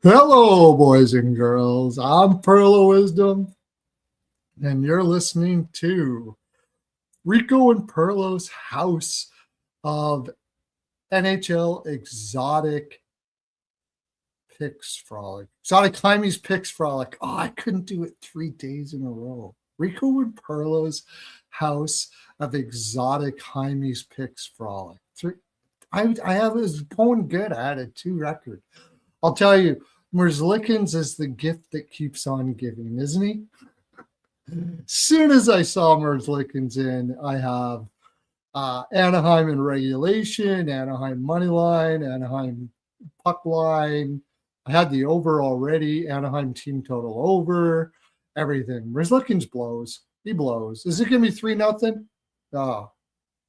Hello, boys and girls. I'm Pearlo Wisdom, and you're listening to Rico and Pearlo's House of NHL Exotic Picks Frolic. Exotic Hymes Picks Frolic. Oh, I couldn't do it 3 days in a row. Rico and Pearlo's House of Exotic Hymes Picks Frolic. I was going good. I had a 2 record. I'll tell you, Merzlikins is the gift that keeps on giving, isn't he? As soon as I saw Merzlikins in, I have Anaheim in regulation, Anaheim money line, Anaheim puck line. I had the over already, Anaheim team total over, everything. Merzlikins blows. He blows. Is it going to be 3-0? Oh,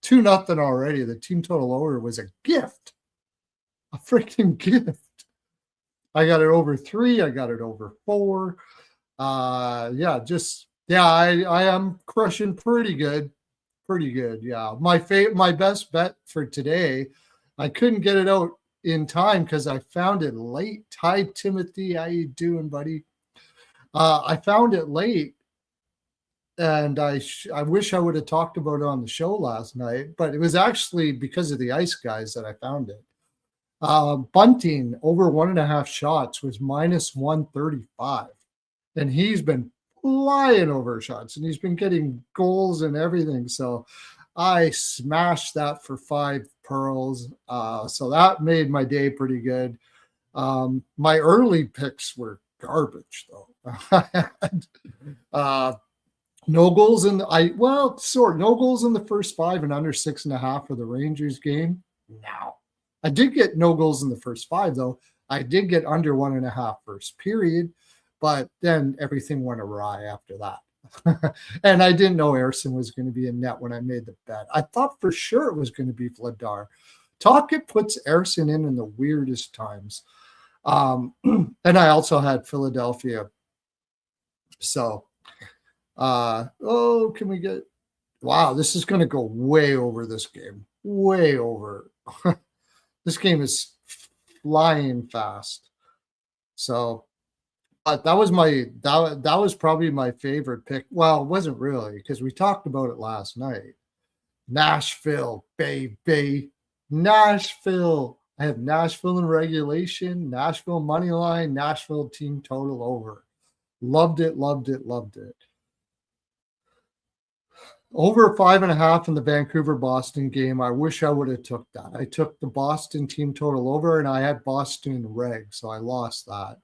2-0 already. The team total over was a gift. A freaking gift. I got it over 3. I got it over 4. I am crushing pretty good. Pretty good. Yeah. My best bet for today, I couldn't get it out in time because I found it late. Hi, Timothy. How you doing, buddy? I found it late, and I wish I would have talked about it on the show last night, but it was actually because of the ice guys that I found it. Bunting over 1.5 shots was minus 135, and he's been flying over shots, and he's been getting goals and everything. So I smashed that for 5 pearls. So that made my day pretty good. My early picks were garbage, though. No goals in no goals in the first 5 and under 6.5 for the Rangers game. No. I did get no goals in the first 5, though. I did get under 1.5 first period, but then everything went awry after that. And I didn't know Ersson was going to be in net when I made the bet. I thought for sure it was going to be Vladar. Tocchet puts Ersson in the weirdest times. And I also had Philadelphia. So, can we get... Wow, this is going to go way over this game. Way over. This game is flying fast. So, but that was probably my favorite pick. Well, it wasn't really, because we talked about it last night. Nashville, baby. Nashville. I have Nashville in regulation, Nashville money line, Nashville team total over. Loved it, loved it, loved it. Over 5.5 in the Vancouver-Boston game. I wish I would have took that. I took the Boston team total over, and I had Boston in reg, so I lost that.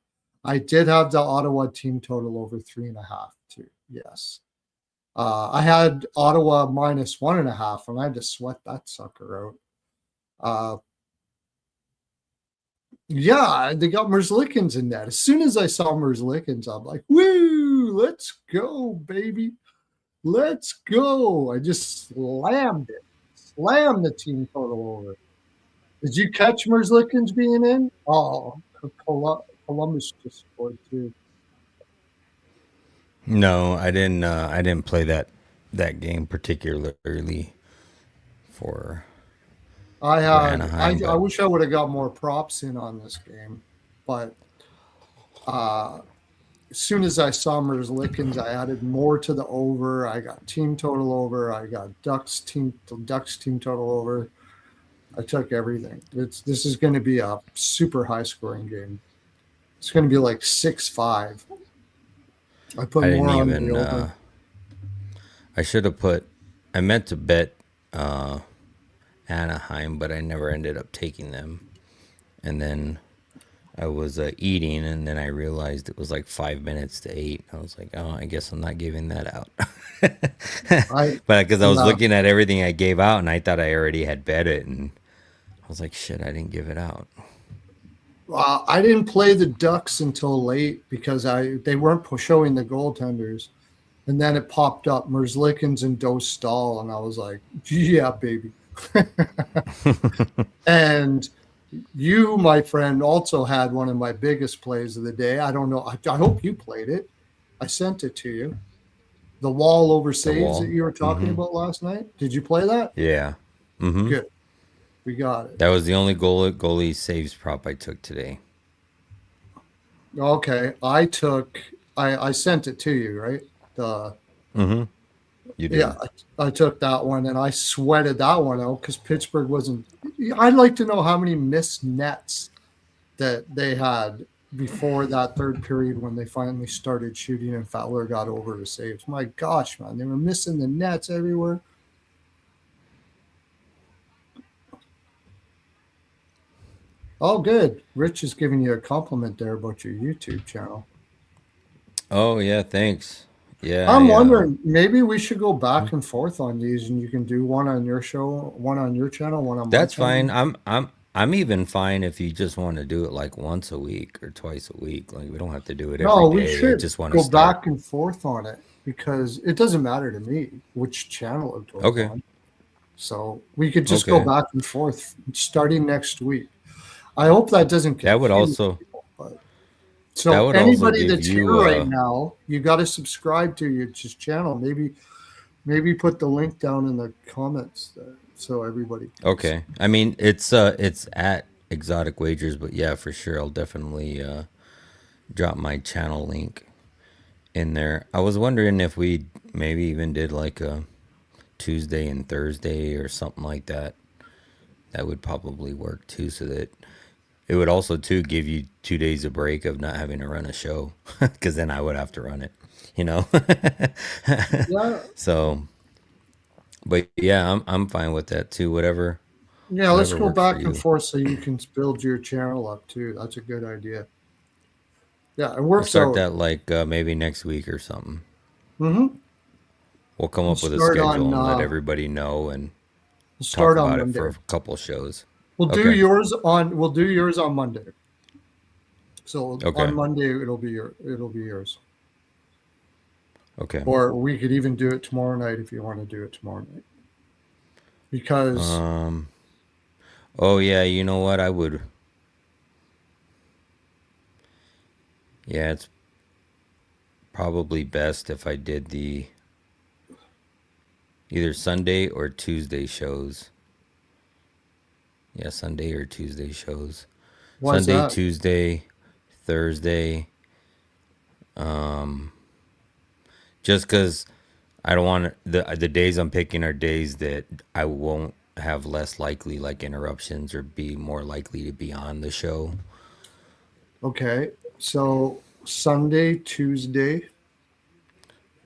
I did have the Ottawa team total over 3.5 too. Yes. I had Ottawa minus 1.5, and I had to sweat that sucker out. They got Merzlikins in that. As soon as I saw Merzlikins, I'm like, woo, let's go, baby. Let's go. I just slammed it. Slammed the team total over. Did you catch Merzlikins being in? Oh, Columbus just scored too. No, I didn't. I didn't play that game particularly for Anaheim. I wish I would have got more props in on this game, but as soon as I saw Merzlikins, I added more to the over. I got team total over. I got Ducks team total over. I took everything. This is going to be a super high scoring game. It's going to be like 6-5. I put more on the over. I should have put. I meant to bet Anaheim, but I never ended up taking them. And then I was eating, and then I realized it was like 5 minutes to 8. I was like, oh, I guess I'm not giving that out. But because I was looking at everything I gave out, and I thought I already had bet it, and I was like, shit, I didn't give it out. I didn't play the Ducks until late because they weren't showing the goaltenders. And then it popped up, Merzlikins and Dostal, and I was like, yeah, baby. And you, my friend, also had one of my biggest plays of the day. I don't know. I hope you played it. I sent it to you. The wall over saves that you were talking about last night. Did you play that? Yeah. Mm-hmm. Good. We got it. That was the only goalie saves prop I took today. Okay. I sent it to you, right? The Mm-hmm. You Yeah, did. I took that one and I sweated that one out because Pittsburgh wasn't. I'd like to know how many missed nets that they had before that third period when they finally started shooting and Fowler got over the saves. My gosh, man, they were missing the nets everywhere. Oh, good. Rich is giving you a compliment there about your YouTube channel. Oh yeah, thanks. Yeah, I'm I wondering, maybe we should go hmm? back and forth on these, and you can do one on your show, one on your channel, one on my That's channel. fine. I'm even fine if you just want to do it like once a week or twice a week. Like we don't have to do it every No, we day. I should just want to go start. back and forth on it because it doesn't matter to me which channel it goes Okay. on. So we could just go Okay. back and forth starting next week. I hope that doesn't That would confuse also people. But that so would also anybody give that's here you right now, you got to subscribe to your just channel. Maybe put the link down in the comments there so everybody can see. okay. I mean, it's at Exotic Wagers, but yeah, for sure I'll definitely drop my channel link in there. I was wondering if we maybe even did like a Tuesday and Thursday or something like that. That would probably work too, so that it would also too give you 2 days of break of not having to run a show, because then I would have to run it, you know. Yeah, So, but yeah, I'm fine with that too. yeah. Let's Whatever go works for back and you. forth so you can build your channel up too. That's a good idea. Yeah, it We'll works start out. that like maybe next week or something. Mm-hmm. We'll come We'll up with a start schedule on and let everybody know and we'll talk start on about it for Monday. a couple shows. We'll Okay. do yours on Monday. So on Okay. Monday it'll be yours. Okay. Or we could even do it tomorrow night if you want to do it tomorrow night. Because Um. Oh yeah. You know what? I would. Yeah, it's probably best if I did the either Sunday or Tuesday shows. Yeah, Sunday or Tuesday shows. why's Sunday, that? Tuesday, Thursday. Just because I don't want the days I'm picking are days that I won't have less likely like interruptions or be more likely to be on the show. Okay. So Sunday, Tuesday.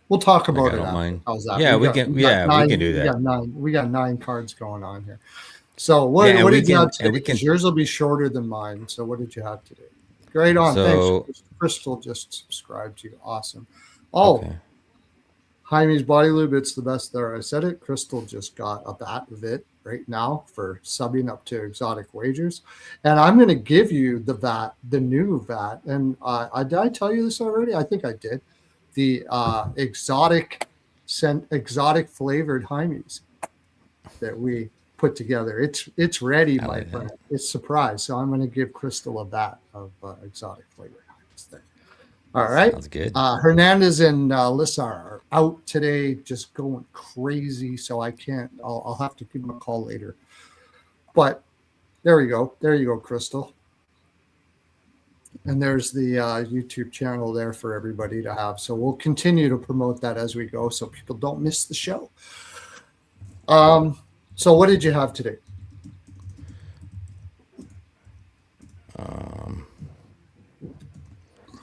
We'll talk Like about I it don't after. mind. How's that? Yeah, we can. Yeah, we can do that. We got nine cards going on here. So Yeah, and what we did you have can today? and we Because can. yours will be shorter than mine. So what did you have today? Great on. Thanks. So Crystal just subscribed to you. Awesome. Oh, okay. Hymes Body Lube, it's the best there. I said it. Crystal just got a bat of it right now for subbing up to Exotic Wagers. And I'm going to give you the new vat. And did I tell you this already? I think I did. The exotic flavored Hymes that we put together. It's ready, I my like friend. that. It's surprise. So I'm going to give Crystal a vat of exotic flavored Hymes there. All right. Sounds good. Hernandez and Lissa are out today, just going crazy. So I can't. I'll have to give them a call later. But there we go. There you go, Crystal. And there's the YouTube channel there for everybody to have. So we'll continue to promote that as we go, so people don't miss the show. So what did you have today?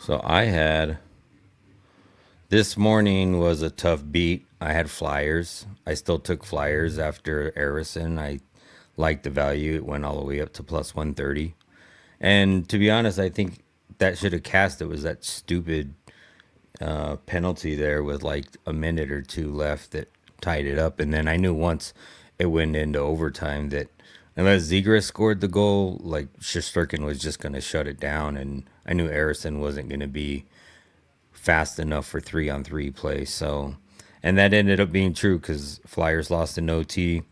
So I had this morning was a tough beat. I had flyers. I still took flyers after Arison. I liked the value. It went all the way up to plus 130. And to be honest, I think that should have cast. It was that stupid penalty there with like a minute or two left that tied it up. And then I knew once it went into overtime that unless Zegras scored the goal, like Shesterkin was just going to shut it down. And I knew Arison wasn't going to be fast enough for 3-on-3 play. So, and that ended up being true because Flyers lost in OT.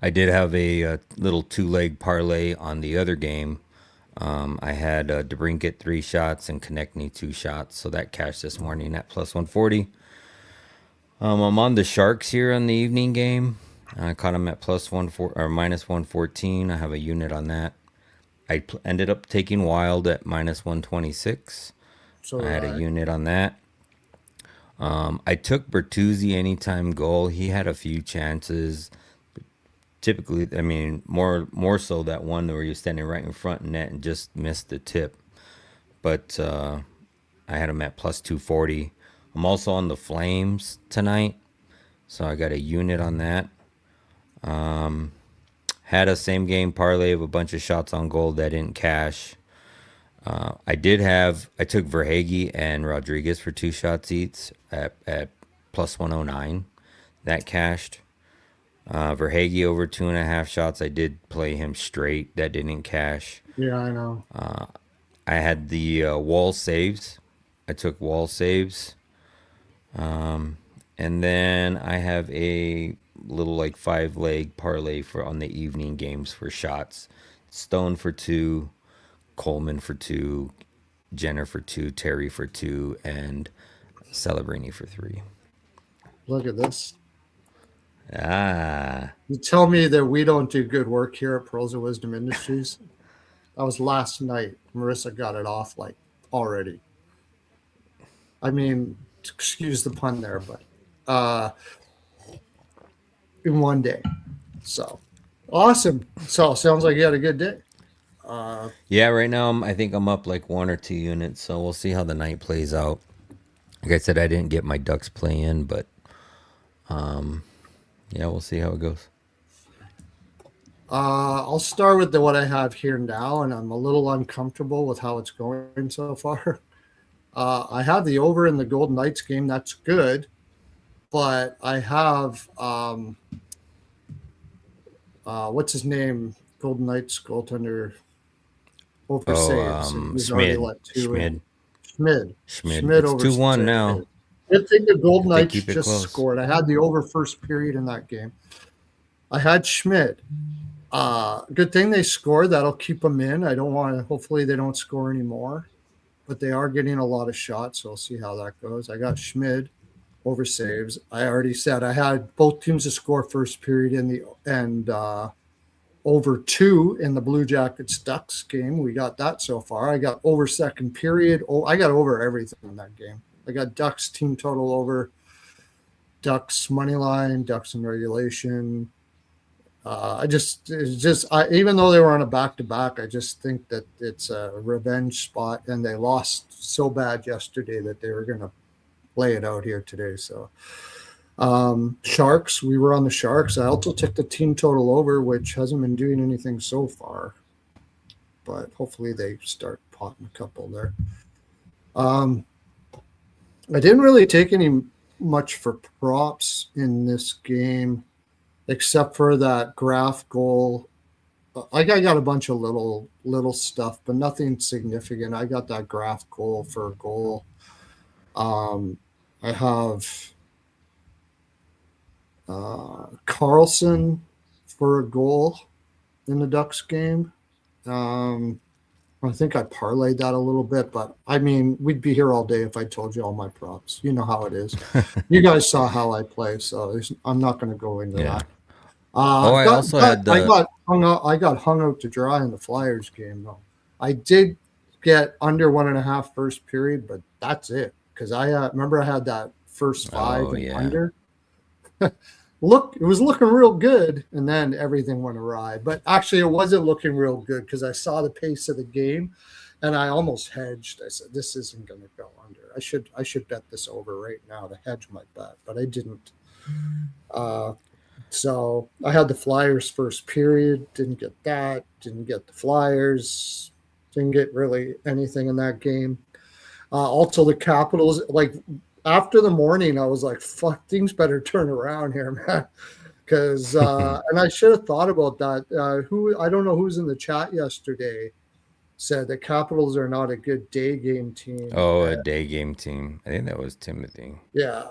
I did have a little two-leg parlay on the other game. I had DeBrincat 3 shots and Konechny 2 shots, so that cashed this morning at plus 140. I'm on the Sharks here on the evening game. I caught him at plus or minus 114. I have a unit on that. I ended up taking Wild at minus 126. So I did had a I. unit on that. I took Bertuzzi anytime goal. He had a few chances. Typically, I mean, more so that one where you're standing right in front net and just missed the tip. But I had him at plus 240. I'm also on the Flames tonight, so I got a unit on that. Had a same game parlay of a bunch of shots on goal that didn't cash. I took Verhage and Rodriguez for 2 shots each at plus 109. That cashed. Verhage over 2.5 shots. I did play him straight. That didn't cash. Yeah, I know. I had the wall saves. I took wall saves. And then I have a little like 5-leg parlay for on the evening games for shots. Stone for 2, Coleman for 2, Jenner for 2, Terry for 2, and Celebrini for 3. Look at this. Ah, You tell me that we don't do good work here at Pearls of Wisdom Industries. That was last night. Marissa got it off like already. I mean, excuse the pun there, but in one day. So awesome. So sounds like you had a good day. yeah. Right now, I think I'm up like 1 or 2 units, so we'll see how the night plays out. Like I said, I didn't get my Ducks play in, but yeah, we'll see how it goes. I'll start with what I have here now, and I'm a little uncomfortable with how it's going so far. I have the over in the Golden Knights game. That's good. But I have, what's his name? Golden Knights goaltender over Oh, saves. He's already let 2 in. Schmid. Schmid. Schmid It's over 2-1 now. saves. Good thing the Golden If they Knights keep it just close. scored. I had the over first period in that game. I had Schmid. Good thing they scored. That'll keep them in. I don't want to. Hopefully, they don't score anymore, but they are getting a lot of shots. So we'll see how that goes. I got Schmid over saves. I already said I had both teams to score first period and over 2 in the Blue Jackets Ducks game. We got that so far. I got over second period. Oh, I got over everything in that game. I got Ducks team total over, Ducks money line, Ducks in regulation. Even though they were on a back-to-back, I just think that it's a revenge spot, and they lost so bad yesterday that they were going to lay it out here today. So Sharks, we were on the Sharks. I also took the team total over, which hasn't been doing anything so far, but hopefully they start potting a couple there. I didn't really take any much for props in this game, except for that graph goal. I got a bunch of little stuff, but nothing significant. I got that graph goal for a goal. I have Carlson for a goal in the Ducks game. I think I parlayed that a little bit, but I mean, we'd be here all day if I told you all my props. You know how it is. You guys saw how I play, so I'm not going to go into that. I also had I got hung out to dry in the Flyers game though. I did get under 1.5 first period, but that's it. Because I remember I had that first 5 and under. Look, it was looking real good, and then everything went awry. But actually, it wasn't looking real good because I saw the pace of the game, and I almost hedged. I said, "This isn't going to go under. I should bet this over right now to hedge my bet," but I didn't. So I had the Flyers first period. Didn't get that. Didn't get the Flyers. Didn't get really anything in that game. Also, the Capitals, like after the morning, I was like, fuck, things better turn around here, man. Because, and I should have thought about that. I don't know who's in the chat yesterday said the Capitals are not a good day game team. Oh, a day game team. I think that was Timothy. Yeah.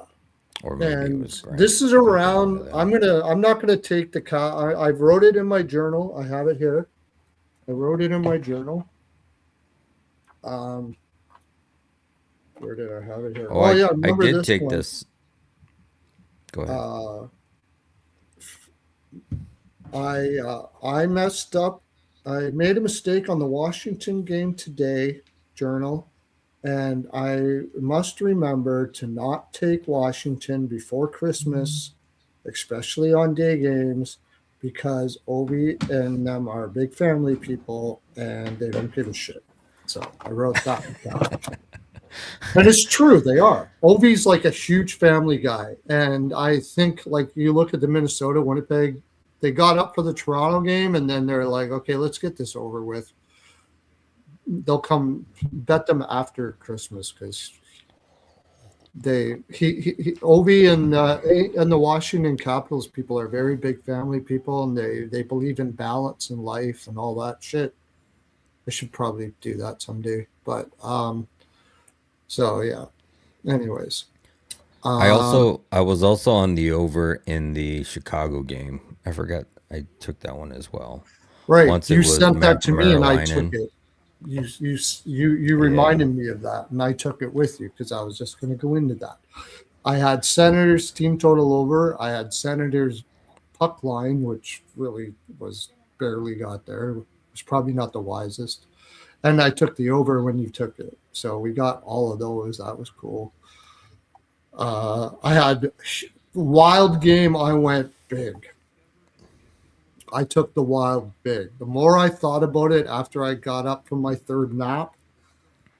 Or maybe it was Grant. This is around, I'm not going to take the, I wrote it in my journal. I have it here. I wrote it in my journal. Where did I have it here? Oh yeah, I did take this. Go ahead. I messed up. I made a mistake on the Washington game today, journal, and I must remember to not take Washington before Christmas, especially on day games, because Obi and them are big family people and they don't give a shit. So I wrote that down. And it's true, they are. Ovi's like a huge family guy. And I think, like, you look at the Minnesota, Winnipeg, they got up for the Toronto game and then they're like, okay, let's get this over with. They'll come bet them after Christmas because Ovi and the Washington Capitals people are very big family people and they believe in balance in life and all that shit. I should probably do that someday. But so yeah. Anyways. I was also on the over in the Chicago game. I forgot I took that one as well. Right. Once You it was sent that to me and I took Merlinen. it. You reminded me of that and I took it with you because I was just going to go into that. I had Senators team total over. I had Senators puck line, which really was barely got there. It was probably not the wisest. And I took the over when you took it. So we got all of those. That was cool. I had wild game. I went big. I took the wild big. The more I thought about it after I got up from my third nap,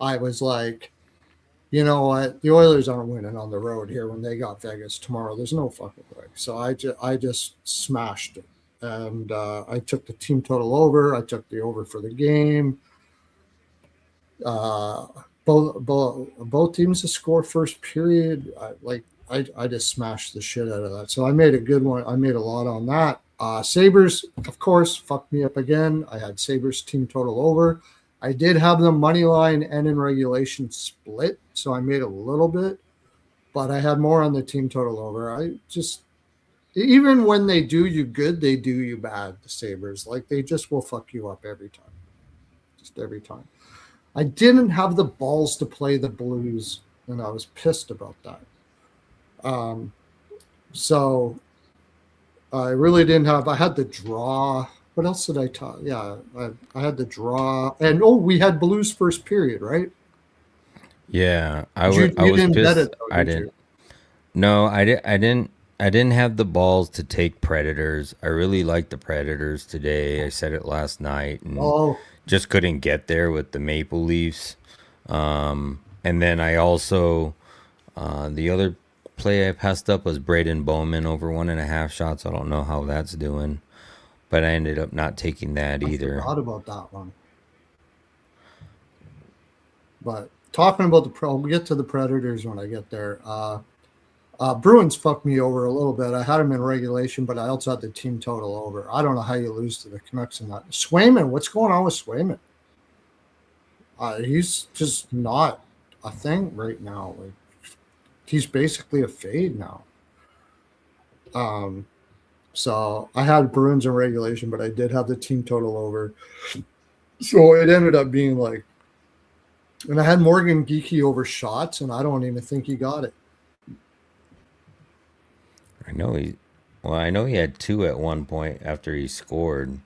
I was like, you know what? The Oilers aren't winning on the road here when they got Vegas tomorrow. There's no fucking way. So I just smashed it. And I took the team total over. I took the over for the game. Uh, both teams to score first period. I just smashed the shit out of that. So I made a good one. I made a lot on that. Sabres, of course, fucked me up again. I had Sabres team total over. I did have them money line and in regulation split, so I made a little bit, but I had more on the team total over. I just, even when they do you good, they do you bad, the Sabres. Like, they just will fuck you up every time. Just every time. I didn't have the balls to play the Blues, and I was pissed about that. So I really didn't have. I had the draw. What else did I talk? Yeah, I had the draw, and we had Blues first period, right? Yeah, You I was didn't bet pissed. it though, I did didn't. you? No, I didn't have the balls to take Predators. I really liked the Predators today. I said it last night and Oh, just couldn't get there with the Maple Leafs. And then I also the other play I passed up was Braden Bowman over 1.5 shots. I don't know how that's doing, but I ended up not taking that I either. forgot about that one. But talking about the pro, we'll get to the Predators when I get there. Bruins fucked me over a little bit. I had them in regulation, but I also had the team total over. I don't know how you lose to the Canucks in that. Swayman, what's going on with Swayman? He's just not a thing right now. Like, he's basically a fade now. So I had Bruins in regulation, but I did have the team total over. So it ended up being like, and I had Morgan Geeky over shots, and I don't even think he got it. I know he had two at one point after he scored,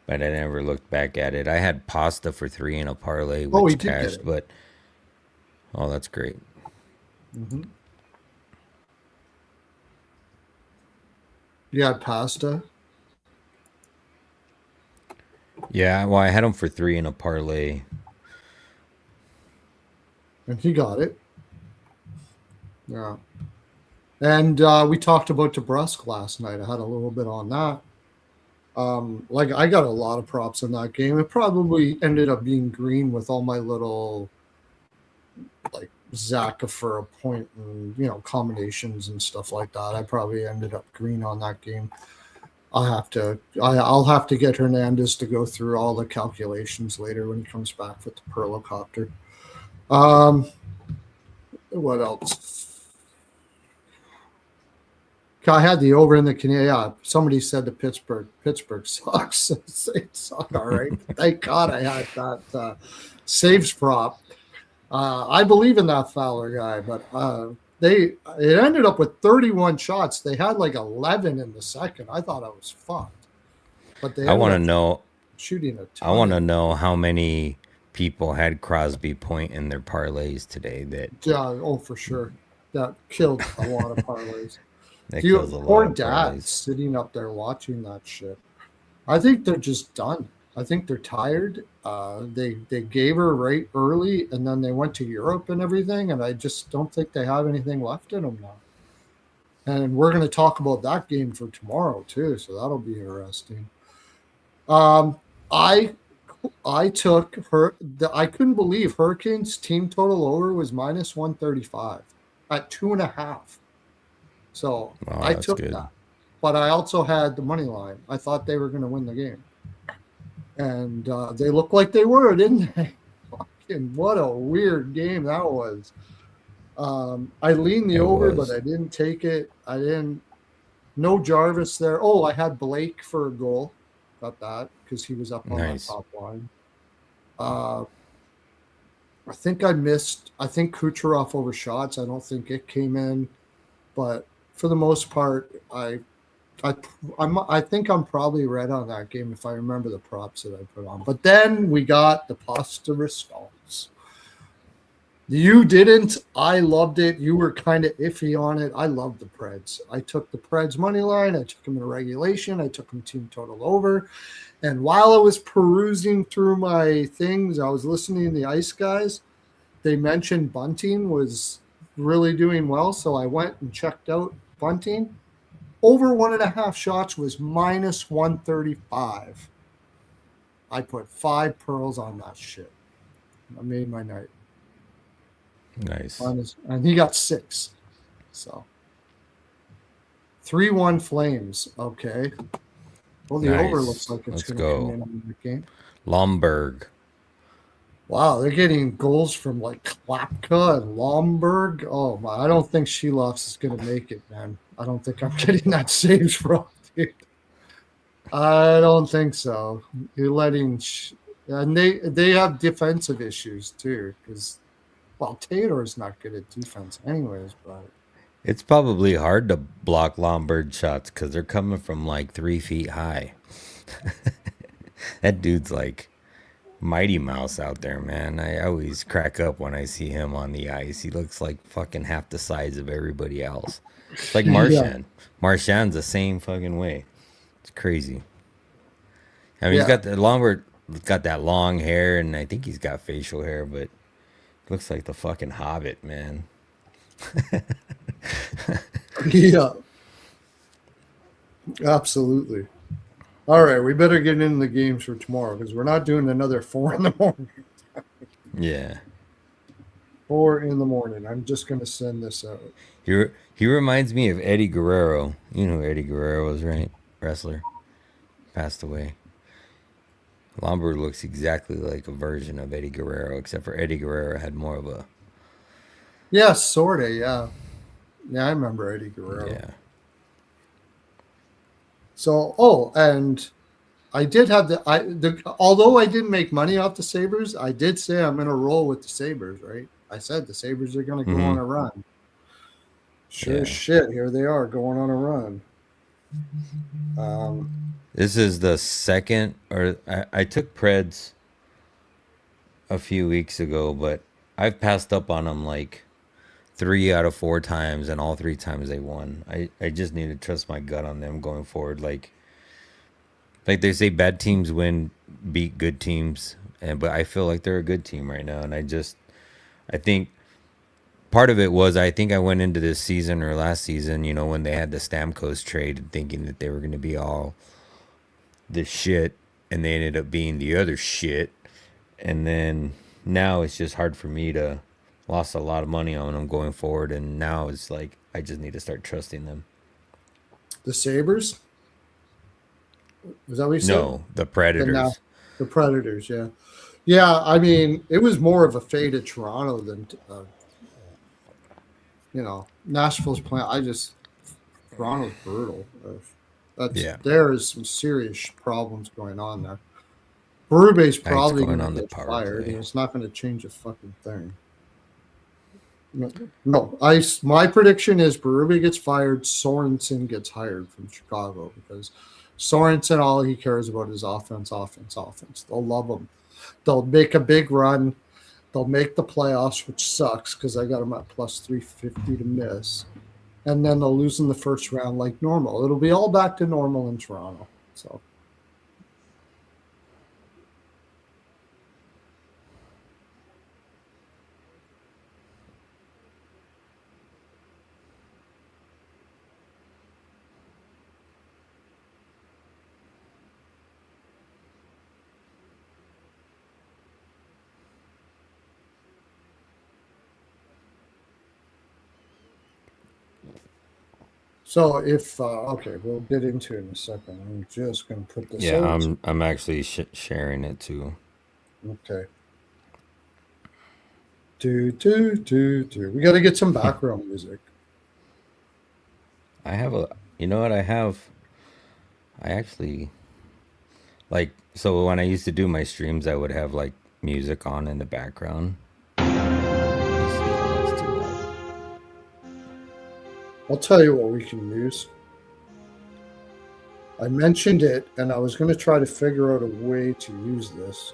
but I never looked back at it. I had Pasta for three in a parlay, Oh, he which did get cashed, it. but oh, that's great. Mm-hmm. You had Pasta. Yeah, well, I had him for three in a parlay. And he got it. Yeah. And we talked about DeBrusque last night. I had a little bit on that. Like, I got a lot of props in that game. It probably ended up being green with all my little, like, Zaka for a point and, combinations and stuff like that. I probably ended up green on that game. I'll have to get Hernandez to go through all the calculations later when he comes back with the Pearlo copter. What else? I had the over in the Canadian. Yeah, somebody said the Pittsburgh sucks. They suck, all right. Thank God I had that saves prop. I believe in that Fowler guy, but it ended up with 31 shots. They had like 11 in the second. I thought I was fucked. but they I ended want to up know. shooting a I want ton. to know how many people had Crosby Point in their parlays today. Yeah, oh, for sure. That killed a lot of parlays. That kills You a lot poor of dad parlays. sitting up there watching that shit. I think they're just done. I think they're tired. They gave her right early, and then they went to Europe and everything, and I just don't think they have anything left in them now. And we're going to talk about that game for tomorrow too, so that'll be interesting. Um, I I took her. I couldn't believe Hurricanes team total over was minus 135 at 2.5. So Wow, I that's took good. that, but I also had the money line. I thought they were going to win the game, and they looked like they were, didn't they? Fucking what a weird game that was. I leaned the It over, but was I didn't take it. I didn't. No Jarvis there. Oh, I had Blake for a goal. Got that because he was up on that nice. top line. Uh, I think I missed. I think Kucherov over shots. I don't think it came in, but for the most part, I I think I'm probably right on that game if I remember the props that I put on. But then we got the pasta results. You didn't. I loved it. You were kind of iffy on it. I loved the Preds. I took the Preds money line. I took them in regulation. I took them team total over. And while I was perusing through my things, I was listening to the Ice Guys. They mentioned Bunting was really doing well. So I went and checked out Bunting. Over 1.5 shots was minus 135. I put 5 pearls on that shit. I made my night. Nice. And he got 6. So 3-1 Flames. Okay. Well, the over looks Nice. like it's Let's going to come go. in on the game. Lomberg. Wow, they're getting goals from like Klapka and Lomberg. Oh my! I don't think Sheloff's is going to make it, man. I don't think I'm getting that saves from, dude. I don't think so. You're letting, and they have defensive issues too, because well, Taylor is not good at defense, anyways. But It's probably hard to block Lombard shots because they're coming from like 3 feet high. That dude's like Mighty Mouse out there, man. I always crack up when I see him on the ice. He looks like fucking half the size of everybody else. It's like yeah, Marchand. Marchand's the same fucking way. It's crazy. I mean, he's yeah, got the Lombard, got that long hair, and I think he's got facial hair, but looks like the fucking Hobbit, man. yeah, absolutely. All right, we better get into the games for tomorrow because we're not doing another 4 in the morning. Yeah. 4 in the morning. I'm just going to send this out. He reminds me of Eddie Guerrero. You know who Eddie Guerrero was, right? Wrestler. Passed away. Lombard looks exactly like a version of Eddie Guerrero, except for Eddie Guerrero had more of a Yeah, sort of. Yeah. Yeah, I remember Eddie Guerrero. yeah. So, oh, and I did have although I didn't make money off the Sabres, I did say I'm going to roll with the Sabres, right? I said the Sabres are going to go Mm-hmm. on a run. Sure as Yeah. shit, here they are going on a run. This is the second, or I took Preds a few weeks ago, but I've passed up on them like 3 out of 4 times, and all 3 times they won. I just need to trust my gut on them going forward. Like they say, bad teams beat good teams, but I feel like they're a good team right now, and I think part of it was I think I went into this season or last season, when they had the Stamkos trade, thinking that they were going to be all this shit, and they ended up being the other shit. And then now it's just hard for me to lost a lot of money on them going forward, and now it's like I just need to start trusting them. the Sabres? Was that what you said? No, the Predators. The Predators, yeah. Yeah, I mean, it was more of a fate of Toronto than, Nashville's playing. Toronto's brutal. Yeah, There is some serious problems going on there. Berube's it's probably going going to on the get power fired, and play. it's not going to change a fucking thing. No, my prediction is Berube gets fired, Sorensen gets hired from Chicago because Sorensen, all he cares about is offense, offense, offense. They'll love him. They'll make a big run. They'll make the playoffs, which sucks because I got them at plus 350 to miss. And then they'll lose in the first round like normal. It'll be all back to normal in Toronto. So. So if okay, we'll get into it in a second. I'm just gonna put this. Yeah, out. I'm actually sharing it too. Okay. We got to get some background music. I have a, you know what I have? I actually like, so when I used to do my streams, I would have like music on in the background. Let me see. Let's do that. I'll tell you what we can use. I mentioned it, and I was going to try to figure out a way to use this.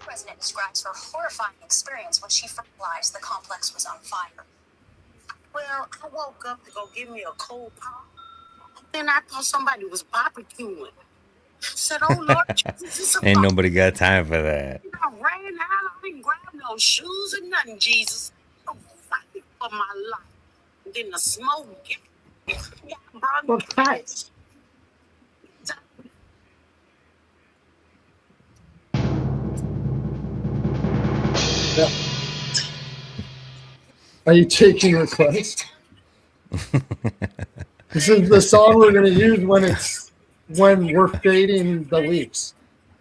President describes her horrifying experience when she realized the complex was on fire. Well, I woke up to go give me a cold pop. Then I thought somebody was barbecuing. I said, oh, Lord Jesus, it's a Ain't nobody got time for that. I ran out. I didn't grab no shoes or nothing, Jesus. I'm fighting for my life. And then the smoke. Bronchitis. Yeah. Are you taking requests? This is the song we're going to use when we're fading the Leafs.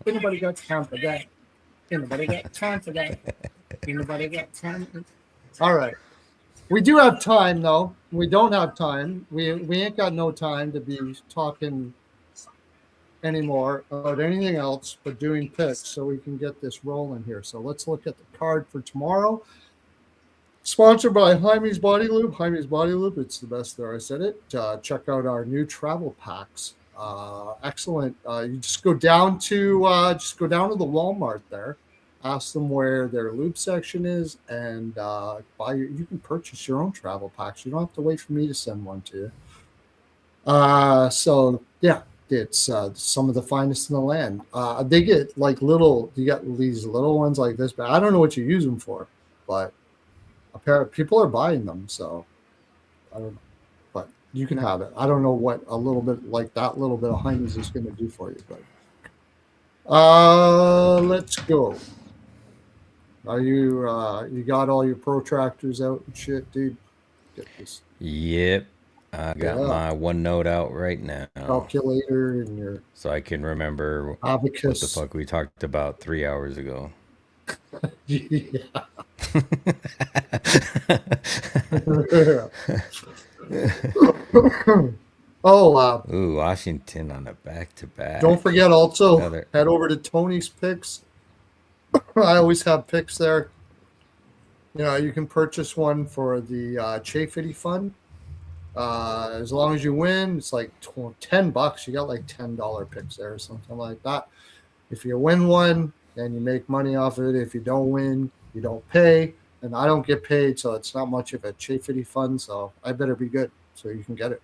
Anybody got time for that? Anybody got time for that? Anybody got time? All right. We do have time, though. We don't have time. We ain't got no time to be talking anymore about anything else but doing picks so we can get this rolling here. So let's look at the card for tomorrow. Sponsored by Hymes Body Lube. Hymes Body Lube, it's the best there. I said it. Check out our new travel packs. Excellent. You just go down to the Walmart there. Ask them where their lube section is, and you can purchase your own travel packs. You don't have to wait for me to send one to you. So yeah, it's some of the finest in the land. They get like you got these little ones like this, but I don't know what you use them for, but people are buying them, so I don't know, but you can have it. I don't know what a little bit like that little bit of Hymes is going to do for you, but let's go. Are you you got all your protractors out and shit, dude? Get this. Yep. I got my OneNote out right now. Calculator and your so I can remember abacus. What the fuck we talked about 3 hours ago. Yeah. Ooh, Washington on a back-to-back. Don't forget also head over to Tony's Picks. I always have picks there. You know, you can purchase one for the Chafity Fund. As long as you win, it's like $10. You got like $10 picks there or something like that. If you win one, then you make money off of it. If you don't win, you don't pay. And I don't get paid, so it's not much of a Chafity Fund. So I better be good so you can get it.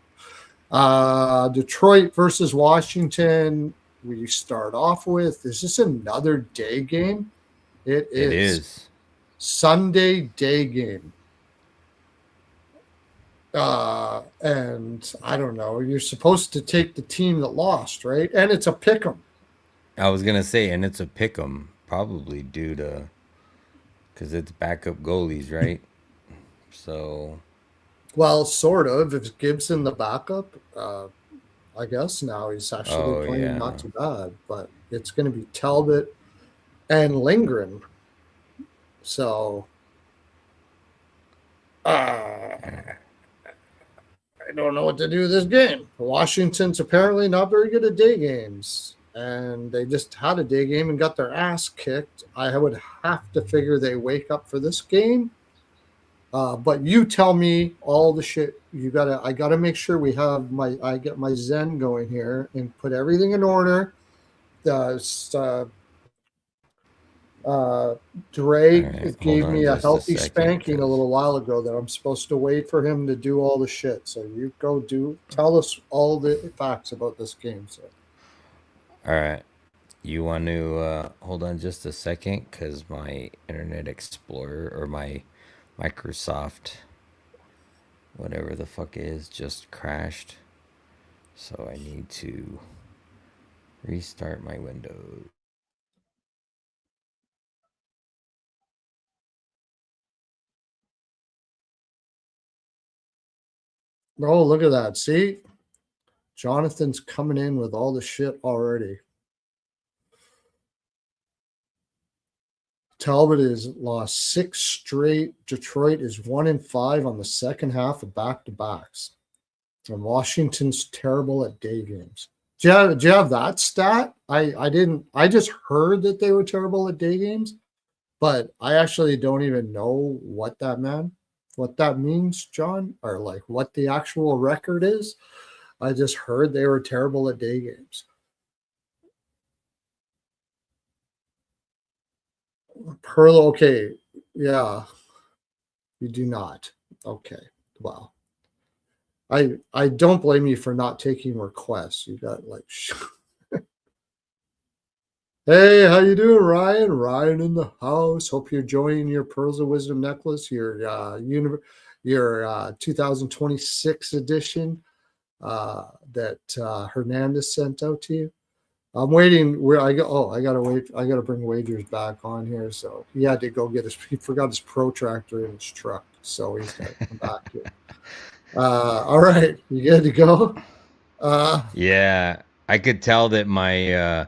Detroit versus Washington. We start off with, is this another day game? It is. Sunday day game. And I don't know. You're supposed to take the team that lost, right? And it's a pick 'em. I was gonna say, and it's a pick 'em, probably due to because it's backup goalies, right? So, well, sort of. If Gibson the backup, I guess now he's actually playing not too bad. But it's going to be Talbot and Lindgren. So I don't know what to do with this game. Washington's apparently not very good at day games, and they just had a day game and got their ass kicked. I would have to figure they wake up for this game. But you tell me all the shit you gotta. I gotta make sure I get my Zen going here and put everything in order. The Drake Alright, hold gave on me a just a healthy second, spanking a cause little while ago that I'm supposed to wait for him to do all the shit. So you go tell us all the facts about this game, sir. alright. You want to hold on just a second, cause my Internet Explorer or my Microsoft, whatever the fuck is, just crashed. So I need to restart my Windows. Oh, look at that. See? Jonathan's coming in with all the shit already. Talbot has lost 6 straight. Detroit is 1-5 on the second half of back-to-backs. And Washington's terrible at day games. Do you have that stat? I didn't. I just heard that they were terrible at day games, but I actually don't even know what that means, John, or like what the actual record is. I just heard they were terrible at day games. Pearlo, okay, yeah, you do not. Okay, well, I don't blame you for not taking requests. You got like, hey, how you doing, Ryan? Ryan in the house. Hope you're enjoying your Pearls of Wisdom necklace, your 2026 edition that Hernandez sent out to you. I'm waiting. I gotta wait. I gotta bring Wagers back on here. So he had to go get he forgot his protractor in his truck, so he's got to come back here. All right, you good to go? Yeah, I could tell that my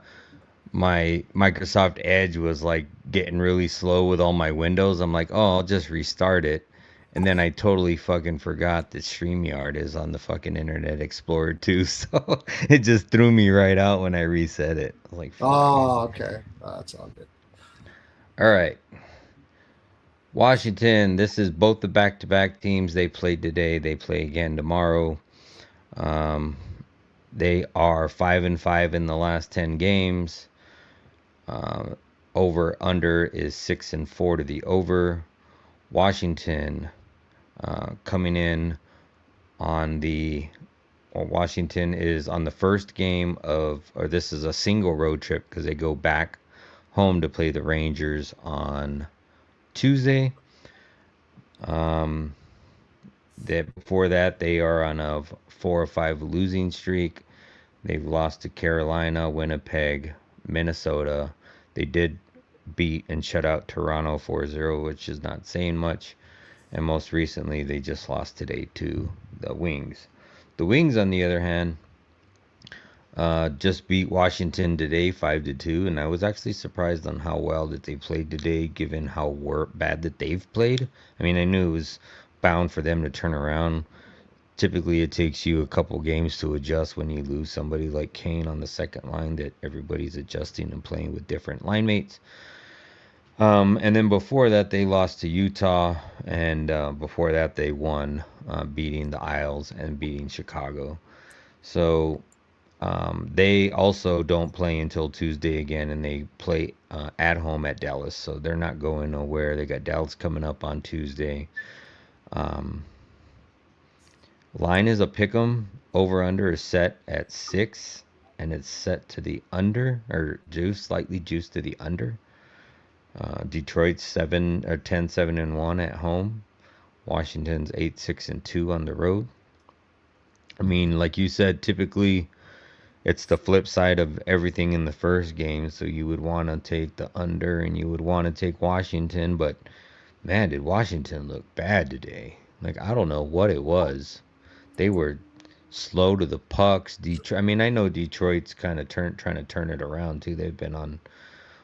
Microsoft Edge was like getting really slow with all my windows. I'm like, oh, I'll just restart it. And then I totally fucking forgot that StreamYard is on the fucking Internet Explorer too. So it just threw me right out when I reset it. I was like, fuck. Okay, that's all good. All right. Washington, this is both the back-to-back teams. They played today. They play again tomorrow. They are 5-5 in the last 10 games. Over under is 6-4 to the over. Washington coming in on Washington is on the first game or this is a single road trip because they go back home to play the Rangers on Tuesday. Before that, they are on a 4 or 5 losing streak. They've lost to Carolina, Winnipeg, Minnesota. They did beat and shut out Toronto 4-0, which is not saying much. And most recently, they just lost today to the Wings. The Wings, on the other hand, just beat Washington today 5-2, and I was actually surprised on how well that they played today, given how bad that they've played. I mean, I knew it was bound for them to turn around. Typically, it takes you a couple games to adjust when you lose somebody like Kane on the second line, that everybody's adjusting and playing with different line mates. And then before that, they lost to Utah, and before that, they won, beating the Isles and beating Chicago. So they also don't play until Tuesday again, and they play at home at Dallas. So they're not going nowhere. They got Dallas coming up on Tuesday. Line is a pick'em. Over under is set at 6, and it's set to the under, or slightly juiced to the under. Detroit's 10-7-1 at home. Washington's 8-6-2 on the road. I mean, like you said, typically it's the flip side of everything in the first game. So you would want to take the under, and you would want to take Washington. But man, did Washington look bad today? Like, I don't know what it was. They were slow to the pucks. Detroit. I mean, I know Detroit's kind of trying to turn it around too. They've been on,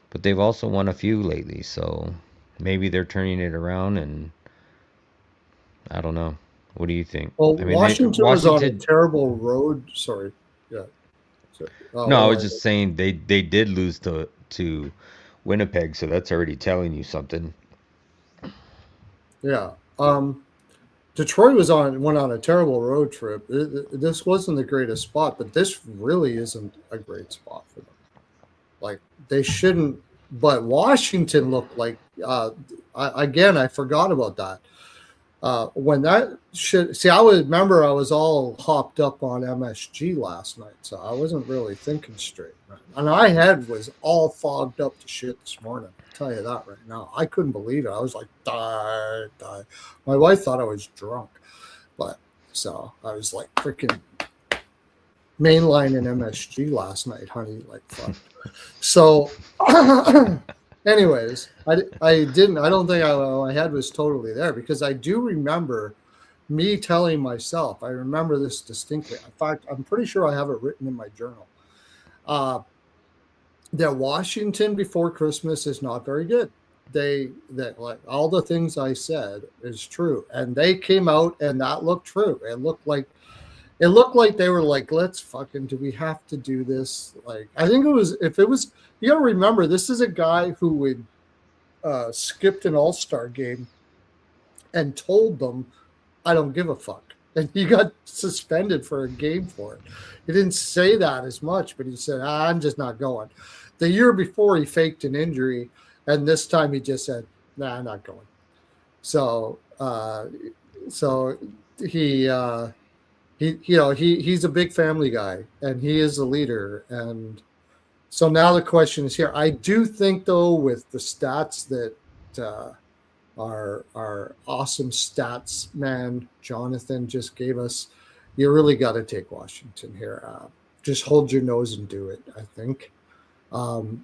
but they've also won a few lately. So maybe they're turning it around, and I don't know. What do you think? Well, I mean, they Washington was on a Washington. terrible road. Sorry. Yeah. So, No, I what was was just saying they did lose to Winnipeg, so that's already telling you something. Yeah. Detroit went on a terrible road trip. This wasn't the greatest spot, but this really isn't a great spot for them. Like they shouldn't. But Washington looked like again. I forgot about that. When that should see, I was all hopped up on MSG last night, so I wasn't really thinking straight. And my head was all fogged up to shit this morning. I'll tell you that right now. I couldn't believe it. I was like, die, die. My wife thought I was drunk, but so I was like freaking mainline in MSG last night, honey. Like fuck. So, anyways, I don't think my head was totally there because I do remember me telling myself, I remember this distinctly. In fact, I'm pretty sure I have it written in my journal. That Washington before Christmas is not very good. That like all the things I said is true, and they came out and that looked true. It looked like they were like, let's fucking, do we have to do this? Like, I think you gotta remember, this is a guy who would skipped an all-star game and told them, I don't give a fuck. And he got suspended for a game for it. He didn't say that as much, but he said, I'm just not going. The year before, he faked an injury, and this time he just said, nah, I'm not going. So, he he's a big family guy and he is a leader. And so now the question is here. I do think though, with the stats that our awesome stats man Jonathan just gave us, you really got to take Washington here. Just hold your nose and do it. I think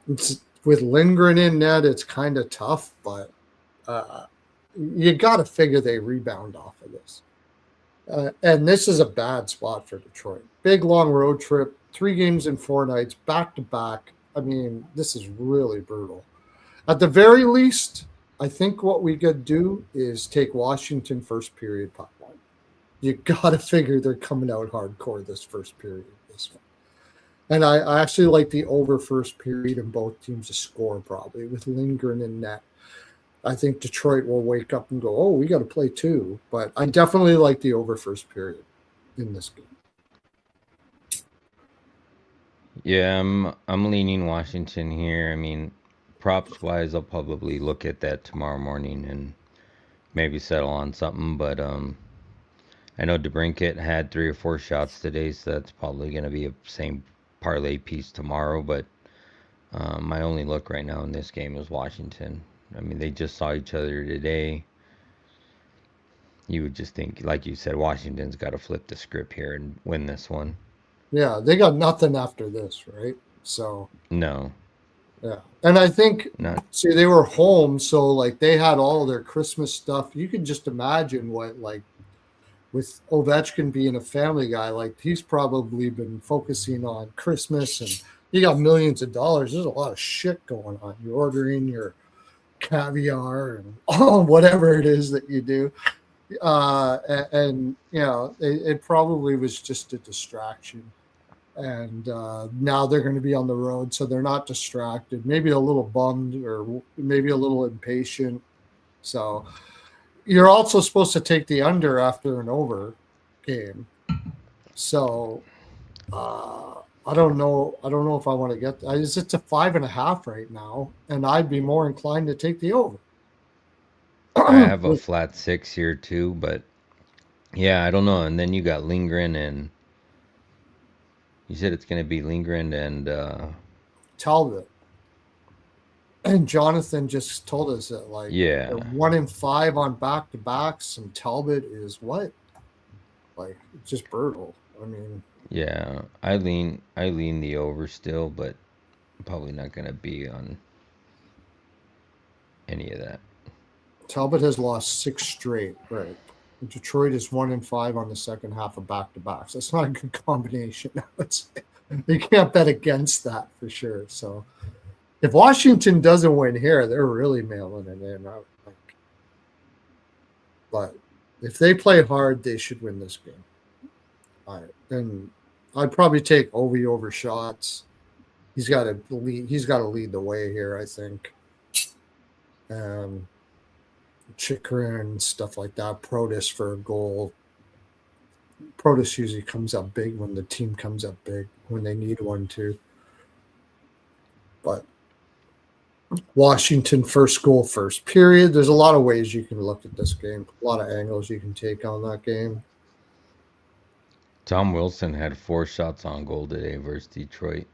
it's with Lindgren in net, it's kind of tough, but you got to figure they rebound off of this. And this is a bad spot for Detroit. Big long road trip, 3 games in 4 nights, back to back. I mean, this is really brutal. At the very least, I think what we could do is take Washington first period puck line. You got to figure they're coming out hardcore this first period. This one. And I actually like the over first period in both teams to score probably with Lindgren in net. I think Detroit will wake up and go, oh, we got to play too. But I definitely like the over first period in this game. Yeah, I'm leaning Washington here. I mean, props wise, I'll probably look at that tomorrow morning and maybe settle on something. But I know DeBrincat had 3 or 4 shots today, so that's probably going to be a same parlay piece tomorrow. But my only look right now in this game is Washington. I mean, they just saw each other today. You would just think, like you said, Washington's got to flip the script here and win this one. Yeah, they got nothing after this, right? So no. Yeah, and I think see they were home, so like they had all their Christmas stuff. You can just imagine what like with Ovechkin being a family guy, like he's probably been focusing on Christmas, and you got millions of dollars. There's a lot of shit going on. You're ordering your caviar and whatever it is that you do. And you know, it probably was just a distraction. And now they're going to be on the road, so they're not distracted, maybe a little bummed or maybe a little impatient. So you're also supposed to take the under after an over game. So I don't know if I want to get it's a 5.5 right now, and I'd be more inclined to take the over. I have a flat 6 here too, but yeah, I don't know. And then you got Lindgren, and you said it's going to be Lindgren and Talbot. And Jonathan just told us that, like, yeah, 1 in 5 on back to backs, and Talbot is what? Like, it's just brutal. I mean, yeah, I lean the over still, but I'm probably not going to be on any of that. Talbot has lost 6 straight, right? Detroit is 1 in 5 on the second half of back to backs. That's not a good combination. You can't bet against that for sure. So if Washington doesn't win here, they're really mailing it in. But If they play hard, they should win this game. And I'd probably take Ovi over shots. He's got to lead. He's got to lead the way here, I think. Chikrin, stuff like that. Protus for a goal. Protus usually comes up big when the team comes up big, when they need one too. But Washington first goal, first period. There's a lot of ways you can look at this game. A lot of angles you can take on that game. Tom Wilson had 4 shots on goal today versus Detroit.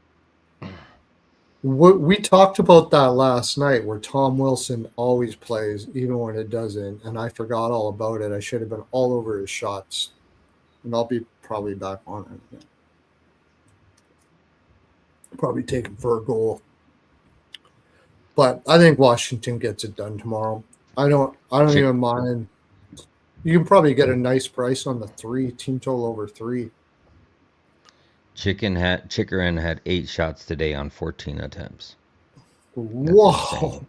We talked about that last night, where Tom Wilson always plays, even when it doesn't, and I forgot all about it. I should have been all over his shots, and I'll be probably back on it again. Probably take him for a goal, but I think Washington gets it done tomorrow. I don't even mind. You can probably get a nice price on the 3 team total over 3. Chikrin had 8 shots today on 14 attempts. Whoa.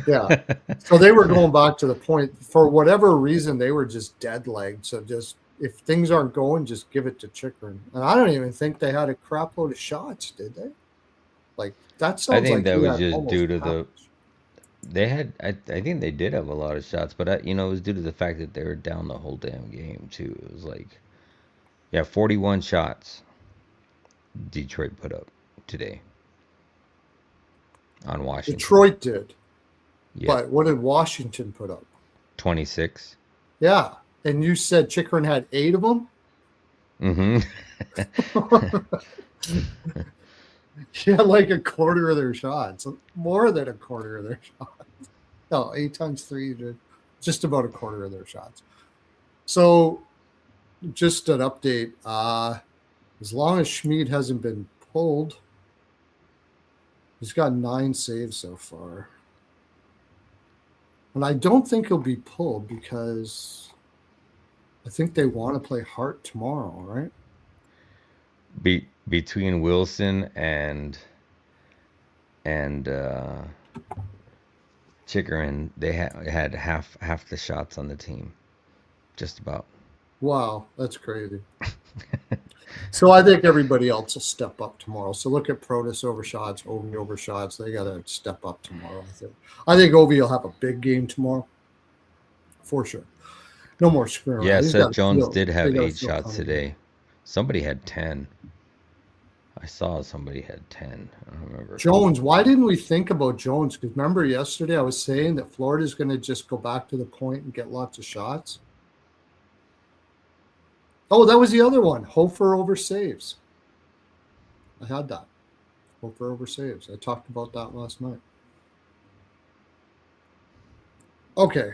Yeah. So they were going back to the point. For whatever reason, they were just dead legged. So just, if things aren't going, just give it to Chikrin. And I don't even think they had a crap load of shots, did they? Like, that sounds I think like that he was had just almost due to half. they had. I think they did have a lot of shots, but it was due to the fact that they were down the whole damn game too. It was like, 41 shots Detroit put up today on Washington. Detroit did. Yeah. But what did Washington put up? 26. Yeah. And you said Chikrin had 8 of them? Mm-hmm. He had like a quarter of their shots. More than a quarter of their shots. No, 8 times 3 did just about a quarter of their shots. So just an update. As long as Schmid hasn't been pulled, he's got 9 saves so far. And I don't think he'll be pulled because I think they want to play Hart tomorrow, right? Between Wilson and Chikrin, they had half the shots on the team, just about. Wow, that's crazy. So I think everybody else will step up tomorrow. So look at Protus over shots, Ovi over shots. They got to step up tomorrow. I think Ovi will have a big game tomorrow, for sure. No more screwing. Yeah, Seth Jones did have 8 shots today. Somebody had 10. I saw somebody had 10. I don't remember. Jones, why didn't we think about Jones? Because remember yesterday I was saying that Florida's going to just go back to the point and get lots of shots. Oh, that was the other one. Hofer over saves. I had that. Hofer over saves. I talked about that last night. Okay.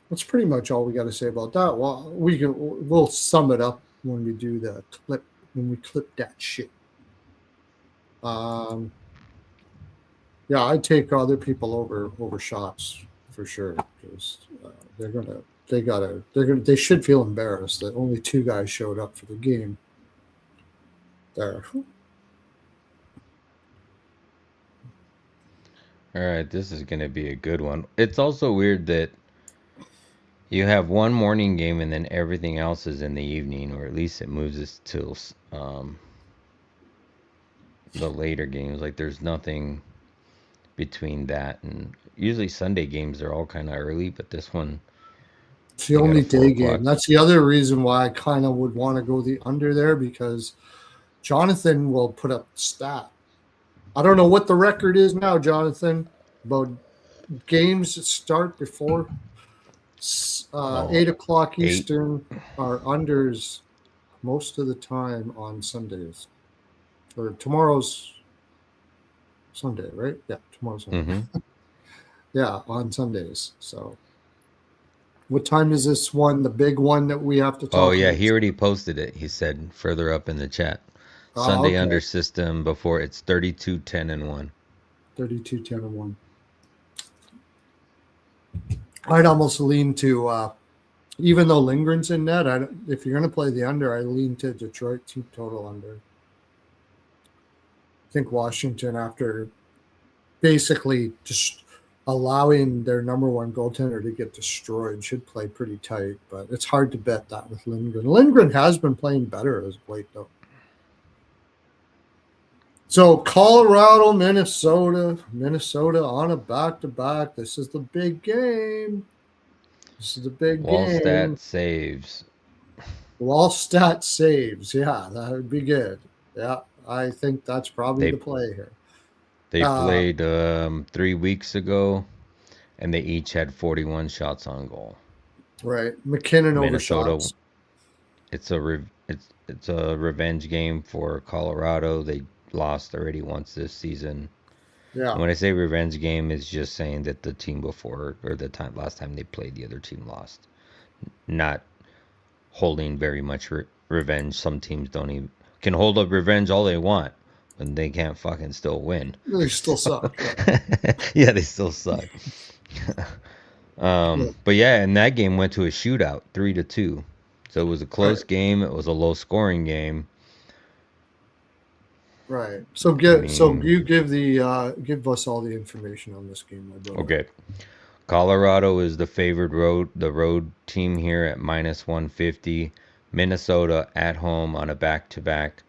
That's pretty much all we got to say about that. Well, we'll sum it up when we do the clip, when we clip that shit. Yeah, I'd take other people over shots for sure, because they should feel embarrassed that only 2 guys showed up for the game. There. All right, this is going to be a good one. It's also weird that you have one morning game and then everything else is in the evening, or at least it moves us till the later games. Like, there's nothing between that, and usually Sunday games are all kind of early, but this one, it's the only day game. That's the other reason why I kind of would want to go the under there, because Jonathan will put up stat. I don't know what the record is now, Jonathan, about games that start before 8 o'clock Eastern are unders most of the time on Sundays. Or tomorrow's Sunday, right? Yeah, tomorrow's Sunday. Mm-hmm. Yeah, on Sundays. So what time is this one, the big one that we have to talk about? Oh, yeah, he already posted it. He said further up in the chat. Sunday under system before it's 32, 10, and 1. 32, 10, and 1. I'd almost lean to, even though Lindgren's in net, if you're going to play the under, I lean to Detroit team total under. I think Washington, after basically just allowing their number one goaltender to get destroyed should play pretty tight, but it's hard to bet that with Lindgren. Lindgren has been playing better as of late, though. So Colorado, Minnesota on a back-to-back. This is the big game. This is the big game. Wallstat saves. Wallstat saves. Yeah, that would be good. Yeah, I think that's probably the play here. They played 3 weeks ago, and they each had 41 shots on goal. Right, McKinnon Minnesota. overshots. It's a revenge game for Colorado. They lost already once this season. Yeah. And when I say revenge game, it's just saying that the team before or last time they played, the other team lost. Not holding very much revenge. Some teams can hold up revenge all they want, but they can't fucking still win. They still suck. Yeah, they still suck. But yeah, and that game went to a shootout, 3-2. So it was a close game. It was a low scoring game. Right. So you give us all the information on this game, my brother. Okay. Colorado is the favored road team here at -150. Minnesota at home on a back-to-back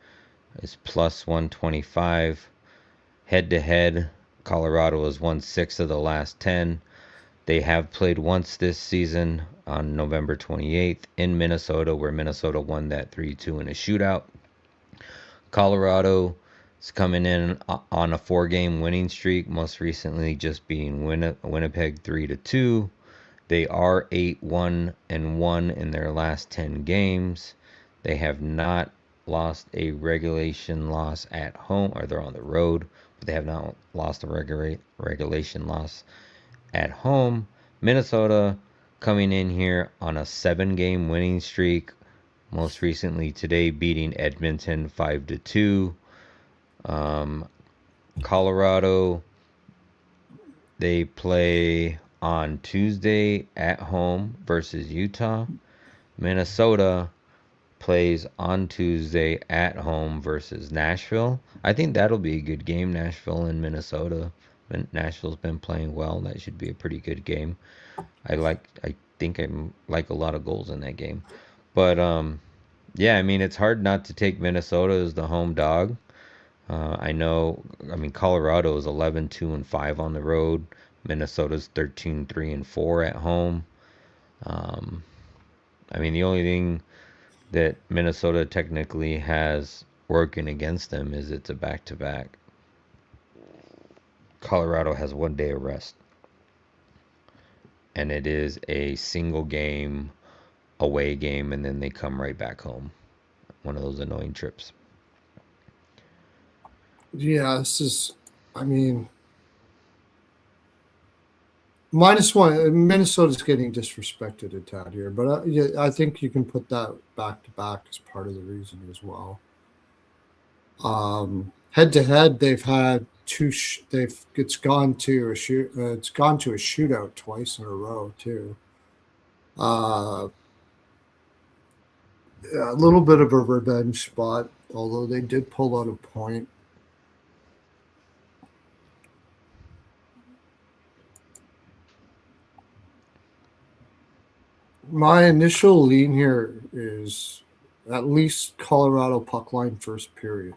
is +125. Head-to-head, Colorado has won 6 of the last 10. They have played once this season on November 28th in Minnesota, where Minnesota won that 3-2 in a shootout. Colorado is coming in on a 4-game winning streak, most recently just beating Winnipeg 3-2. They are 8-1-1 in their last 10 games. They have not lost a regulation loss at home, or they're on the road, but they have not lost a regulation loss at home. Minnesota coming in here on a 7-game winning streak, most recently today beating Edmonton 5-2. Colorado, they play on Tuesday at home versus Utah. Minnesota plays on Tuesday at home versus Nashville. I think that'll be a good game, Nashville and Minnesota. Nashville's been playing well. That should be a pretty good game. I think I like a lot of goals in that game. But yeah, I mean, it's hard not to take Minnesota as the home dog. Colorado is 11-2-5 on the road. Minnesota's 13-3-4 at home. The only thing that Minnesota technically has working against them is it's a back-to-back. Colorado has 1 day of rest. And it is a single game, away game, and then they come right back home. One of those annoying trips. Yeah, this is, -1. Minnesota's getting disrespected a tad here, but I think you can put that back-to-back as part of the reason as well. Head-to-head, they've had it's gone to a shootout twice in a row too. A little bit of a revenge spot, although they did pull out a point. My initial lean here is at least Colorado puck line first period.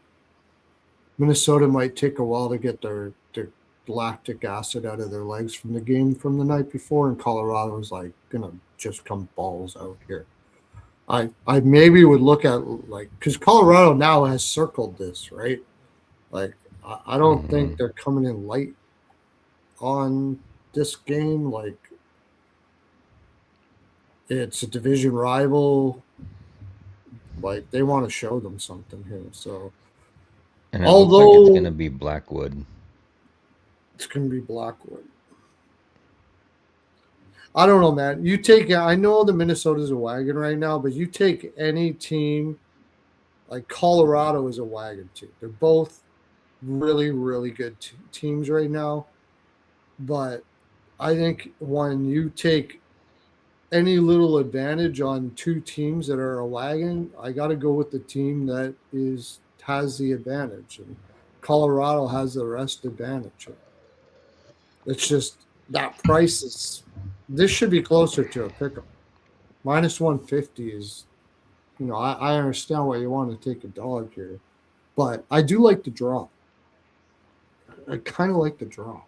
Minnesota might take a while to get their lactic acid out of their legs from the game from the night before, and Colorado's like gonna just come balls out here. I maybe would look at because Colorado now has circled this, right? I don't think they're coming in light on this game. It's a division rival. They want to show them something here. So, and it looks like it's going to be Blackwood. It's going to be Blackwood. I don't know, man. I know the Minnesota's a wagon right now, but you take any team, like Colorado is a wagon too. They're both really, really good teams right now. But I think when you take any little advantage on two teams that are a wagon, I got to go with the team that has the advantage, and Colorado has the rest advantage. It's just that price is. This should be closer to a pick'em. Minus 150 is. I understand why you want to take a dog here, but I do like the draw. I kind of like the draw.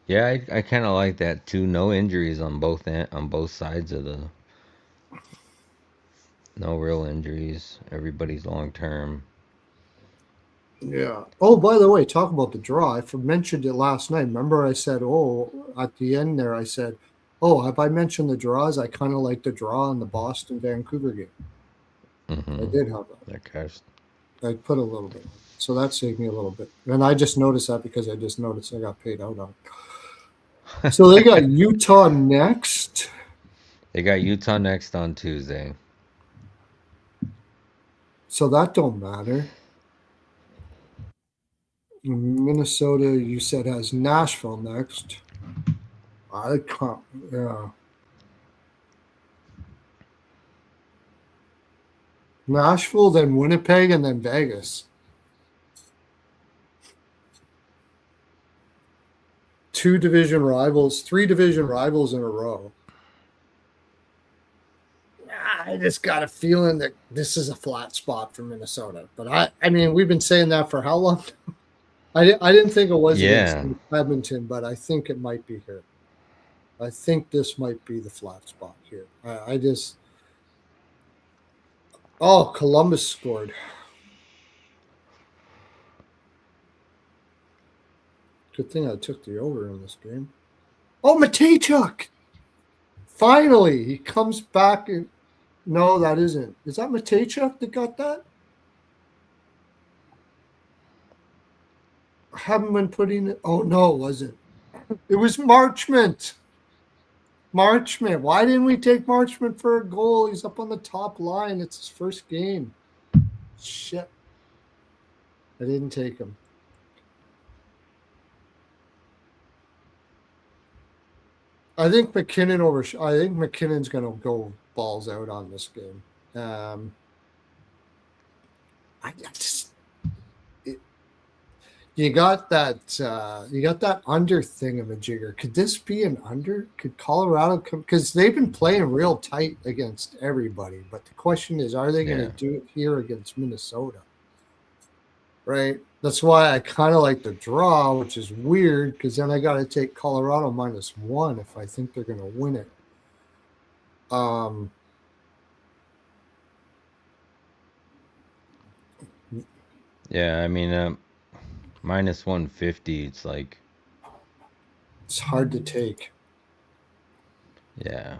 Yeah, I kind of like that too. No injuries on both sides of the. No real injuries. Everybody's long term. Yeah. Oh, by the way, talk about the draw. I mentioned it last night. Remember, I said, at the end there, I said, have I mentioned the draws? I kind of like the draw in the Boston Vancouver game. I did have that. That cashed. I put a little bit. So that saved me a little bit. And I just noticed that because I just noticed I got paid out on it. So they got Utah next. They got Utah next on Tuesday. So that don't matter. Minnesota, you said, has Nashville next. I can't. Yeah. Nashville, then Winnipeg, and then Vegas. 3 division rivals in a row. I just got a feeling that this is a flat spot for Minnesota. But I mean, we've been saying that for how long? I didn't think it was against Edmonton, but I think it might be here. I think this might be the flat spot here. Columbus scored. Good thing I took the over in this game. Oh, Matejchuk! Finally, he comes back. No, that isn't. Is that Matejchuk that got that? I haven't been putting it. Oh, no, it wasn't. It was Marchment. Why didn't we take Marchment for a goal? He's up on the top line. It's his first game. Shit. I didn't take him. I think McKinnon's going to go balls out on this game. You got that under thingamajigger. Could this be an under? Could Colorado come? Because they've been playing real tight against everybody. But the question is, are they going to do it here against Minnesota? Right? That's why I kind of like the draw, which is weird because then I got to take Colorado -1 if I think they're going to win it. Yeah, I mean, -150. It's like it's hard to take. Yeah,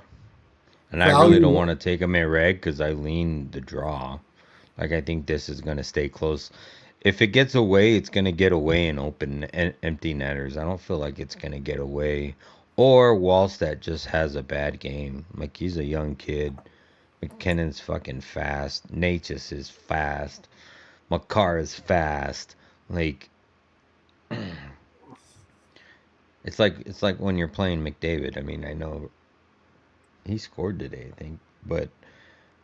and I really don't want to take them at reg because I lean the draw. Like I think this is going to stay close. If it gets away, it's going to get away in open empty netters. I don't feel like it's going to get away. Or Wallstedt just has a bad game. Like he's a young kid. McKinnon's fucking fast. Natchez is fast. Makar is fast. Like it's like when you're playing McDavid. I mean, I know he scored today, I think, but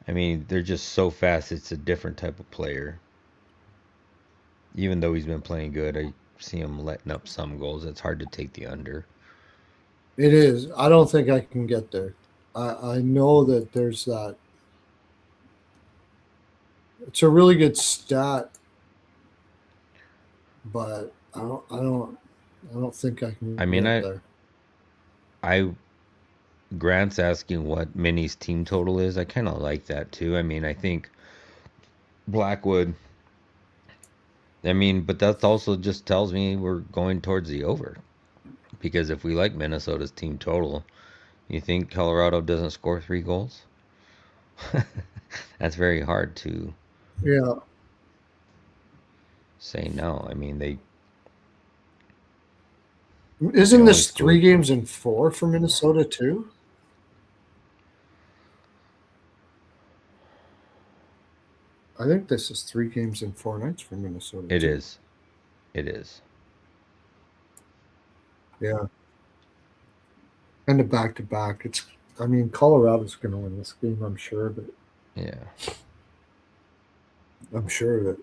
I mean, they're just so fast. It's a different type of player. Even though he's been playing good, I see him letting up some goals. It's hard to take the under. It is. I don't think I can get there. I know that there's that. It's a really good stat, but I don't think I can. I mean, Grant's asking what Minnie's team total is. I kind of like that too. I mean, I think Blackwood. I mean, but that also just tells me we're going towards the over. Because if we like Minnesota's team total, you think Colorado doesn't score 3 goals? That's very hard to say no. I mean, isn't this 3 games in 4 for Minnesota too? I think this is 3 games in 4 nights for Minnesota. It is. Yeah. And the back-to-back. I mean, Colorado's going to win this game, I'm sure, but yeah. I'm sure of it.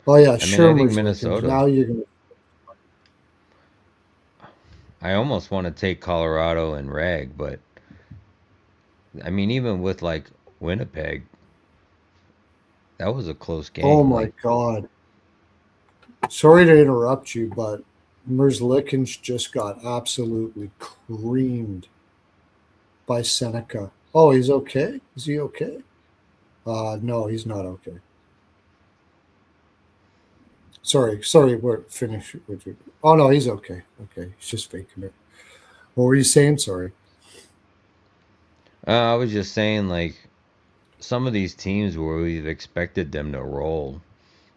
Oh yeah, I mean, I think Shermer's looking. Minnesota. Now you're gonna. I almost want to take Colorado and Reg, but I mean, even with like Winnipeg, that was a close Oh game. my Like, God. Sorry to interrupt you, but Merzlikins just got absolutely creamed by Seneca. Oh, he's okay? Is he okay? No, he's not okay. Sorry, we're finished with you. Oh no, he's okay. Okay, he's just faking it. What were you saying? Sorry. I was just saying, like, some of these teams where we've expected them to roll,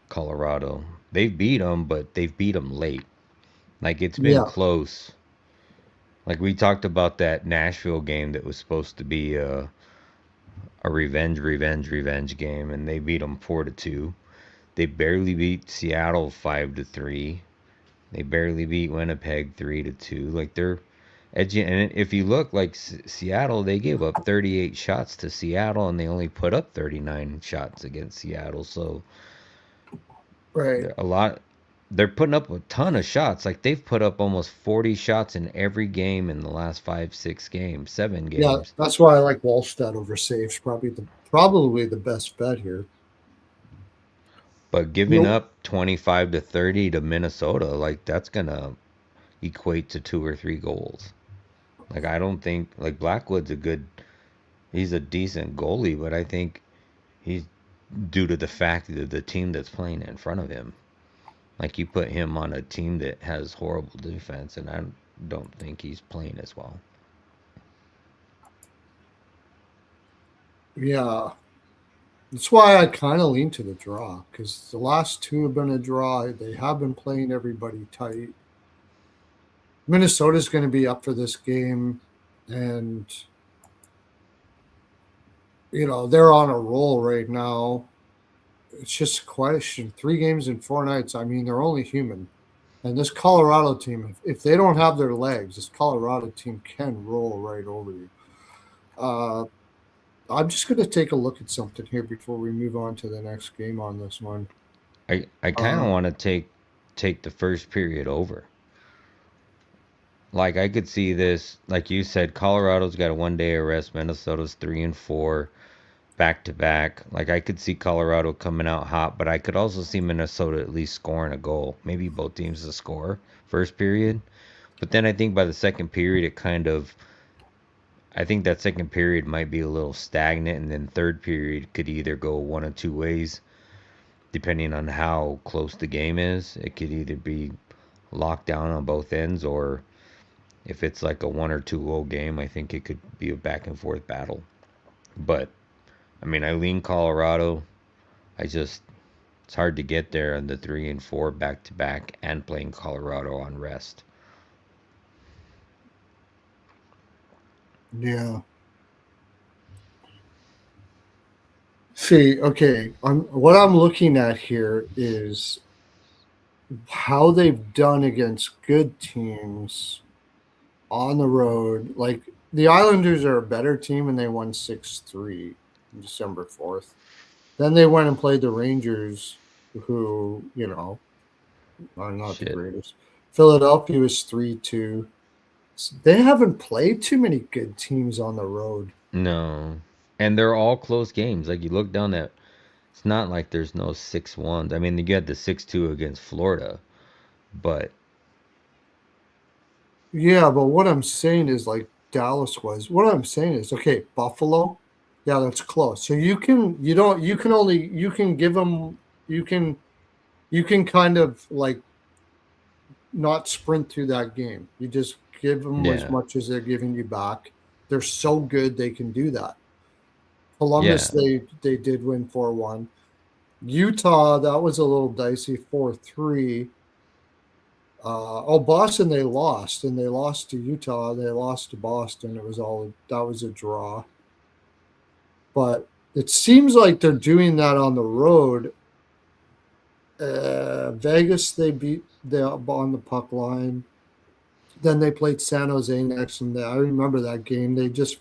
Colorado, they've beat them, but they've beat them late. Like, it's been Yeah, close. Like, we talked about that Nashville game that was supposed to be a revenge game, and they beat them 4-2. They barely beat Seattle 5-3. They barely beat Winnipeg 3-2. Like they're edgy. And if you look, like Seattle, they gave up 38 shots to Seattle, and they only put up 39 shots against Seattle. So right. they're a lot. They're putting up a ton of shots. Like they've put up almost 40 shots in every game in the last 5, 6 games, seven Yeah, games. that's why I like Wallstedt over Saves. Probably the best bet here. But giving Nope. up 25-30 to Minnesota, like that's gonna equate to 2 or 3 goals. Like I don't think like Blackwood's a good he's a decent goalie, but I think he's due to the fact that the team that's playing in front of him. Like you put him on a team that has horrible defense, and I don't think he's playing as well. Yeah, that's why I kind of lean to the draw because the last two have been a draw. They have been playing everybody tight. Minnesota's going to be up for this game, and they're on a roll right now. It's just a question. 3 games in 4 nights. I mean, they're only human. And this Colorado team, if they don't have their legs, this Colorado team can roll right over you. Uh, I'm just going to take a look at something here before we move on to the next game on this one. I kind of Uh, want to take the first period over. Like I could see this, like you said, Colorado's got a 1 day arrest. Minnesota's 3-4. Back to back. Like I could see Colorado coming out hot, but I could also see Minnesota at least scoring a goal. Maybe both teams to score first period. But then I think by the second period, I think that second period might be a little stagnant, and then third period could either go one of two ways, depending on how close the game is. It could either be locked down on both ends, or if it's like a 1 or 2 goal game, I think it could be a back and forth battle. But I mean, I lean Colorado. I just It's hard to get there on the 3-4 back to back and playing Colorado on rest. yeah. See, okay. What I'm looking at here is how they've done against good teams on the road. Like the Islanders are a better team and they won 6-3 on December 4th. Then they went and played the Rangers, who, are not the Shit. greatest. Philadelphia was 3-2. They haven't played too many good teams on the road. No. And they're all close games. Like you look down that it's not like there's no 6-1s. I mean, you got the 6-2 against Florida, but Yeah, but what I'm saying is like Dallas was. What I'm saying is, okay, Buffalo, yeah, that's close. So you can give them, you can, kind of like not sprint through that game. You just give them as yeah. much as they're giving you back. They're so good they can do that. Columbus, Yeah. they did win 4-1. Utah, that was a little dicey, 4-3. Boston, they lost, and they lost to Utah. They lost to Boston. That was a draw. But it seems like they're doing that on the road. Vegas, they beat on the puck line. Then they played San Jose next, and I remember that game. They just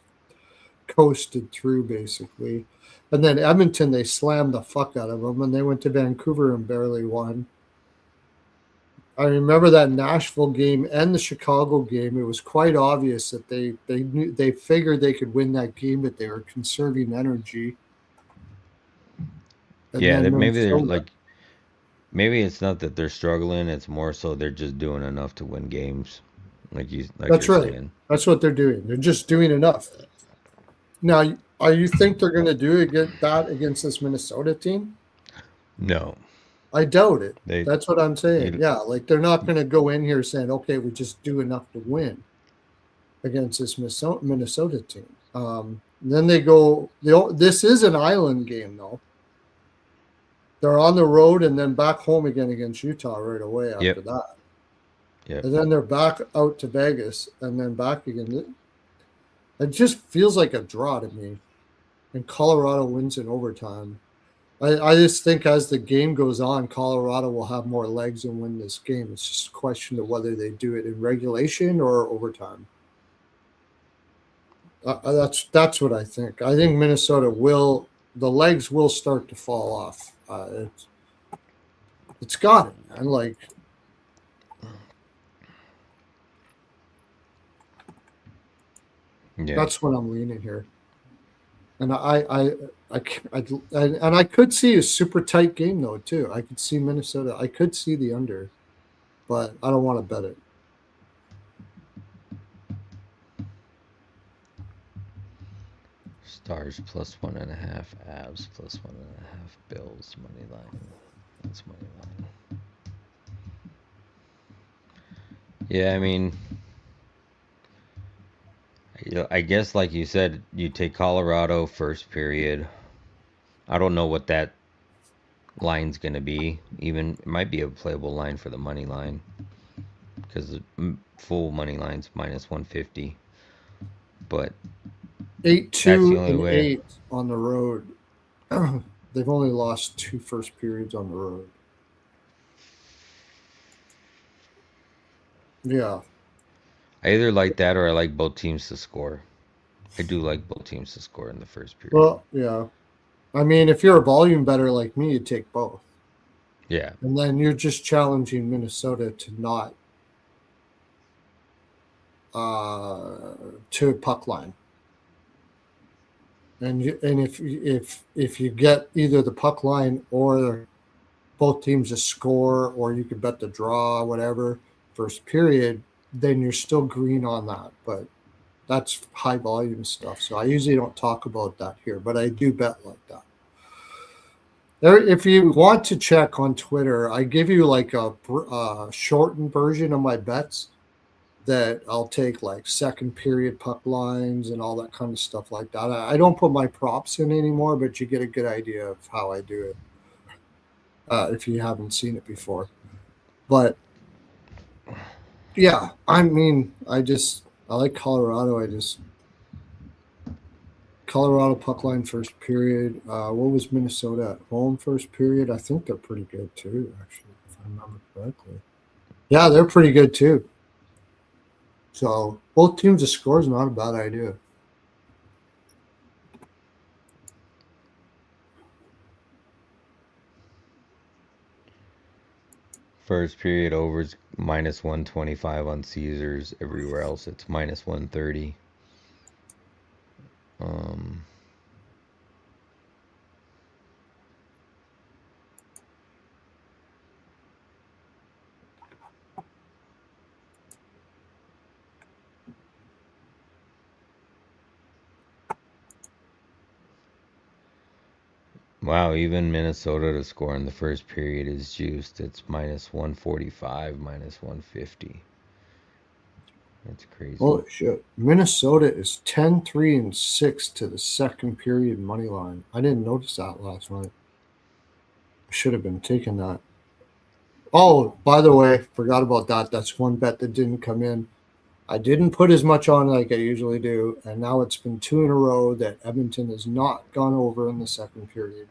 coasted through basically. And then Edmonton, they slammed the fuck out of them, and they went to Vancouver and barely won. I remember that Nashville game and the Chicago game. It was quite obvious that they figured they could win that game, but they were conserving energy. And Yeah, then maybe they're Minnesota, like, maybe it's not that they're struggling. It's more so they're just doing enough to win games, like that's you're right. saying. That's what they're doing. They're just doing enough. Now, are you think they're going to do that against this Minnesota team? No, I doubt it. they That's what I'm saying. you Yeah, like they're not going to go in here saying, "Okay, we just do enough to win against this Minnesota team." Then they go. This is an island game, though. They're on the road and then back home again against Utah right away after Yep. that. Yep. And then they're back out to Vegas and then back again. It just feels like a draw to me. And Colorado wins in overtime. I just think as the game goes on, Colorado will have more legs and win this game. It's just a question of whether they do it in regulation or overtime. That's what I think. I think Minnesota the legs will start to fall off. It's got it, man. Like Yeah. that's what I'm leaning here. And I could see a super tight game though too. I could see Minnesota. I could see the under, but I don't want to bet it. Stars plus 1.5, Avs plus 1.5, Bills money line. That's money line. Yeah, I mean, I guess like you said, you take Colorado first period. I don't know what that line's gonna be. Even it might be a playable line for the money line because the full money line's minus 150. But 8-2 that's the only and way. 8 on the road. They've only lost 2 first periods on the road. Yeah. I either like that or I like both teams to score. I do like both teams to score in the first period. Well, yeah. I mean, if you're a volume better like me, you'd take both. Yeah. And then you're just challenging Minnesota to not to puck line. And if you get either the puck line or both teams to score, or you could bet the draw, whatever, first period, then you're still green on that. But that's high volume stuff. So I usually don't talk about that here, but I do bet like that. If you want to check on Twitter, I give you like a shortened version of my bets that I'll take like second period puck lines and all that kind of stuff like that. I don't put my props in anymore, but you get a good idea of how I do it if you haven't seen it before. But yeah, I mean, I like Colorado. Colorado puck line first period. What was Minnesota at home first period? I think they're pretty good too, actually, if I remember correctly. Yeah, they're pretty good too. So both teams to score is not a bad idea. First period overs minus 125 on Caesars. Everywhere else it's minus 130. Wow, even Minnesota to score in the first period is juiced. It's minus 145, minus 150. That's crazy. Holy shit. Minnesota is 10-3 and 6 to the second period money line. I didn't notice that last night. I should have been taking that. Oh, by the way, forgot about that. That's one bet that didn't come in. I didn't put as much on like I usually do, and now it's been 2 in a row that Edmonton has not gone over in the second period.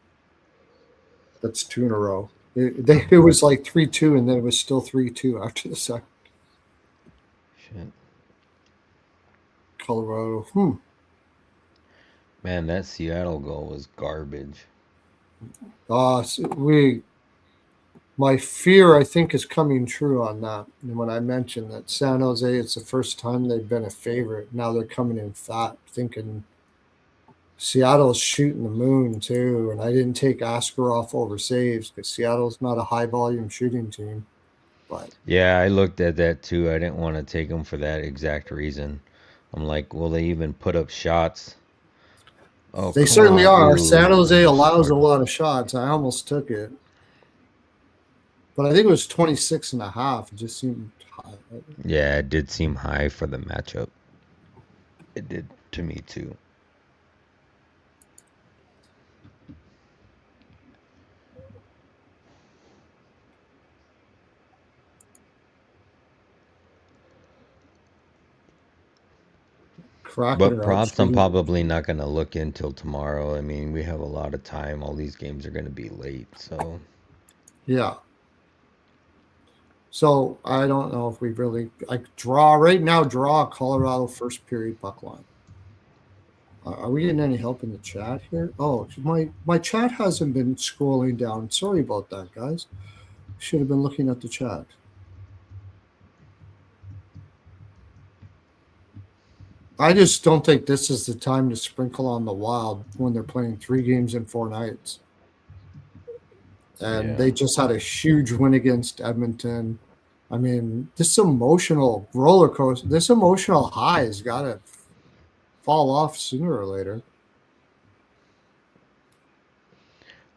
That's 2 in a row. It was like 3-2, and then it was still 3-2 after the second. Shit. Colorado. Man, that Seattle goal was garbage. My fear, I think, is coming true on that. And when I mentioned that San Jose, it's the first time they've been a favorite. Now they're coming in fat, thinking Seattle's shooting the moon too. And I didn't take Askarov over saves because Seattle's not a high volume shooting team. But Yeah, I looked at that too. I didn't want to take them for that exact reason. I'm like, will they even put up shots? Oh, they come certainly on. are. San Ooh, Jose almost allows a scored. lot of shots. I almost took it. But I think it was 26.5. It just seemed high. Yeah, it did seem high for the matchup. It did to me too. Kraken But are out props, I'm shooting. probably not going to look until tomorrow. I mean, we have a lot of time. All these games are going to be late. So, Yeah. So I don't know if we really like draw right now. Draw Colorado first period puck line. Are we getting any help in the chat here? Oh, my chat hasn't been scrolling down. Sorry about that, guys. Should have been looking at the chat. I just don't think this is the time to sprinkle on the Wild when they're playing 3 games in 4 nights. And yeah. they just had a huge win against Edmonton. I mean, this emotional roller coaster, this emotional high has got to fall off sooner or later.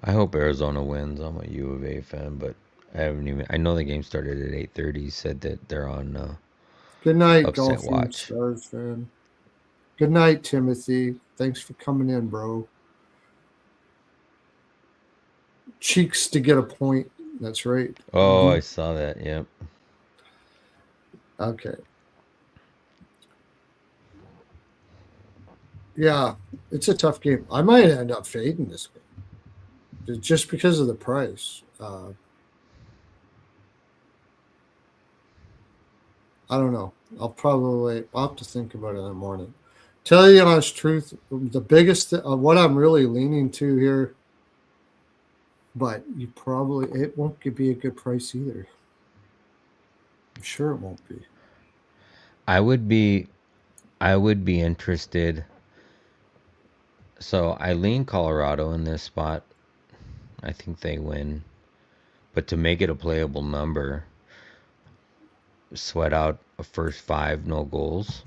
I hope Arizona wins. I'm a U of A fan, but I haven't even. I know the game started at 8:30. Said that they're on Good night, upset Golfing watch. Stars fan. Good night, Timothy. Thanks for coming in, bro. Cheeks to get a point. That's right. Oh, I saw that. Yep. Okay. Yeah, it's a tough game. I might end up fading this game just because of the price. I don't know. I'll have to think about it in the morning. Tell you the honest truth, the biggest what I'm really leaning to here, but it won't be a good price either. I'm sure it won't be. I would be. I would be interested. So I lean Colorado in this spot. I think they win, but to make it a playable number, sweat out a first five no goals,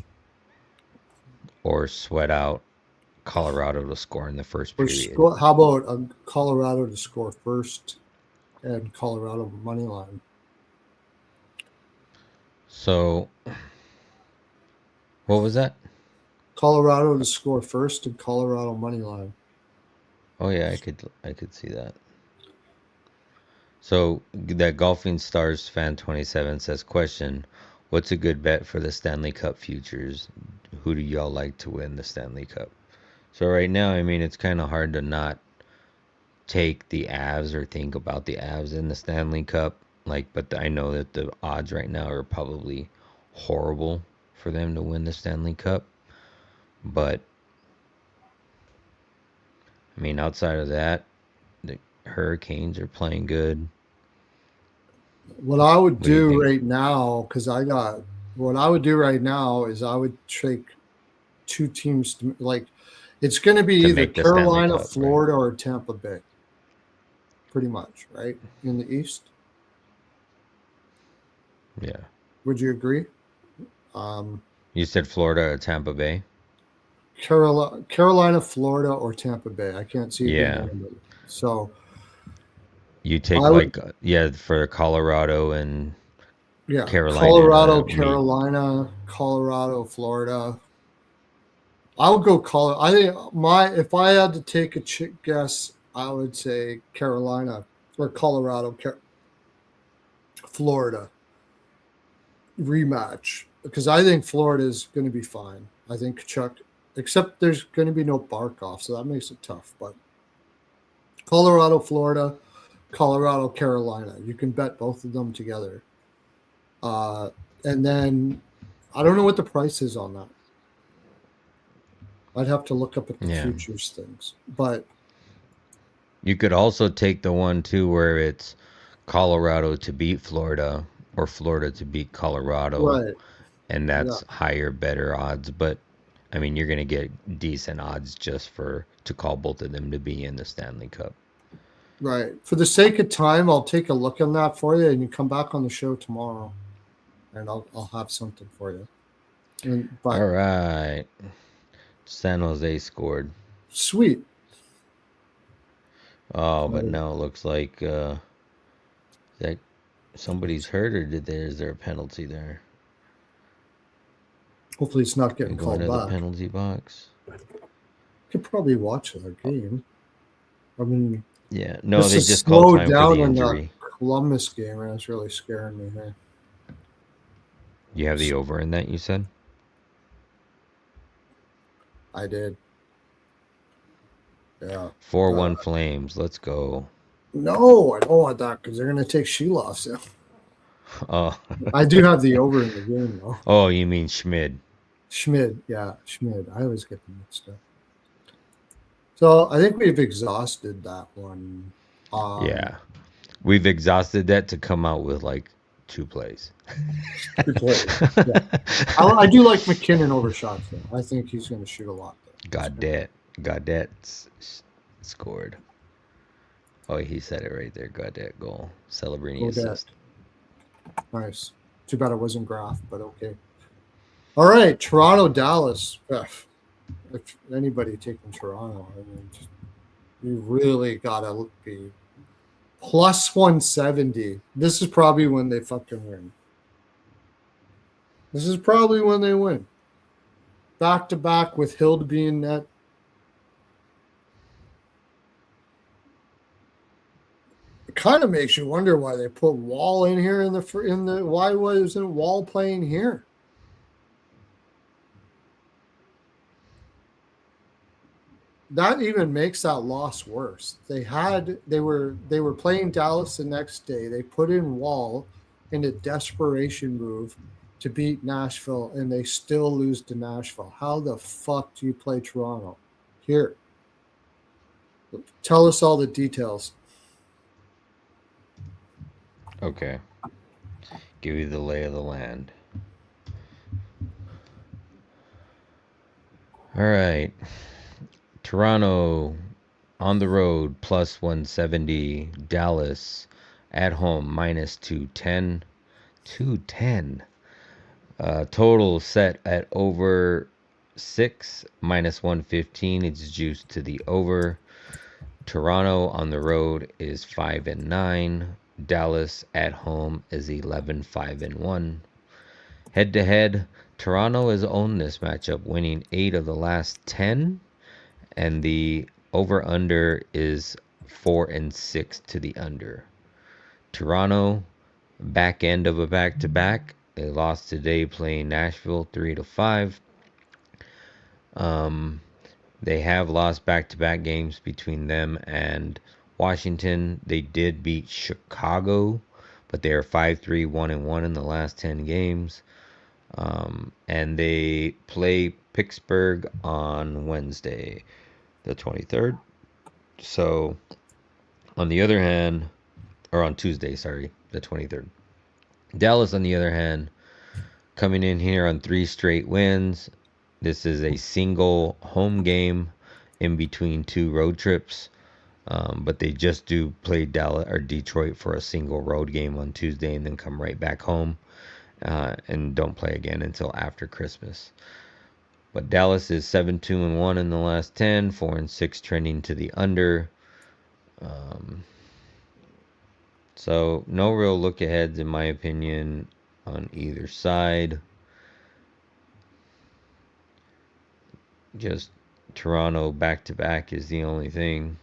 or sweat out Colorado to score in the first period. How about Colorado to score first and Colorado money line? So, what was that? Colorado to score first and Colorado money line. Oh yeah, I could see that. So that Golfing Stars fan 27 says, question, what's a good bet for the Stanley Cup futures? Who do y'all like to win the Stanley Cup? So right now, I mean, it's kind of hard to not take the Avs or think about the Avs in the Stanley Cup. Like, but I know that the odds right now are probably horrible for them to win the Stanley Cup. But I mean, outside of that, the Hurricanes are playing good. What I would What do you do think? right now, what I would do right now is I would take 2 teams like it's going to be To either make the Stanley Carolina, Cup, right? Florida, or Tampa Bay, pretty much, right? In the East. Yeah. Would you agree? Um, You said Florida or Tampa Bay? Carolina, Florida, or Tampa Bay. I can't see it being Yeah. anybody. So You take I would, like yeah, for Colorado and yeah, Carolina Colorado, meet. Carolina, Colorado, Florida. I would go Colorado. I think if I had to take a guess, I would say Carolina or Colorado, Florida rematch because I think Florida is going to be fine. I think Chuck, except there's going to be no Barkov, so that makes it tough. But Colorado, Florida, Colorado, Carolina, you can bet both of them together. And then I don't know what the price is on that. I'd have to look up at the Yeah. futures things. But You could also take the one too where it's Colorado to beat Florida or Florida to beat Colorado, right, and yeah, that's higher, better odds. But I mean, you're gonna get decent odds just to call both of them to be in the Stanley Cup. right. For the sake of time, I'll take a look on that for you, and you come back on the show tomorrow, and I'll have something for you. But All right, San Jose scored. sweet. Oh, but now it looks like that somebody's hurt, or is there a penalty there? Hopefully, it's not Can getting we go called into the back. penalty box? Could probably watch that game. I mean, Yeah, no, this they is just called slowed time for down the in the injury. Columbus game, and it's really scaring me here. You have the over in that, you said? I did. Yeah. 4-1 Flames. Let's go. No, I don't want that because they're going to take Sheloffs out. Oh, I do have the over in the game, though. oh, you mean Schmid? Schmid. Yeah, Schmid. I always get them mixed up. So I think we've exhausted that one. Yeah. We've exhausted that to come out with like 2 plays. Good play. Yeah. I do like McKinnon over shots, though. I think he's going to shoot a lot. Godet scored. Oh, he said it right there. Godet goal. Celebrini assist. Nice. Too bad it wasn't Graf, but okay. All right, Toronto, Dallas. If anybody taking Toronto, I mean, you really got to be plus 170. This is probably when they fucking win. This is probably when they win. Back to back with Hill to be in net. It kind of makes you wonder why they put Wall in here in the why wasn't Wall playing here? That even makes that loss worse. They were playing Dallas the next day. They put in Wall in a desperation move to beat Nashville, and they still lose to Nashville. How the fuck do you play Toronto? Here, tell us all the details. Okay. Give you the lay of the land. All right. Toronto on the road plus 170. Dallas at home minus 210. 210. Total set at over 6 minus 115. It's juiced to the over. Toronto on the road is 5-9. Dallas at home is 11-5-1. Head to head, Toronto has owned this matchup, winning 8 of the last 10, and the over under is 4-6 to the under. Toronto, back end of a back to back. They lost today playing Nashville 3-5. They have lost back-to-back games between them and Washington. They did beat Chicago, but they are 5-3, 1-1 in the last 10 games. And they play Pittsburgh on Wednesday, the 23rd. So, on the other hand, or on Tuesday, sorry, the 23rd. Dallas, on the other hand, coming in here on 3 straight wins. This is a single home game in between 2 road trips. But they just do play Dallas or Detroit for a single road game on Tuesday and then come right back home and don't play again until after Christmas. But Dallas is 7-2-1 in the last 10, 4-6 trending to the under. So no real look aheads in my opinion on either side. Just Toronto back to back is the only thing.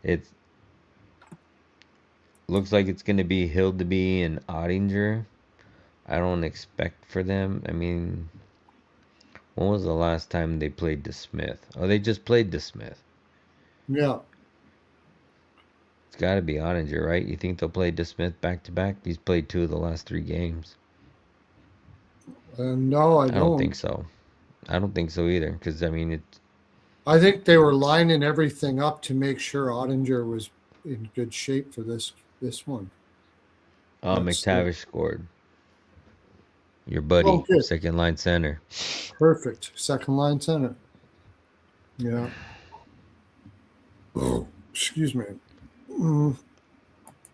It looks like it's going to be Hildeby and Ottinger. I don't expect for them. I mean, when was the last time they played DeSmith? Oh, they just played DeSmith. Yeah. It's got to be Ottinger, right? You think they'll play DeSmith back to back? He's played 2 of the last 3 games. No, I don't. Think so. I don't think so either. Because I mean, I think they were lining everything up to make sure Ottinger was in good shape for this one. That's McTavish scored. Your oh, buddy, good, second line center. perfect second line center. Yeah. Oh, excuse me.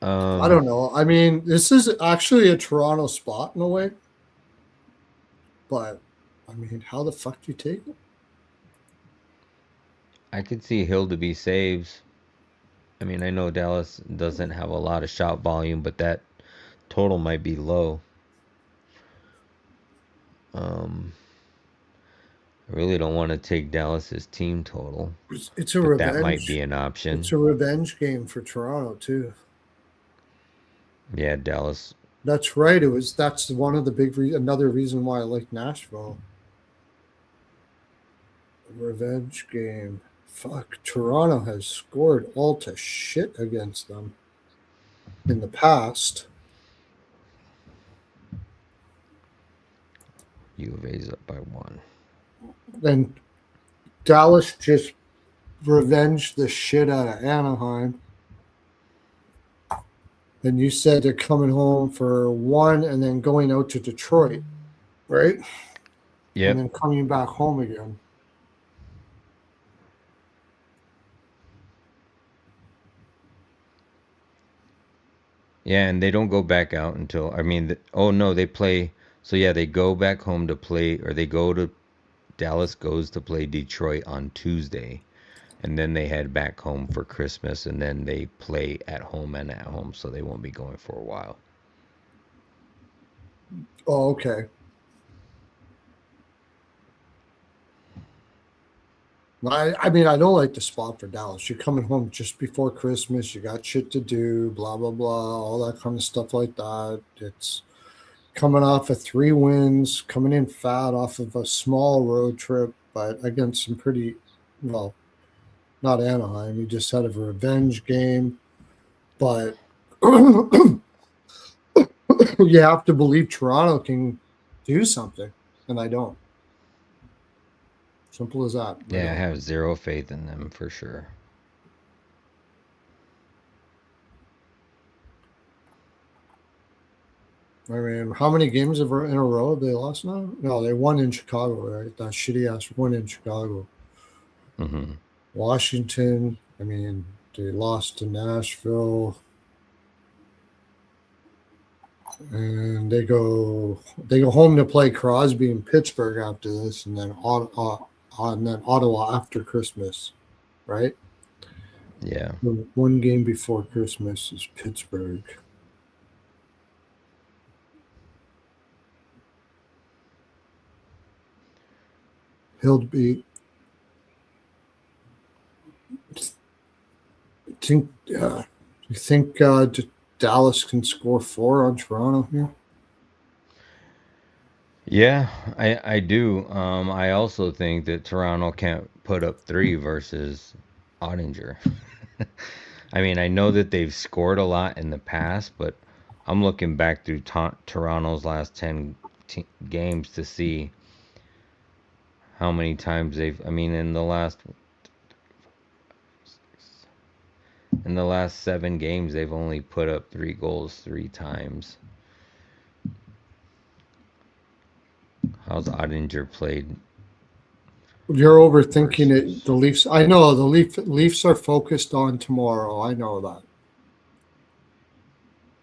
I don't know. I mean, this is actually a Toronto spot in a way, but I mean, how the fuck do you take it? I could see Hill to be saves. I mean, I know Dallas doesn't have a lot of shot volume, but that total might be low. I really don't want to take Dallas's team total, It's a but that might revenge. be an option. It's a revenge game for Toronto too. Yeah, Dallas. That's right. That's one of the big another reason why I like Nashville. Revenge game. Fuck, Toronto has scored all to shit against them in the past. U of A's up by 1. And Dallas just revenged the shit out of Anaheim. And you said they're coming home for 1 and then going out to Detroit, right? Yep. And then coming back home again. Yeah, and they don't go back out until, I mean, oh no, they play. So yeah, they go back home to play, or Dallas goes to play Detroit on Tuesday. And then they head back home for Christmas, and then they play at home and at home, so they won't be going for a while. Oh, okay. I mean, I don't like the spot for Dallas. You're coming home just before Christmas. You got shit to do, blah, blah, blah, all that kind of stuff like that. It's coming off of 3 wins, coming in fat off of a small road trip, but against some pretty, well, not Anaheim. You just had a revenge game. But you have to believe Toronto can do something, and I don't. Simple as that. Yeah, I have zero faith in them for sure. I mean, how many games in a row have they lost now? No, they won in Chicago, right? That shitty ass win in Chicago. Mm-hmm. Washington, I mean, they lost to Nashville. And they go home to play Crosby in Pittsburgh after this, and then Ottawa after Christmas, right? Yeah. 1 game before Christmas is Pittsburgh. He'll be. You think Dallas can score 4 on Toronto here? Yeah, I do. I also think that Toronto can't put up 3 versus Ottinger. I mean, I know that they've scored a lot in the past, but I'm looking back through Toronto's last 10 games to see how many times I mean, in the last 7 games, they've only put up 3 goals 3 times. How's Ottinger played? You're overthinking it. The Leafs. I know the Leafs are focused on tomorrow. I know that.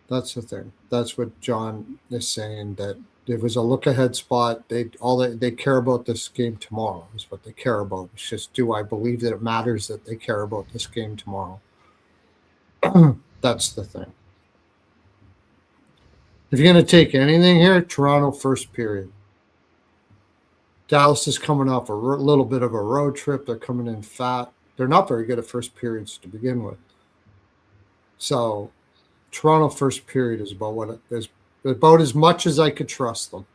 That's the thing. That's what John is saying. That it was a look-ahead spot. They care about this game tomorrow is what they care about. It's just, do I believe that it matters that they care about this game tomorrow? That's the thing. If you're going to take anything here, Toronto first period. Dallas is coming off a little bit of a road trip. They're coming in fat. They're not very good at first periods to begin with. So Toronto first period is about about as much as I could trust them.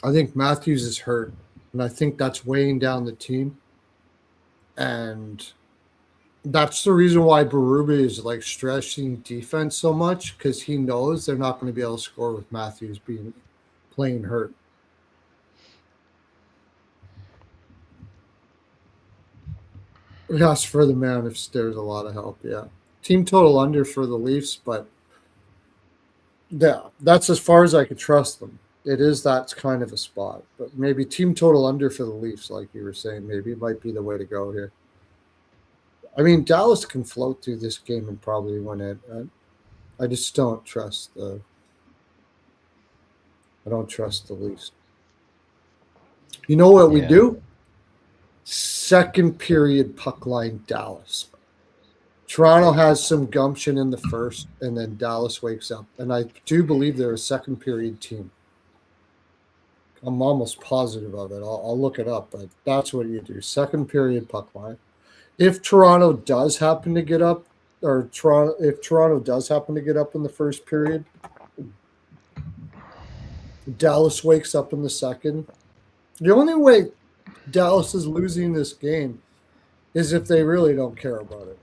I think Matthews is hurt, and I think that's weighing down the team. And That's the reason why Berube is like stressing defense so much, because he knows they're not going to be able to score with Matthews playing hurt. Yes, for the man, if there's a lot of help, yeah. Team total under for the Leafs, but yeah, that's as far as I could trust them. It is that kind of a spot, but maybe team total under for the Leafs, like you were saying, maybe it might be the way to go here. I mean, Dallas can float through this game and probably win it. I just don't trust the. I don't trust the Leafs. You know what we Yeah. do? Second period puck line Dallas. Toronto has some gumption in the first, and then Dallas wakes up. And I do believe they're a second period team. I'm almost positive of it. I'll look it up, but that's what you do. Second period puck line. If Toronto does happen to get up, if Toronto does happen to get up in the first period, Dallas wakes up in the second. The only way Dallas is losing this game is if they really don't care about it.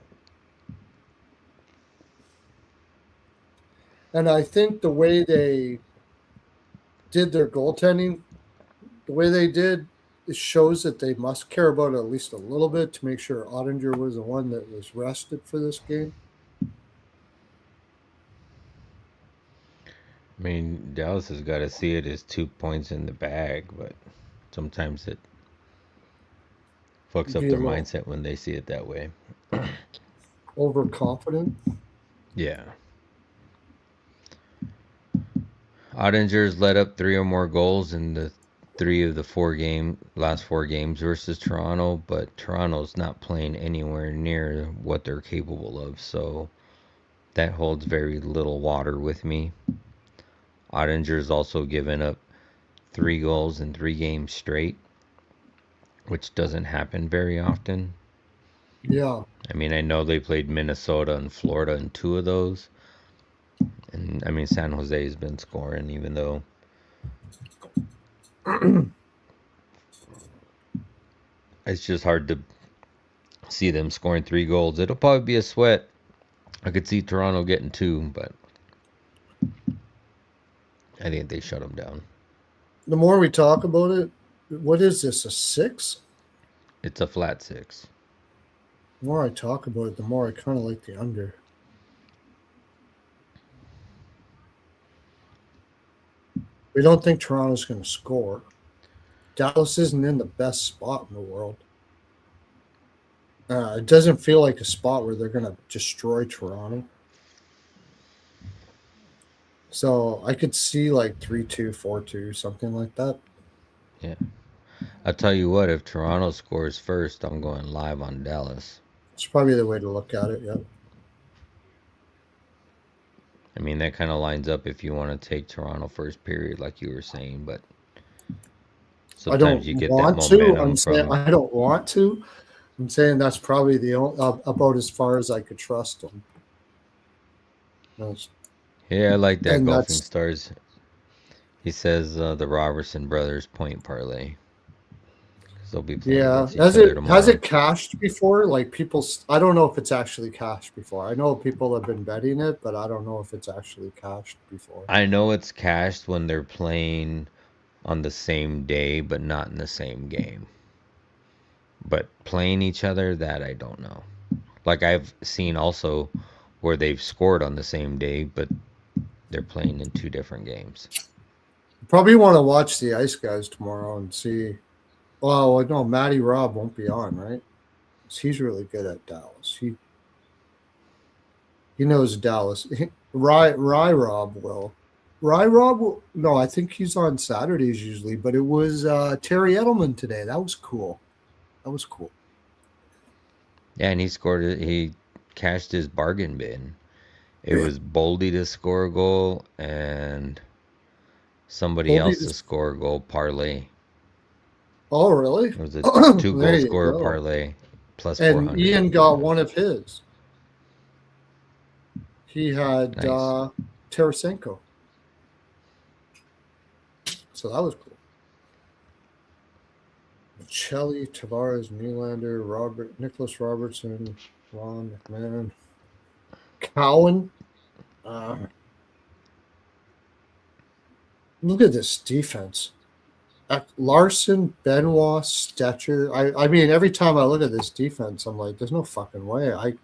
And I think the way they did their goaltending, the way they did, it shows that they must care about it at least a little bit to make sure Ottinger was the one that was rested for this game. I mean, Dallas has got to see it as 2 points in the bag, but sometimes it fucks up Be a their little mindset when they see it that way. overconfident. Yeah. Ottinger's let up 3 or more goals in the 3 of the last 4 games versus Toronto, but Toronto's not playing anywhere near what they're capable of, so that holds very little water with me. Ottinger's also given up 3 goals in 3 games straight, which doesn't happen very often. Yeah. I mean, I know they played Minnesota and Florida in 2 of those. And I mean, San Jose has been scoring, even though it's just hard to see them scoring 3 goals. It'll probably be a sweat. I could see Toronto getting 2, but I think they shut them down. The more we talk about it, what is this, a 6? It's a flat 6. The more I talk about it, the more I kind of like the under. We don't think Toronto's going to score. Dallas isn't in the best spot in the world. It doesn't feel like a spot where they're going to destroy Toronto. So I could see like 3-2, 4-2, something like that. Yeah. I'll tell you what, if Toronto scores first, I'm going live on Dallas. It's probably the way to look at it, yeah. I mean, that kind of lines up if you want to take Toronto first period, like you were saying, but sometimes you get that momentum I'm saying from... I don't want to. I'm saying that's probably the about as far as I could trust them. Yeah, I like that And Golfing that's- Stars. He says the Robertson brothers point parlay. 'Cause they'll be playing against each other tomorrow. Has it cashed before? Like people, I don't know if it's actually cashed before. I know people have been betting it, but I don't know if it's actually cashed before. I know it's cashed when they're playing on the same day, but not in the same game. But playing each other, that I don't know. Like I've seen also where they've scored on the same day, but they're playing in 2 different games. Probably want to watch the Ice Guys tomorrow and see. Well, no, Matty Robb won't be on, right? He's really good at Dallas. He knows Dallas. Rye Robb will. Rye Robb will. No, I think he's on Saturdays usually, but it was Terry Edelman today. That was cool. Yeah, and he scored it. He cashed his bargain bin. It was Boldy to score a goal and somebody else to score a goal parlay. Oh, really? It was a 2-goal scorer parlay plus 400. And Ian got one of his. He had Nice. Tarasenko. So that was cool. Chelly, Tavares, Nylander, Nicholas Robertson, Ron McMahon. Cowan. Look at this defense. Larson, Benoit, Stetcher. I mean, every time I look at this defense, I'm like, there's no fucking way. I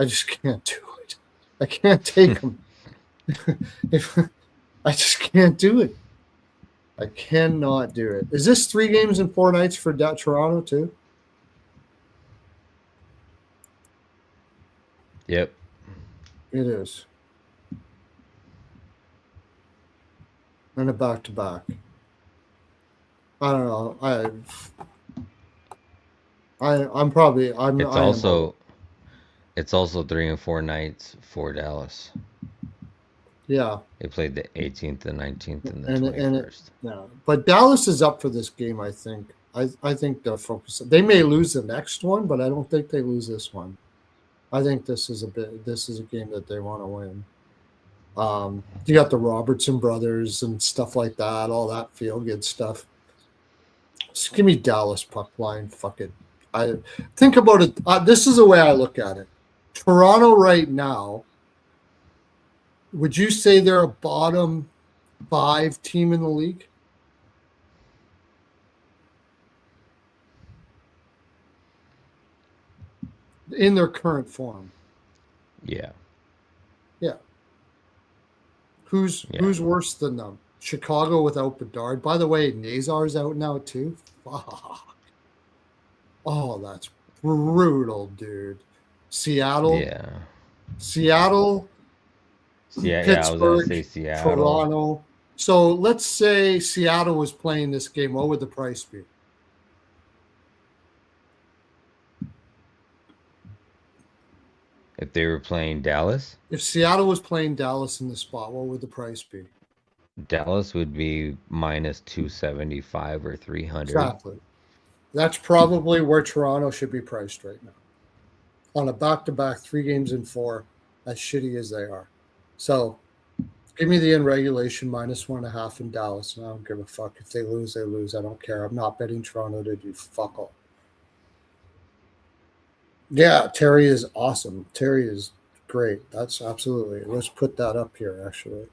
just can't do it. I can't take them. I just can't do it. I cannot do it. Is this 3 games in 4 nights for Toronto too? Yep. It is. And a back-to-back. I don't know. It's also 3 and 4 nights for Dallas. Yeah. They played the 18th, the 19th, and the 21st. Yeah, but Dallas is up for this game. I think. I think they'll focus. They may lose the next one, but I don't think they lose this one. I think this is a game that they want to win. You got the Robertson brothers and stuff like that, all that feel good stuff. Just give me Dallas puck line. Fuck it. I think about it. This is the way I look at it. Toronto right now. Would you say they're a bottom 5 team in the league? In their current form. Yeah. Yeah. Who's worse than them? Chicago without Bedard. By the way, Nazar's out now too. Fuck. Oh, that's brutal, dude. Seattle. Yeah. Seattle. Yeah, Pittsburgh, I was going to say Seattle. Toronto. So let's say Seattle was playing this game. What would the price be? If they were playing Dallas? If Seattle was playing Dallas in the spot, what would the price be? Dallas would be minus 275 or 300. Exactly. That's probably where Toronto should be priced right now. On a back-to-back 3 games in 4, as shitty as they are. So give me the in regulation minus 1.5 in Dallas. And I don't give a fuck. If they lose, they lose. I don't care. I'm not betting Toronto to do fuck all. Yeah, Terry is awesome. Terry is great. That's absolutely. Let's put that up here, actually.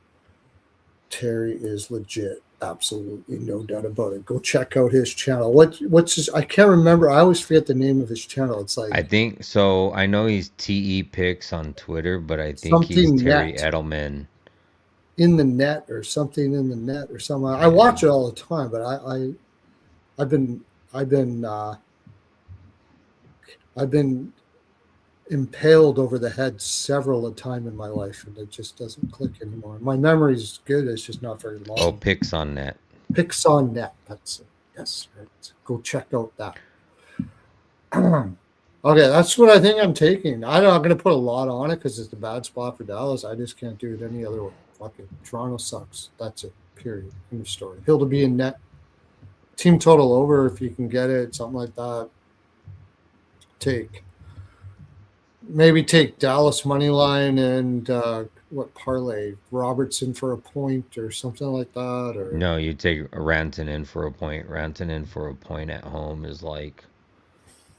Terry is legit. Absolutely. No doubt about it. Go check out his channel. What's his? I can't remember. I always forget the name of his channel. It's like. I think so. I know he's TE Picks on Twitter, but I think he's Terry Edelman. In the net or something in the net or something. I watch it all the time, but I've been impaled over the head several a time in my life, and it just doesn't click anymore. My memory's good. It's just not very long. Oh, Picks on Net. Picks on Net. That's it. Yes. Right. Go check out that. Okay, that's what I think I'm taking. I'm not going to put a lot on it because it's a bad spot for Dallas. I just can't do it any other way. Fucking Toronto sucks. That's it. Period. End of story. Hill to be in net. Team total over if you can get it. Something like that. Maybe take Dallas money line and parlay Robertson for a point or something like that. Or no, you take Rantanen for a point. Rantanen for a point at home is like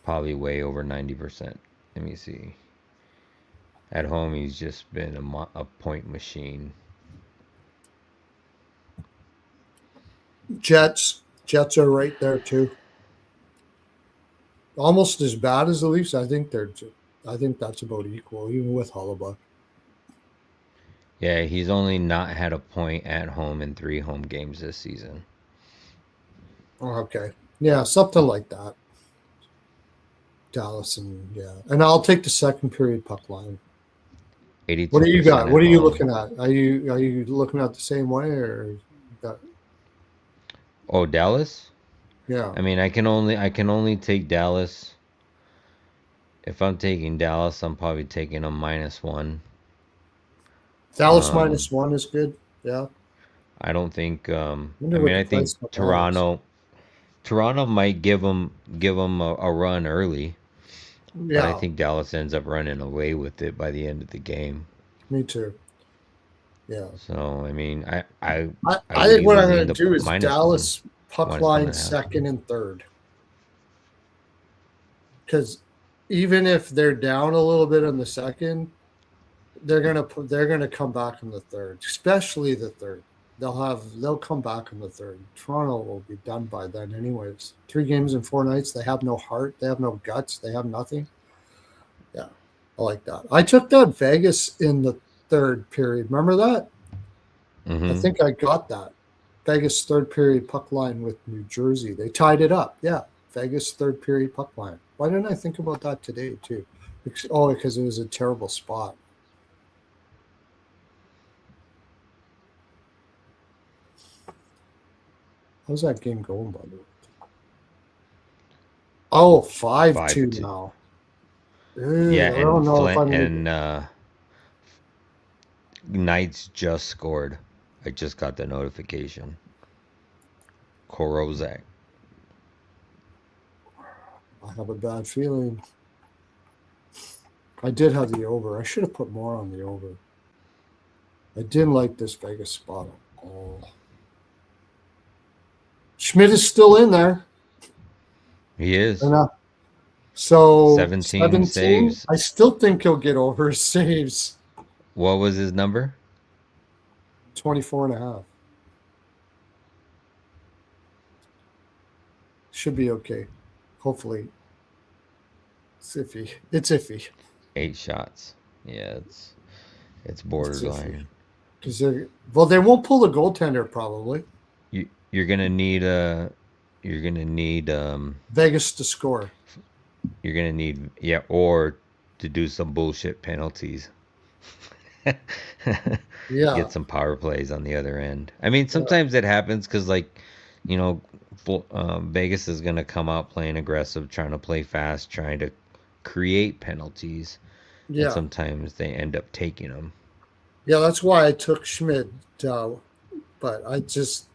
probably way over 90%. Let me see. At home, he's just been a point machine. Jets are right there too. Almost as bad as the Leafs. I think that's about equal, even with Hollaback. Yeah, he's only not had a point at home in 3 home games this season. Okay. Yeah, something like that. Dallas and I'll take the second period puck line. What do you got? What are you looking at? Are you looking at the same way or? Oh, Dallas? Yeah. I mean, I can only take Dallas. If I'm taking Dallas, I'm probably taking a -1. Dallas -1 is good. Yeah. I don't think. I think Toronto might give them a run early. Yeah. But I think Dallas ends up running away with it by the end of the game. Me too. Yeah. So I mean, I think what I'm going to do is Dallas puck line second and third. Because even if they're down a little bit in the second, they're gonna come back in the third, especially the third. They'll come back in the third. Toronto will be done by then, anyways. 3 games in 4 nights. They have no heart. They have no guts. They have nothing. Yeah, I like that. I took that Vegas in the third period. Remember that? I think I got that. Vegas third period puck line with New Jersey. They tied it up. Yeah, Vegas third period puck line. Why didn't I think about that today too? Because it was a terrible spot. How's that game going, by the way? Oh, 5-2 5-2. now. Yeah, I don't know if and Knights just scored. I just got the notification. Korozak. I have a bad feeling. I did have the over. I should have put more on the over. I didn't like this Vegas spot at all. Schmidt is still in there. He is. So 17 saves. I still think he'll get over his saves. What was his number? 24.5. Should be okay. Hopefully. It's iffy. It's iffy. 8 shots. Yeah, it's borderline. Because they won't pull the goaltender probably. You're gonna need Vegas to score. You're gonna need or to do some bullshit penalties. Yeah. Get some power plays on the other end. I mean, sometimes it happens because, like, Vegas is gonna come out playing aggressive, trying to play fast, trying to create penalties. Yeah. And sometimes they end up taking them. Yeah, that's why I took Schmidt. But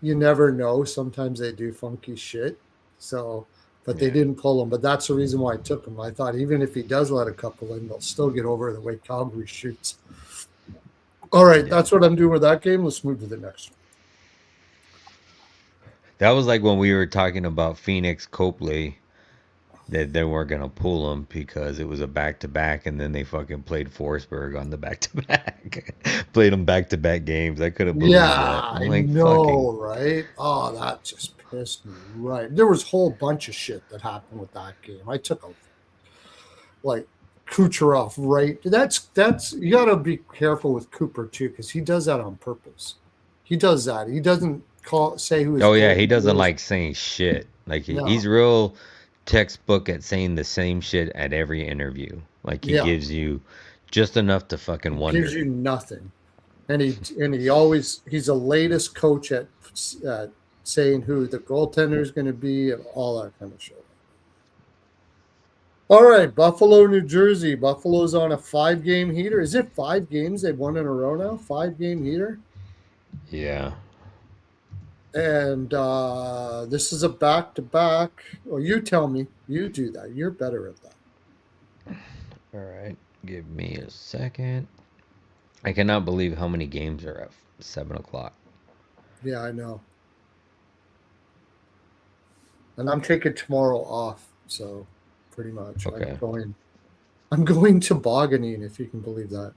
you never know. Sometimes they do funky shit. So, but they didn't pull him. But that's the reason why I took him. I thought even if he does let a couple in, they'll still get over the way Calgary shoots. All right, that's what I'm doing with that game. Let's move to the next one. That was like when we were talking about Phoenix Copley, that they weren't going to pull him because it was a back-to-back, and then they fucking played Forsberg on the back-to-back. Played them back-to-back games. I couldn't believe that. I know, right? Oh, that just pissed me right. There was a whole bunch of shit that happened with that game. I took Kucherov, right? That's you got to be careful with Cooper too, because he does that on purpose. He does that. He doesn't say who. Oh yeah, he doesn't like saying shit. Like he's real textbook at saying the same shit at every interview. Like he gives you just enough to fucking wonder. Gives you nothing, and he's the latest coach at saying who the goaltender is going to be and all that kind of shit. All right, Buffalo, New Jersey. Buffalo's on a 5-game heater. Is it 5 games they've won in a row now? 5-game heater. Yeah. And this is a back-to-back. Well, you tell me. You do that. You're better at that. All right. Give me a second. I cannot believe how many games are at 7 o'clock. Yeah, I know. And I'm taking tomorrow off, so pretty much. Okay. I'm going tobogganing, if you can believe that.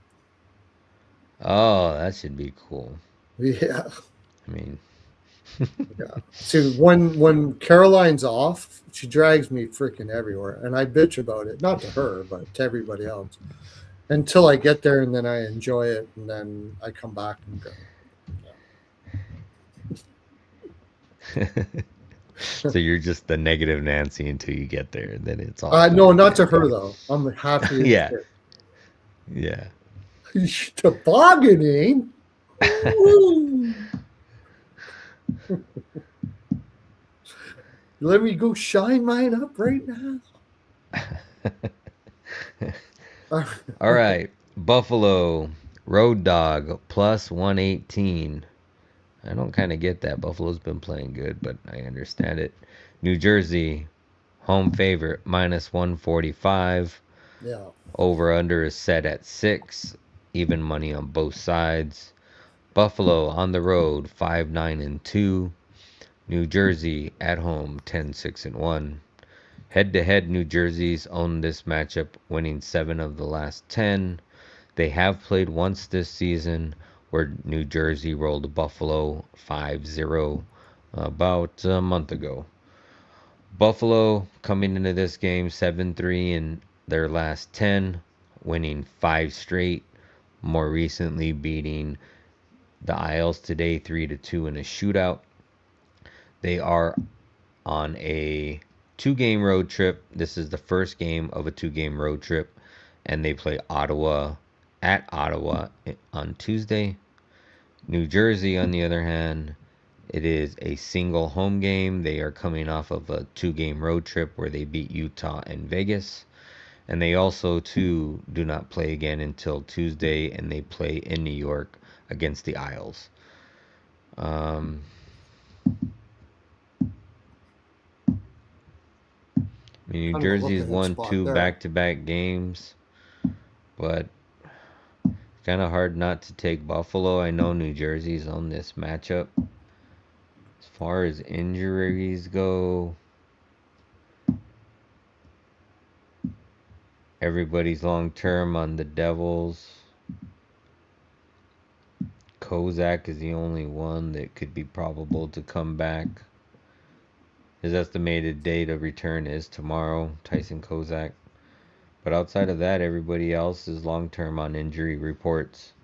Oh, that should be cool. Yeah. I mean... Yeah. See, when Caroline's off, she drags me freaking everywhere, and I bitch about it. Not to her, but to everybody else. Until I get there, and then I enjoy it, and then I come back and go. So you're just the negative Nancy until you get there, and then it's all. No, not to her though. I'm happy. Yeah. Yeah. Tobogganing. Let me go shine mine up right now. All right. Buffalo Road Dog plus 118. I don't kind of get that. Buffalo's been playing good, but I understand it. New Jersey home favorite minus 145. Yeah. Over under is set at 6. Even money on both sides. Buffalo on the road 5-9-2. New Jersey at home 10-6-1. Head-to-head, New Jersey's owned this matchup, winning 7 of the last 10. They have played once this season, where New Jersey rolled Buffalo 5-0 about a month ago. Buffalo coming into this game 7-3 in their last 10, winning 5 straight. More recently, beating the Isles today 3-2 in a shootout. They are on a 2-game road trip. This is the first game of a 2-game road trip, and they play Ottawa at Ottawa on Tuesday. New Jersey, on the other hand, it is a single home game. They are coming off of a 2-game road trip where they beat Utah and Vegas. And they also, too, do not play again until Tuesday, and they play in New York against the Isles. New Jersey's won 2 back-to-back games, but it's kind of hard not to take Buffalo. I know New Jersey's on this matchup. As far as injuries go, everybody's long-term on the Devils. Kozak is the only one that could be probable to come back. His estimated date of return is tomorrow, Tyson Kozak. But outside of that, everybody else is long-term on injury reports.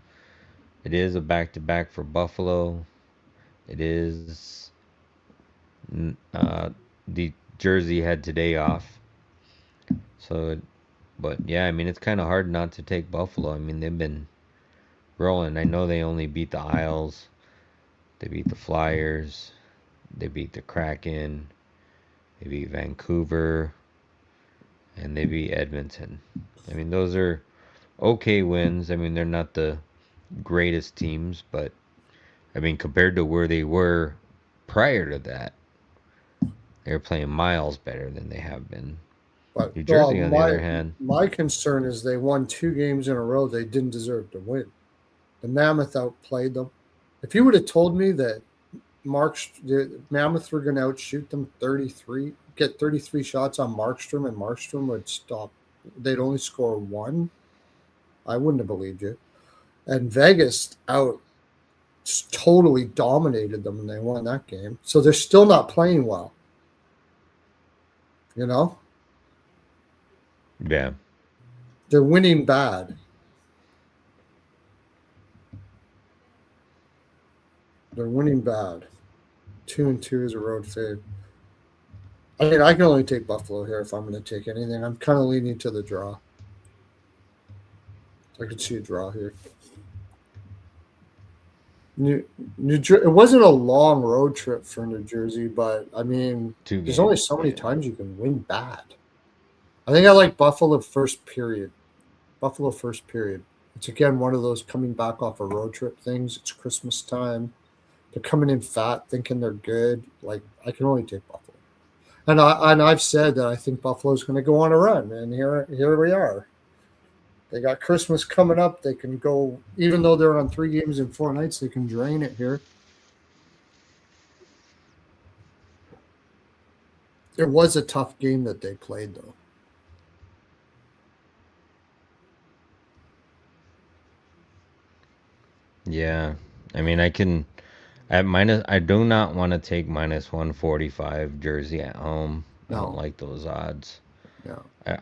It is a back-to-back for Buffalo. It is... the Jersey had today off. So, but yeah, I mean, it's kind of hard not to take Buffalo. I mean, they've been rolling. I know they only beat the Isles. They beat the Flyers. They beat the Kraken. They beat Vancouver. And they beat Edmonton. I mean, those are okay wins. I mean, they're not the greatest teams, but I mean, compared to where they were prior to that, they were playing miles better than they have been. But New Jersey, on the other hand, my concern is they won 2 games in a row they didn't deserve to win. The Mammoth outplayed them. If you would have told me that the Mammoth were going to outshoot them 33, get 33 shots on Markstrom, and Markstrom would stop, they'd only score 1, I wouldn't have believed you. And Vegas totally dominated them, and they won that game. So they're still not playing well. You know? yeah. They're winning bad. They're winning bad. 2-2 is a road fave. I mean, I can only take Buffalo here if I'm going to take anything. I'm kind of leaning to the draw. I could see a draw here. It wasn't a long road trip for New Jersey, but I mean, there's only so many times you can win bad. I think I like Buffalo first period. It's again one of those coming back off a road trip things. It's Christmas time. They're coming in fat, thinking they're good. Like, I can only take Buffalo. And I've said that I think Buffalo's going to go on a run, and here we are. They got Christmas coming up. They can go, even though they're on 3 games in 4 nights, they can drain it here. It was a tough game that they played, though. Yeah. I mean, I do not want to take minus 145 Jersey at home. No. I don't like those odds. Yeah.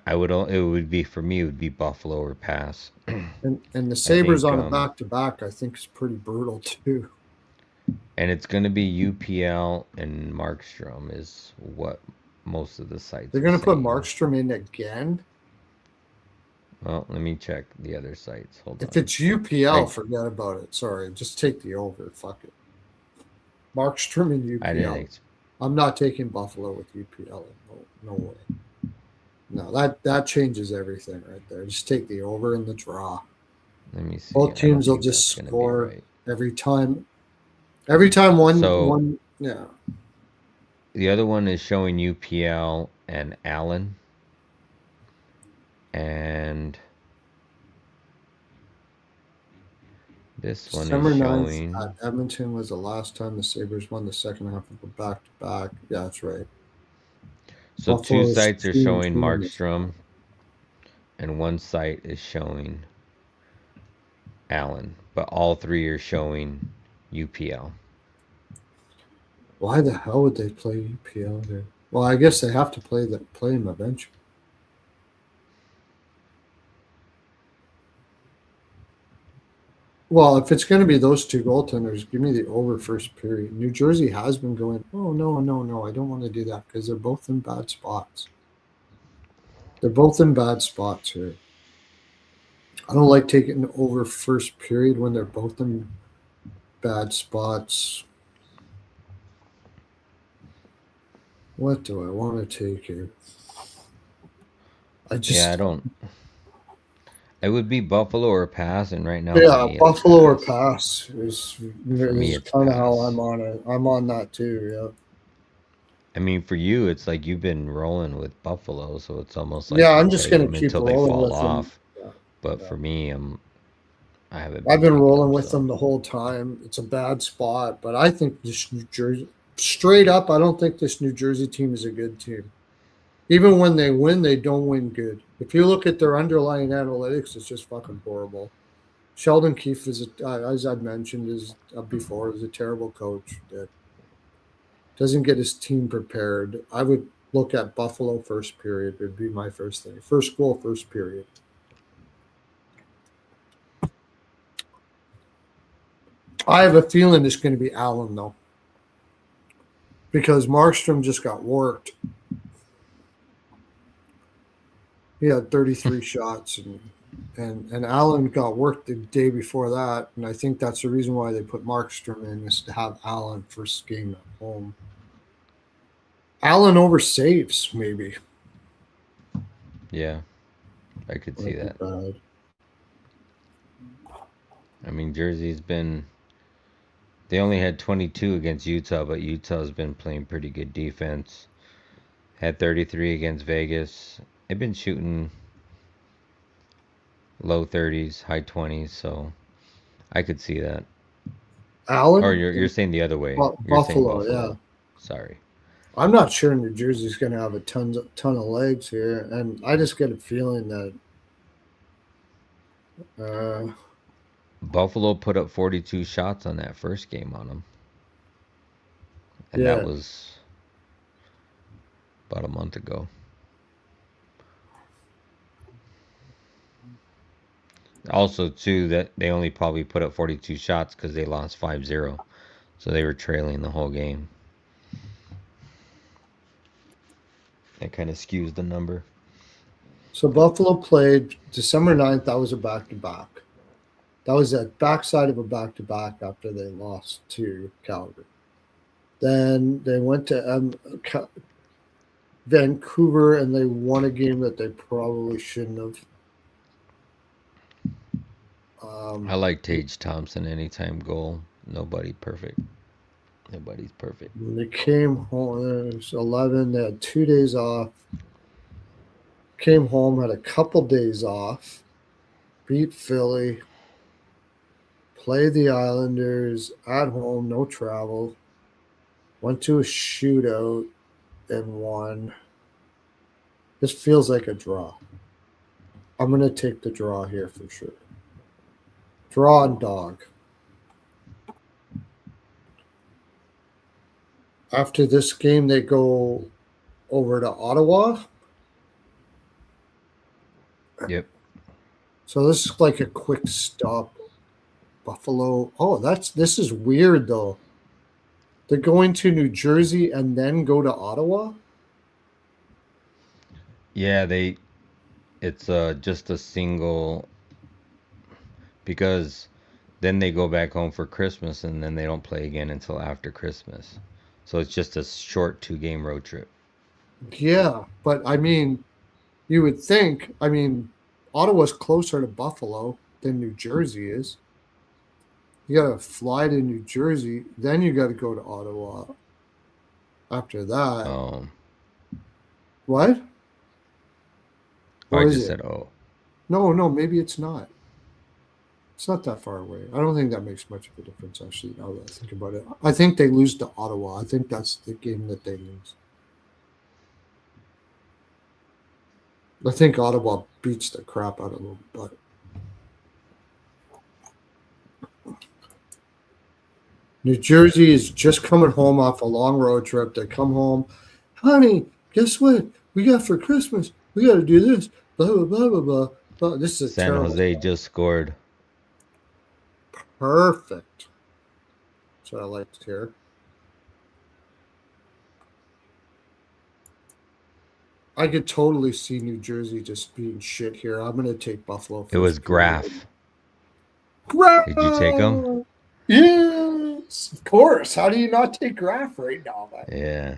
It would be, for me, it would be Buffalo or pass. And the Sabres on a back-to-back, I think, is pretty brutal, too. And it's going to be UPL and Markstrom is what most of the sites They're going to put Markstrom in again? Well, let me check the other sites. Hold on. If it's UPL, forget about it. Sorry, just take the over. Fuck it. Markstrom and UPL. I'm not taking Buffalo with UPL. No way. No, that changes everything right there. Just take the over and the draw. Let me see. Both teams will just score every time. Every time one. Yeah. The other one is showing UPL and Allen. And this one December is 9th showing. At Edmonton was the last time the Sabres won the second half of a back-to-back. Yeah, that's right. So two Buffalo's sites are 2-2 showing in this. Markstrom, and one site is showing Allen, but all three are showing UPL. Why the hell would they play UPL here? Well, I guess they have to play him eventually. Well, if it's going to be those two goaltenders, give me the over first period. New Jersey has been going, oh, no, I don't want to do that because they're both in bad spots. They're both in bad spots here. I don't like taking over first period when they're both in bad spots. What do I want to take here? I don't. It would be Buffalo or pass, and right now for me, Buffalo or pass. pass is it's kind of how pass. I'm on it. I'm on that too. Yeah. I mean, for you, it's like you've been rolling with Buffalo, so it's almost like Yeah, you I'm just play gonna them keep until they rolling fall with them. off. Yeah, But yeah. for me, I haven't I've been taking rolling them, with so. them the whole time. It's a bad spot, but I think this New Jersey, straight up, I don't think this New Jersey team is a good team. Even when they win, they don't win good. If you look at their underlying analytics, it's just fucking horrible. Sheldon Keefe is, as I've mentioned, before, is a terrible coach that doesn't get his team prepared. I would look at Buffalo first period. Would be my first thing. First goal, first period. I have a feeling it's going to be Allen though, because Markstrom just got worked. He had 33 shots, and Allen got worked the day before that, and I think that's the reason why they put Markstrom in, is to have Allen first game at home. Allen over saves, maybe. Yeah, I could see that. Bad. I mean, Jersey's been. They only had 22 against Utah, but Utah's been playing pretty good defense. Had 33 against Vegas. They've been shooting low 30s, high 20s, so I could see that. Allen? Or you're saying the other way. You're saying Buffalo, Buffalo. yeah. Sorry. I'm not sure New Jersey's going to have a ton of legs here, and I just get a feeling that Buffalo put up 42 shots on that first game on them. And that was about a month ago. Also, too, that they only probably put up 42 shots because they lost 5-0. So they were trailing the whole game. That kind of skews the number. So Buffalo played December 9th. That was a back-to-back. That was a backside of a back-to-back after they lost to Calgary. Then they went to Vancouver, and they won a game that they probably shouldn't have. I like Tage Thompson anytime goal. Nobody's perfect. When they came home, it was 11. They had 2 days off. Came home, had a couple days off. Beat Philly. Played the Islanders at home, no travel. Went to a shootout and won. This feels like a draw. I'm going to take the draw here for sure. Draw and dog. After this game, they go over to Ottawa. Yep. So this is like a quick stop. Buffalo. Oh, this is weird though. They're going to New Jersey and then go to Ottawa? Yeah, it's just a single, because then they go back home for Christmas and then they don't play again until after Christmas. So it's just a short 2-game road trip. Yeah, but I mean, you would think, Ottawa's closer to Buffalo than New Jersey is. You got to fly to New Jersey, then you got to go to Ottawa after that. What? Or I just said, oh. No, maybe it's not. It's not that far away. I don't think that makes much of a difference, actually, now that I think about it. I think they lose to Ottawa. I think that's the game that they lose. I think Ottawa beats the crap out of them, but New Jersey is just coming home off a long road trip. They come home, honey, guess what? We got for Christmas. We got to do this. Blah, blah, blah, blah, blah. Blah. This is a San terrible Jose spot. just scored. Perfect. That's what I like to hear. I could totally see New Jersey just being shit here. I'm going to take Buffalo. It was first period. Graf. Did you take him? Yes, of course. How do you not take Graf right now, man? Yeah.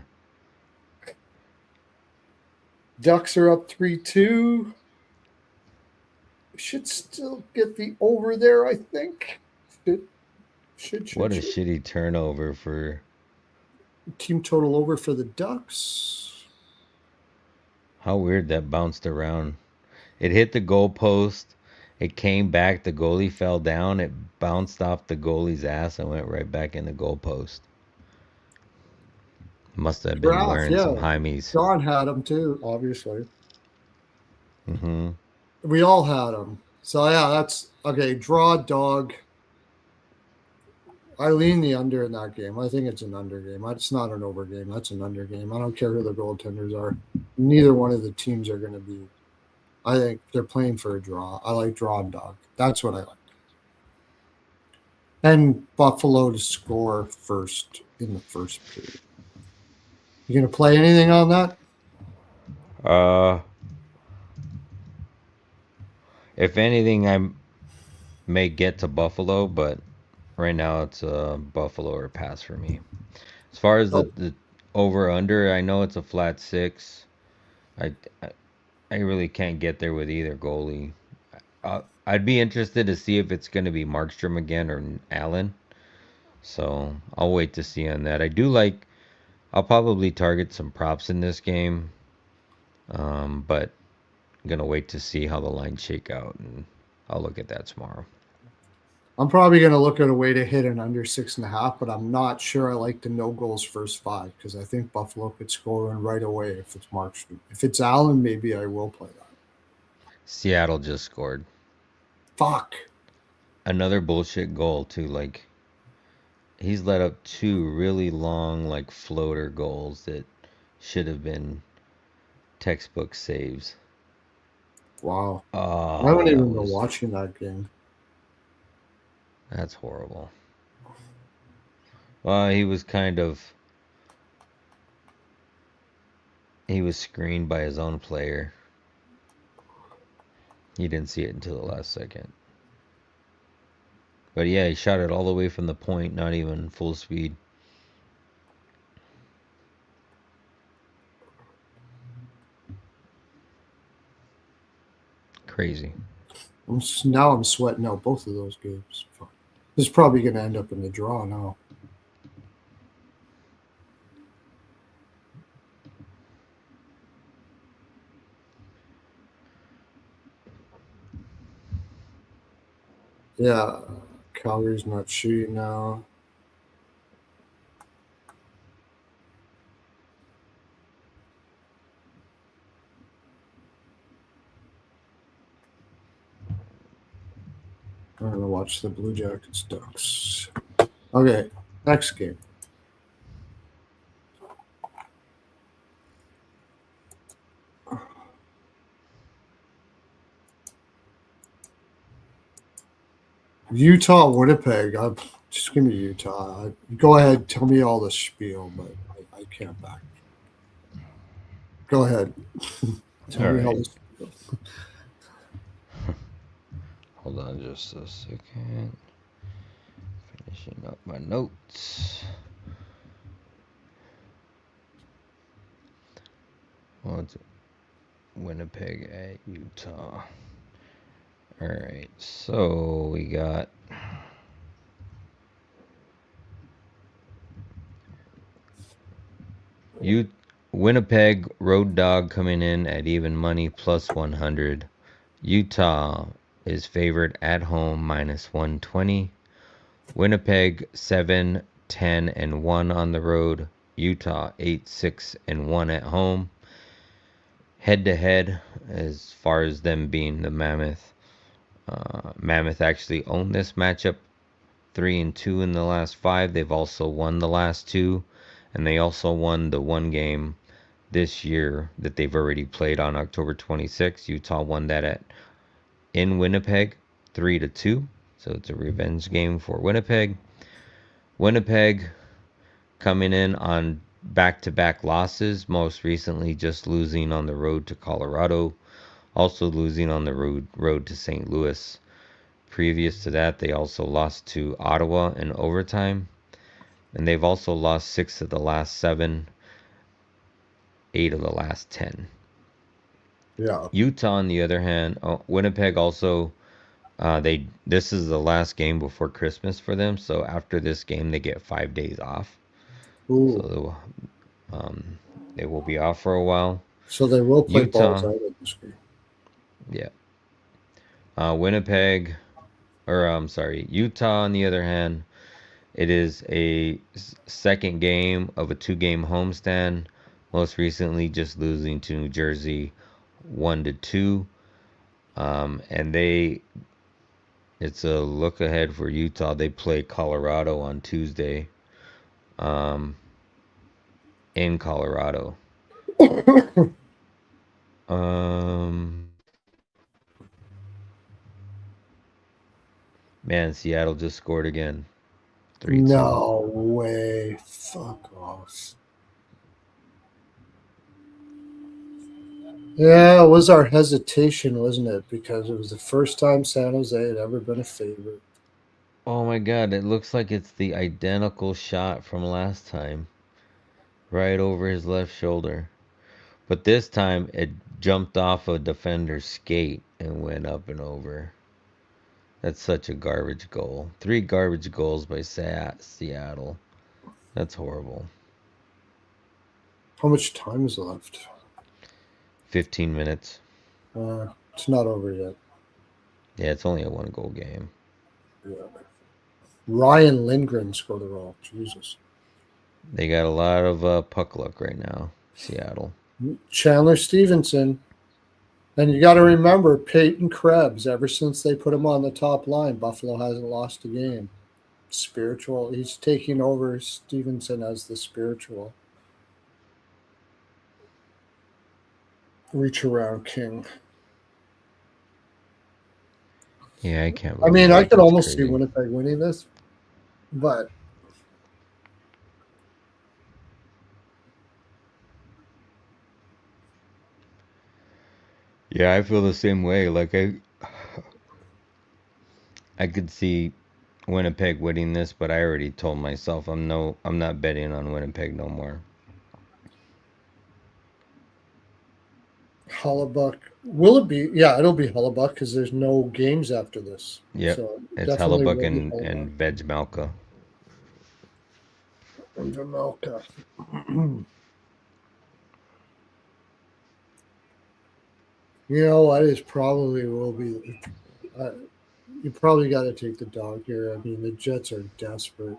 Ducks are up 3-2. Should still get the over there, I think. Should. What a shitty turnover for Team total over for the Ducks. how weird that bounced around. It hit the goalpost. It came back. The goalie fell down. It bounced off the goalie's ass and went right back in the goalpost. Must have been Graf, wearing yeah. some Hymes. John had them too, obviously. Mm-hmm. We all had them. So, yeah, that's okay. Draw dog. I lean the under in that game. I think it's an under game. It's not an over game. That's an under game. I don't care who the goaltenders are. Neither one of the teams are going to be. I think they're playing for a draw. I like draw and dog. That's what I like. And Buffalo to score first in the first period. You going to play anything on that? If anything, I may get to Buffalo, but right now it's a Buffalo or pass for me. As far as the over under, I know it's a flat 6. I really can't get there with either goalie. I'd be interested to see if it's going to be Markstrom again or Allen. So I'll wait to see on that. I'll probably target some props in this game, but I'm going to wait to see how the lines shake out, and I'll look at that tomorrow. I'm probably going to look at a way to hit an under 6.5, but I'm not sure I like the no goals first 5 because I think Buffalo could score in right away if it's Markstrom. If it's Allen, maybe I will play that. Seattle just scored. Fuck. Another bullshit goal, too. Like, he's let up 2 really long, like, floater goals that should have been textbook saves. Wow. Oh, I haven't even been watching that game. That's horrible. Well, he was screened by his own player. He didn't see it until the last second. But yeah, he shot it all the way from the point, not even full speed. Crazy. Now I'm sweating out both of those games. Fuck. This is probably going to end up in the draw now. Yeah, Calgary's not shooting now. I'm going to watch the Blue Jackets Ducks. Okay, next game. Utah, Winnipeg. Just give me Utah. Go ahead, tell me all the spiel, but I can't back. Go ahead. Tell me all the spiel. Hold on just a second. Finishing up my notes. Well, it's Winnipeg at Utah. All right, so we got Winnipeg road dog coming in at even money plus 100. Utah is favored at home minus 120. Winnipeg 7-10-1 on the road. Utah 8-6-1 at home. head to head, as far as them being the Mammoth. Mammoth actually owned this matchup 3-2 in the last 5. They've also won the last 2, and they also won the one game this year that they've already played on October 26th. Utah won that in Winnipeg 3-2. So it's a revenge game for Winnipeg. Winnipeg coming in on back-to-back losses, most recently just losing on the road to Colorado, also losing on the road to St. Louis. Previous to that, they also lost to Ottawa in overtime, and they've also lost 6 of the last 7, 8 of the last 10. Yeah. Utah, on the other hand, Winnipeg also, this is the last game before Christmas for them, so after this game, they get 5 days off. Ooh. So they will be off for a while. So they will play balls Utah, out of this game. yeah. Winnipeg, or I'm sorry, Utah, on the other hand, it is a second game of a 2-game homestand. Most recently, just losing to New Jersey 1-2. And it's a look ahead for Utah. They play Colorado on Tuesday, in Colorado. Man, Seattle just scored again. 3-2. No way. Fuck off. Yeah, it was our hesitation, wasn't it? Because it was the first time San Jose had ever been a favorite. Oh my god, it looks like it's the identical shot from last time. Right over his left shoulder. But this time it jumped off a defender's skate and went up and over. That's such a garbage goal. 3 garbage goals by Seattle. That's horrible. How much time is left? 15 minutes. It's not over yet. Yeah, it's only a 1-goal game. Yeah. Ryan Lindgren scored a goal. Jesus. They got a lot of puck luck right now, Seattle. Chandler Stevenson. And you got to remember Peyton Krebs, ever since they put him on the top line, Buffalo hasn't lost a game. Spiritual. He's taking over Stevenson as the spiritual reach around king. Yeah, I can't I believe mean, that. I could That's almost crazy. see Winnipeg winning this, but Yeah, I feel the same way. Like I could see Winnipeg winning this, but I already told myself I'm not betting on Winnipeg no more. Hellebuck. Will it be? Yeah, it'll be Hellebuck because there's no games after this. Yep. So It's definitely Hellebuck will be and Vejmelka. and Jamelka. You know what? It probably will be. You probably got to take the dog here. I mean, the Jets are desperate.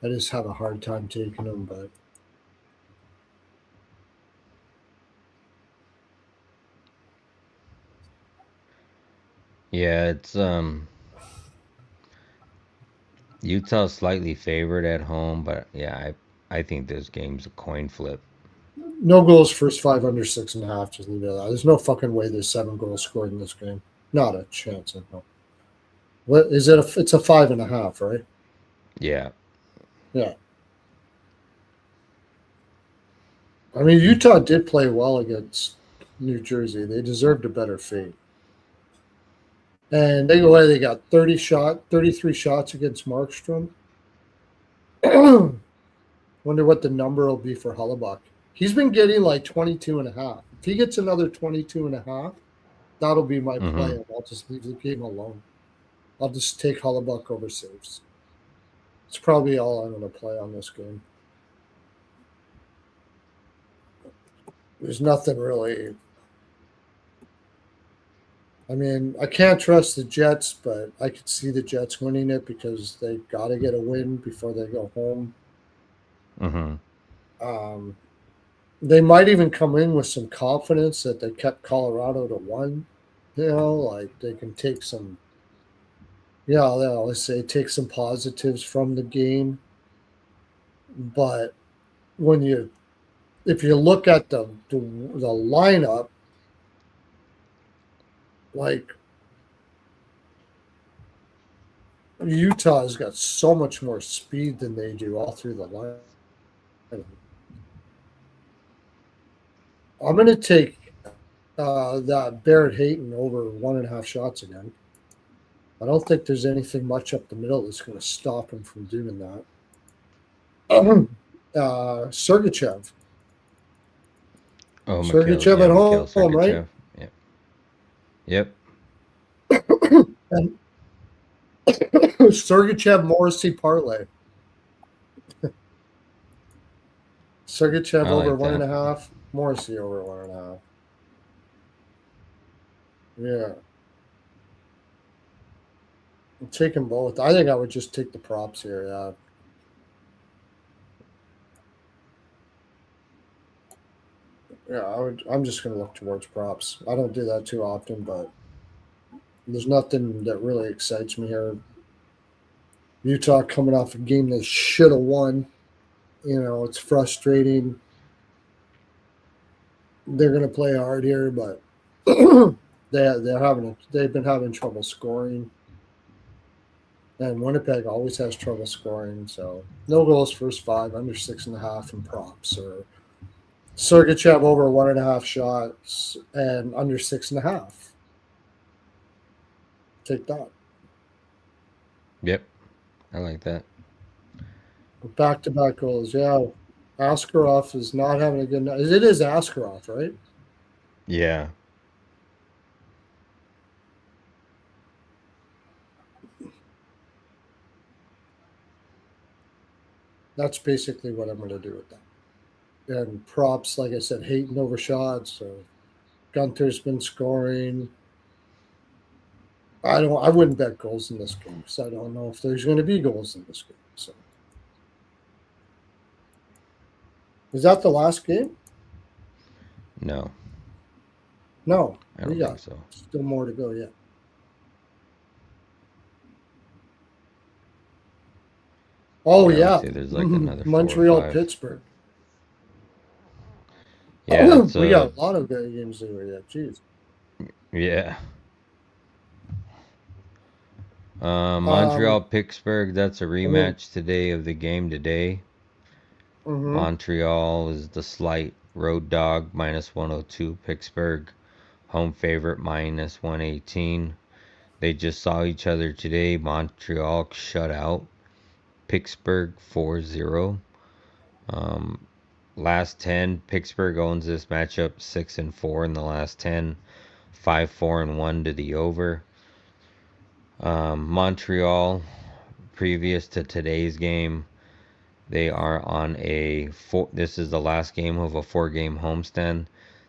I just have a hard time taking them, but Yeah, it's Utah's slightly favored at home, but yeah, I think this game's a coin flip. no goals first 5 under 6.5. Just leave it at that. There's no fucking way there's 7 goals scored in this game. Not a chance. No. What is it? It's a 5.5, right? Yeah. Yeah. I mean, Utah did play well against New Jersey. They deserved a better fate. And they got 33 shots against Markstrom. Wonder what the number will be for Hellebuck. He's been getting like 22.5. If he gets another 22.5, that'll be my play. And I'll just leave the game alone. I'll just take Hellebuck over saves. It's probably all I'm going to play on this game. There's nothing really. I mean, I can't trust the Jets, but I could see the Jets winning it because they got to get a win before they go home. Mm-hmm. They might even come in with some confidence that they kept Colorado to one. Like they can take some, let's say take some positives from the game. But when you, if you look at the lineup, like Utah's got so much more speed than they do all through the lineup. I'm going to take that Barrett Hayton over 1.5 shots again. I don't think there's anything much up the middle that's going to stop him from doing that. Sergachev. Oh, Sergachev at Mikhail home, right? Sergachev. Yep. Yep. And Sergachev Morrissey parlay. Sergachev I over like one and that. a half. Morrissey over 1.5. Yeah. I'm taking both. I think I would just take the props here. Yeah. Yeah, I'm just going to look towards props. I don't do that too often, but there's nothing that really excites me here. Utah coming off a game they should have won. It's frustrating. They're going to play hard here, but they've been having trouble scoring, and Winnipeg always has trouble scoring. So no goals first 5, under 6.5 in props, or Sergachev over 1.5 shots and under 6.5. Take that. Yep. I like that. Back-to-back goals. Yeah, Askarov is not having a good night. It is Askarov, right? Yeah. That's basically what I'm going to do with that. And props, like I said, Hayton over shots. So Gunter's been scoring. I wouldn't bet goals in this game because I don't know if there's going to be goals in this game. So is that the last game? No, No, I we don't think got so. still more to go yet. Oh Yeah, I would yeah, say there's like another 4 or Montreal 5. Pittsburgh. Yeah, that's We got a lot of good games over yet. Jeez. yeah. Um, Montreal Pittsburgh. That's a I mean, rematch today of the game today. mm-hmm. Montreal is the slight road dog -102. Pittsburgh home favorite -118. They just saw each other today. Montreal shut out Pittsburgh 4-0. Last 10, Pittsburgh owns this matchup 6-4 in the last 10, 5-4-1 to the over. Montreal, previous to today's game, they are on a four. This is the last game of a 4-game homestand.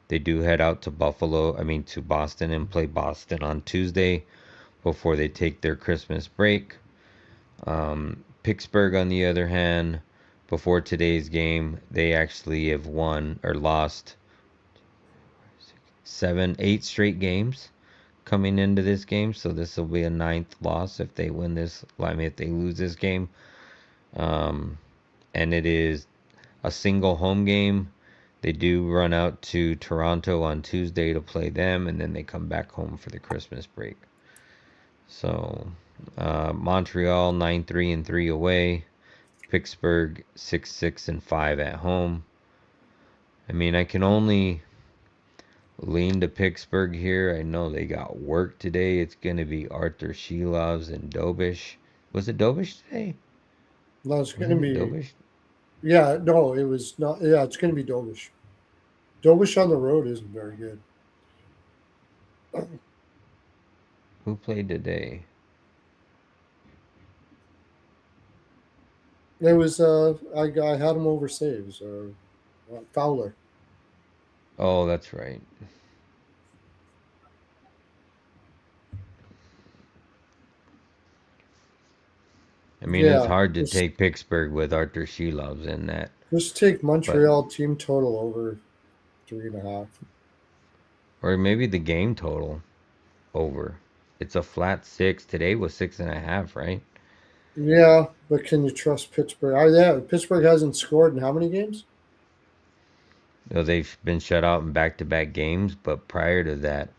They do head out to to Boston and play Boston on Tuesday before they take their Christmas break. Pittsburgh, on the other hand, before today's game, they actually have won or lost 8 straight games coming into this game. So this will be a 9th loss if they win this. If they lose this game, and it is a single home game. They do run out to Toronto on Tuesday to play them, and then they come back home for the Christmas break. So Montreal 9-3-3 away. Pittsburgh 6-6-5 at home. I can only lean to Pittsburgh here. I know they got work today. It's going to be Arthur Shilovs and Dobish. Was it Dobish today? No, it's going to Wasn't it be. Dobish? Yeah, no, it was not. Yeah, it's going to be Dobish. Dobish on the road isn't very good. Who played today? It was I had him over saves. Fowler. Oh, that's right. It's Yeah, hard to take Pittsburgh with Arthur Shilovs in that. Just take Montreal team total over 3.5. Or maybe the game total over. It's a flat 6. Today was 6.5, right? Yeah, but can you trust Pittsburgh? Yeah, Pittsburgh hasn't scored in how many games? They've been shut out in back-to-back games, but prior to that,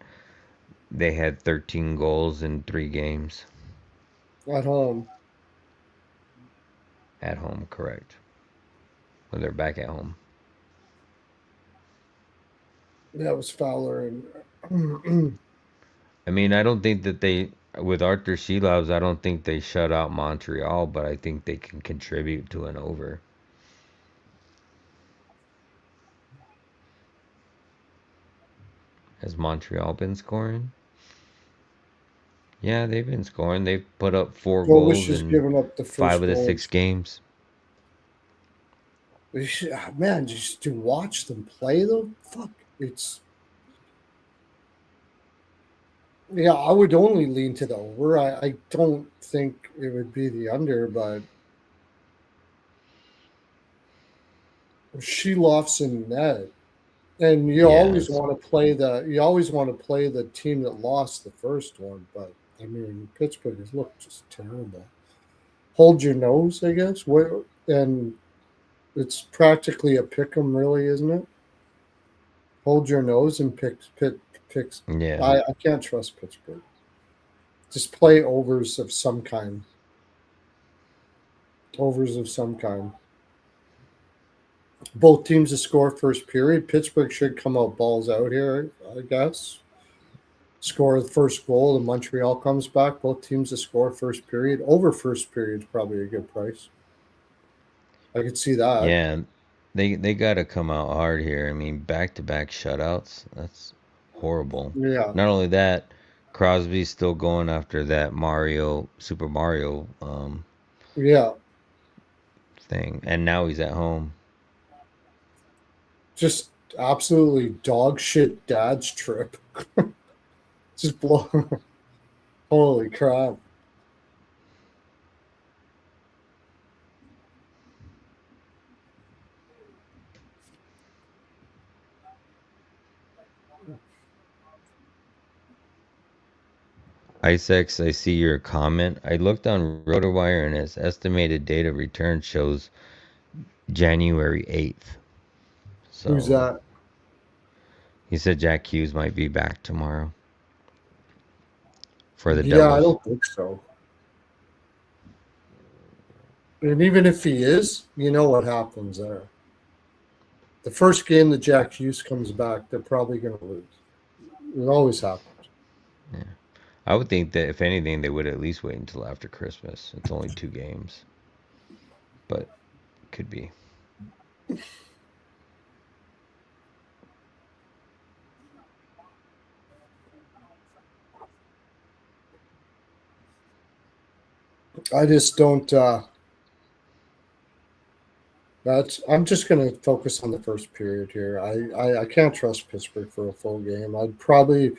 they had 13 goals in 3 games. At home. At home, correct. When they're back at home. That was Fowler and I mean, I don't think that with Arthur Shelovs, I don't think they shut out Montreal, but I think they can contribute to an over. Has Montreal been scoring? Yeah, they've been scoring. They've put up 4 Jovic goals has in given up the 5 first of the 6 goals. games. Man, just to watch them play though, fuck, it's yeah. I would only lean to the over. I don't think it would be the under, but she lofts in net, and Yes. you always want to play the team that lost the first one. But I mean, Pittsburgh has looked just terrible. Hold your nose, I guess. What and it's practically a pick 'em, really, isn't it? Hold your nose and picks. Yeah. I can't trust Pittsburgh. Just play overs of some kind. Overs of some kind. Both teams to score first period. Pittsburgh should come out balls out here, I guess. Score the first goal, and Montreal comes back. Both teams to score first period. Over first period is probably a good price. I could see that. Yeah. They got to come out hard here. I mean, back-to-back shutouts. That's horrible. Yeah. Not only that, Crosby's still going after that Super Mario Yeah. thing, and now he's at home. Just absolutely dog shit dad's trip. Just blow. Holy crap. Isex, I see your comment. I looked on RotoWire and its estimated date of return shows January 8th. Who's So that? he said Jack Hughes might be back tomorrow for the Yeah, I Devils. don't think so. And even if he is, you know what happens there. The first game that Jack Hughes comes back, they're probably going to lose. It always happens. Yeah. I would think that if anything, they would at least wait until after Christmas. It's only 2 games, but could be. I just don't. I'm just going to focus on the first period here. I can't trust Pittsburgh for a full game. I'd probably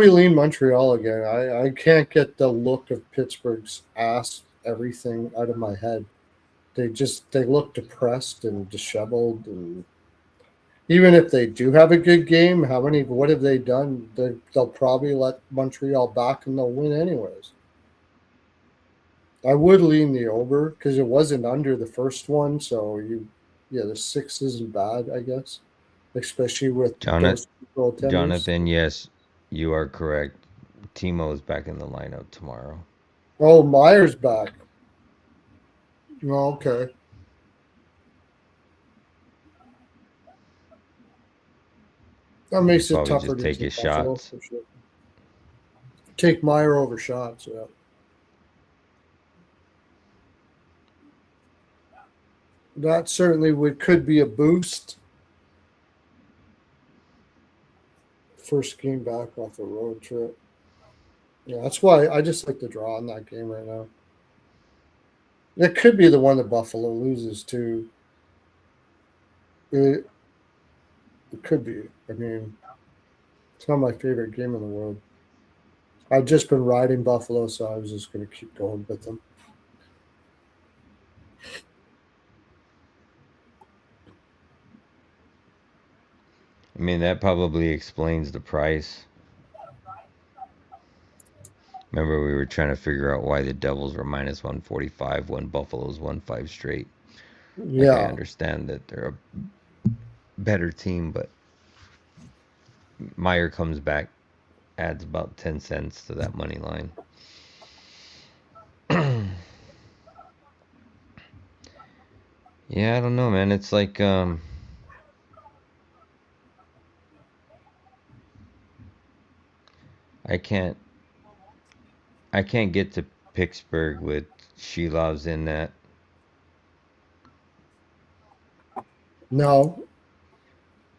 lean Montreal again. I can't get the look of Pittsburgh's ass everything out of my head. They look depressed and disheveled, and even if they do have a good game, what have they done? They'll probably let Montreal back and they'll win anyways. I would lean the over because it wasn't under the first one, so the 6 isn't bad, I guess, especially with Jonathan, those goaltenders. Jonathan, yes, you are correct. Timo is back in the lineup tomorrow. Oh, Myers back. Oh, okay. That makes it Probably tougher just to take take his Buffalo shots. for sure. Take Meyer over shots, yeah. That certainly could be a boost. First game back off a road trip. Yeah, that's why I just like the draw in that game right now. It could be the one that Buffalo loses to. It, it could be. I mean, it's not my favorite game in the world. I've just been riding Buffalo, so I was just going to keep going with them. I mean, that probably explains the price. Remember, we were trying to figure out why the Devils were minus 145 when Buffalo's won 5 straight. Like, I Yeah. understand that they're a better team, but Meyer comes back, adds about 10 cents to that money line. Yeah, I don't know, man. It's like, I can't get to Pittsburgh with Shilovs in that. No,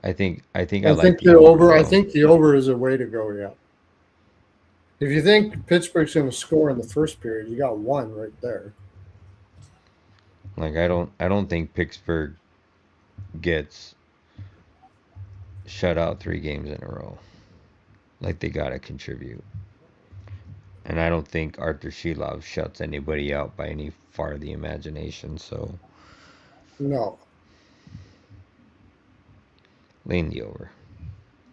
I think I I like think the the over over. I though. think the over is a way to go. Yeah. If you think Pittsburgh's going to score in the first period, you got one right there. Like, I don't think Pittsburgh gets shut out 3 games in a row. Like, they gotta contribute. And I don't think Arthur Shilov shuts anybody out by any far of the imagination, so No. lean the over.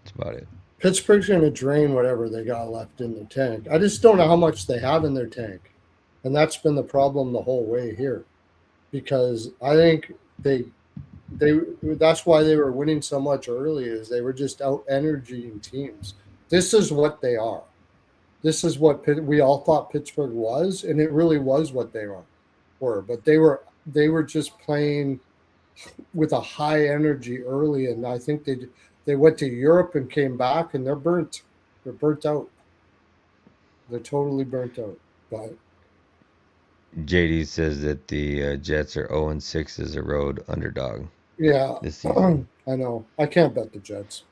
That's about it. Pittsburgh's going to drain whatever they got left in their tank. I just don't know how much they have in their tank. And that's been the problem the whole way here. Because I think they that's why they were winning so much early is they were just out energying teams. This is what they are. This is what we all thought Pittsburgh was, and it really was what they were. But they were just playing with a high energy early, and I think they went to Europe and came back, and they're burnt. They're burnt out. They're totally burnt out. But JD says that the Jets are 0-6 as a road underdog yeah, this season. I know. I can't bet the Jets.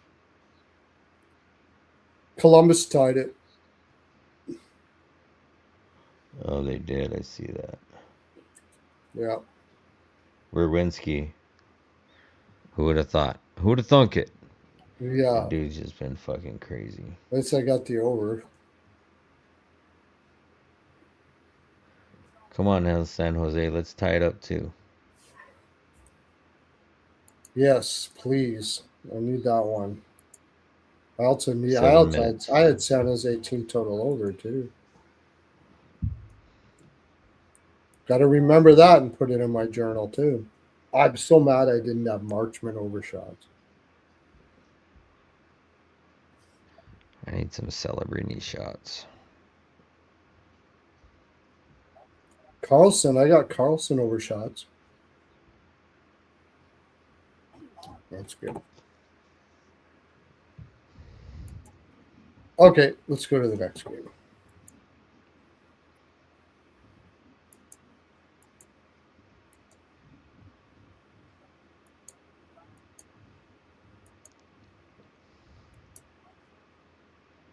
Columbus tied it. Oh, they did. I see that. Yeah. Werwinski. Who would have thought? Who would have thunk it? Yeah. The dude's just been fucking crazy. At least I got the over. Come on now, San Jose. Let's tie it up too. Yes, please. I need that one. I also need. 7 minutes. I had San Jose team total over too. Got to remember that and put it in my journal too. I'm so mad I didn't have Marchman overshots. I need some Celebrini shots. Carlson, I got Carlson overshots. That's good. Okay, let's go to the next game.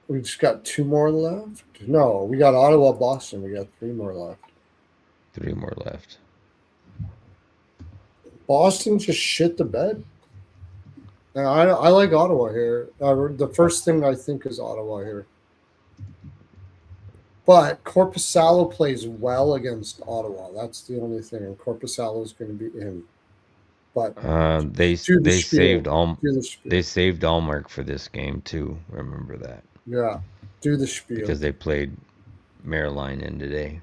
We just got 2 more left. No, we got Ottawa, Boston. We got 3 more left. 3 more left. Boston just shit the bed. And I like Ottawa here. The first thing I think is Ottawa here. But Korpisalo plays well against Ottawa. That's the only thing. And Korpisalo is going to be in. But they saved Allmark for this game too. Remember that. Yeah, do the spiel. Because they played Maryline in today.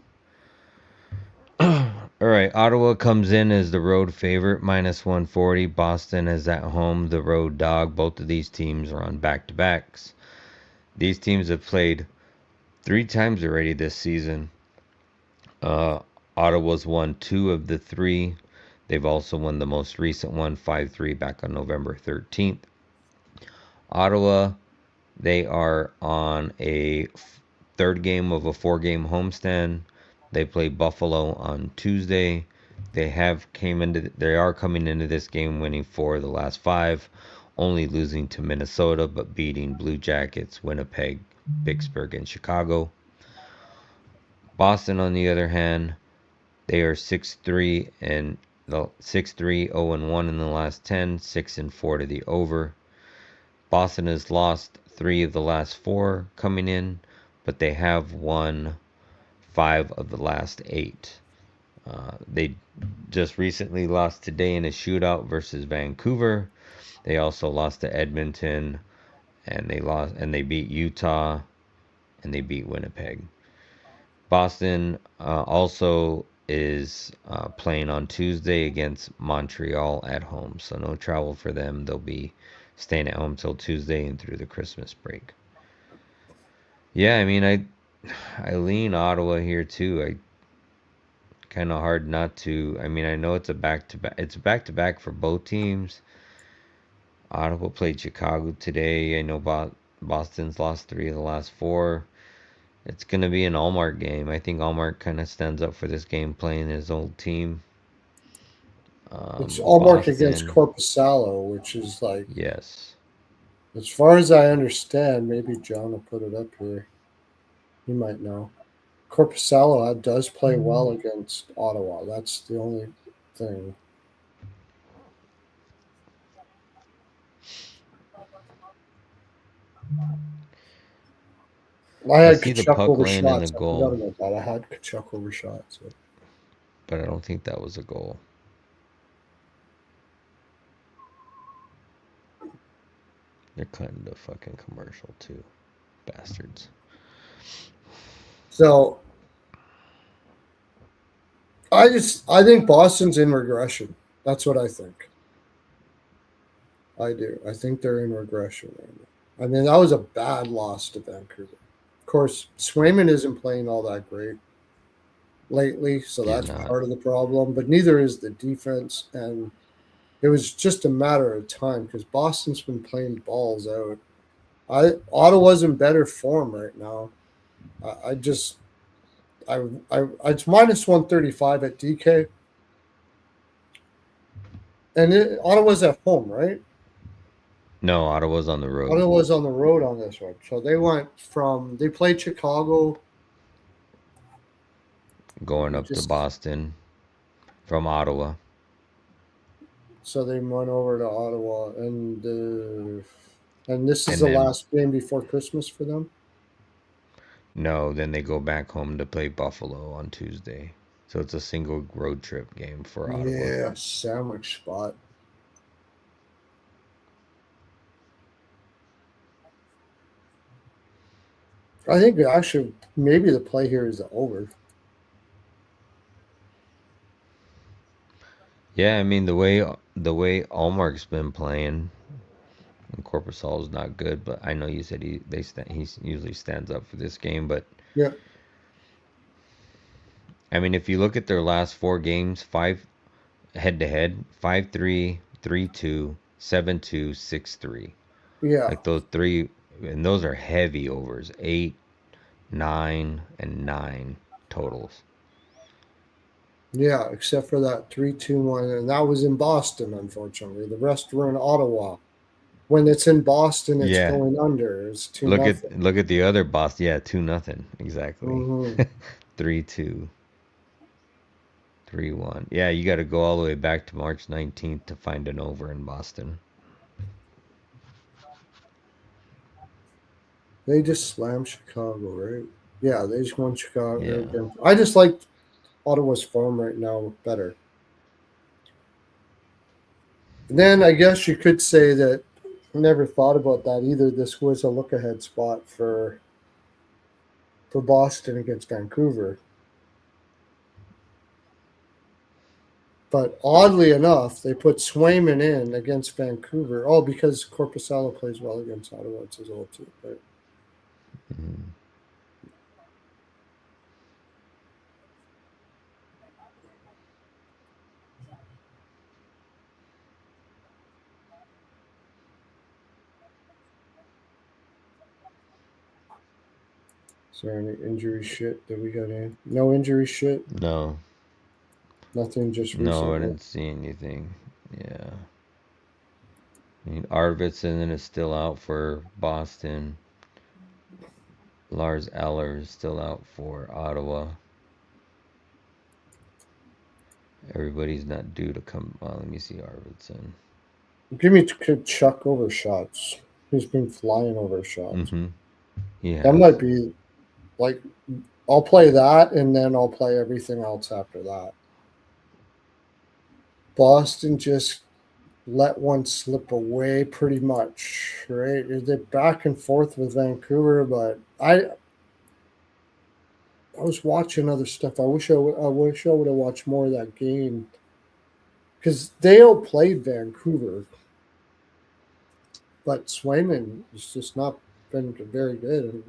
All right, Ottawa comes in as the road favorite, minus 140. Boston is at home, the road dog. Both of these teams are on back-to-backs. These teams have played 3 times already this season. Ottawa's won 2 of the 3. They've also won the most recent one, 5-3, back on November 13th. Ottawa, they are on a 3rd game of a 4-game homestand. They play Buffalo on Tuesday. They are coming into this game winning 4 of the last 5, only losing to Minnesota, but beating Blue Jackets, Winnipeg, Pittsburgh, and Chicago. Boston, on the other hand, they are 6-3 and 6-3, 0-1 in the last 10, 6-4 to the over. Boston has lost 3 of the last 4 coming in, but they have won 5 of the last 8. They just recently lost today in a shootout versus Vancouver. They also lost to Edmonton, and they beat Utah, and they beat Winnipeg. Boston also is playing on Tuesday against Montreal at home, so no travel for them. They'll be staying at home till Tuesday and through the Christmas break. Yeah, I mean, I lean Ottawa here too. I kind of hard not to. I mean, I know it's a back to back. It's a back to back for both teams. Ottawa played Chicago today. I know Boston's lost 3 of the last 4. It's going to be an Allmark game. I think Allmark kind of stands up for this game playing his old team. It's Allmark against Boston, Corpusalo, which is like, yes. as far as I understand, maybe John will put it up here. He might know. Corpusalo does play well against Ottawa. That's the only thing. I had see the Kachuk puck over laying in the shots. I forgot goal, about that. I had Kachuk over shots. So. but I don't think that was a goal. They're cutting the fucking commercial too. Bastards. So I think Boston's in regression. That's what I think. I do. I think they're in regression right now. I mean, that was a bad loss to Vancouver. Of course, Swayman isn't playing all that great lately, so He's that's not. part of the problem. But neither is the defense, and it was just a matter of time because Boston's been playing balls out. Ottawa's in better form right now. It's minus 135 at DK, and Ottawa's at home, right? No, Ottawa's on the road. Ottawa's on the road on this one, so they played Chicago, Going up to Boston from Ottawa. So they went over to Ottawa, and this is the last game before Christmas for them. No, then they go back home to play Buffalo on Tuesday. So it's a single road trip game for Ottawa. Yeah, sandwich spot. I think actually maybe the play here is over. Yeah, I mean the way Allmark's been playing, and Corpusalo's not good, but I know you said he usually stands up for this game, but yeah. I mean, if you look at their last 4 games, 5 head-to-head, 5-3, 3-2, 7-2, 6-3. Yeah. Like those 3, and those are heavy overs, 8, 9, and 9 totals. Yeah, except for that 3-2-1, and that was in Boston, unfortunately. The rest were in Ottawa. When it's in Boston, it's going under. It's 2-0. Look at the other Boston. Yeah, 2-0. Exactly. Mm-hmm. 3-2. 3-1. Yeah, you got to go all the way back to March 19th to find an over in Boston. They just slammed Chicago, right? Yeah, they just won Chicago. Yeah. I just like Ottawa's form right now better. And then I guess you could say that I never thought about that either. This was a look-ahead spot for Boston against Vancouver. But oddly enough, they put Swayman in against Vancouver. Oh, because Corpusalo plays well against Ottawa. It's his old team, right? Mm-hmm. Is there any injury shit that we got in? No injury shit? No. Nothing just recently? No, I didn't see anything. Yeah. I mean, Arvidsson is still out for Boston. Lars Eller is still out for Ottawa. Everybody's not due to come. Well, let me see Arvidsson. Give me Kachuk over shots. He's been flying over shots. Mm-hmm. Yeah. That might be like, I'll play that, and then I'll play everything else after that. Boston just let one slip away pretty much, right? They're back and forth with Vancouver, but I was watching other stuff. I wish I would have watched more of that game because they outplayed Vancouver, but Swayman has just not been very good. And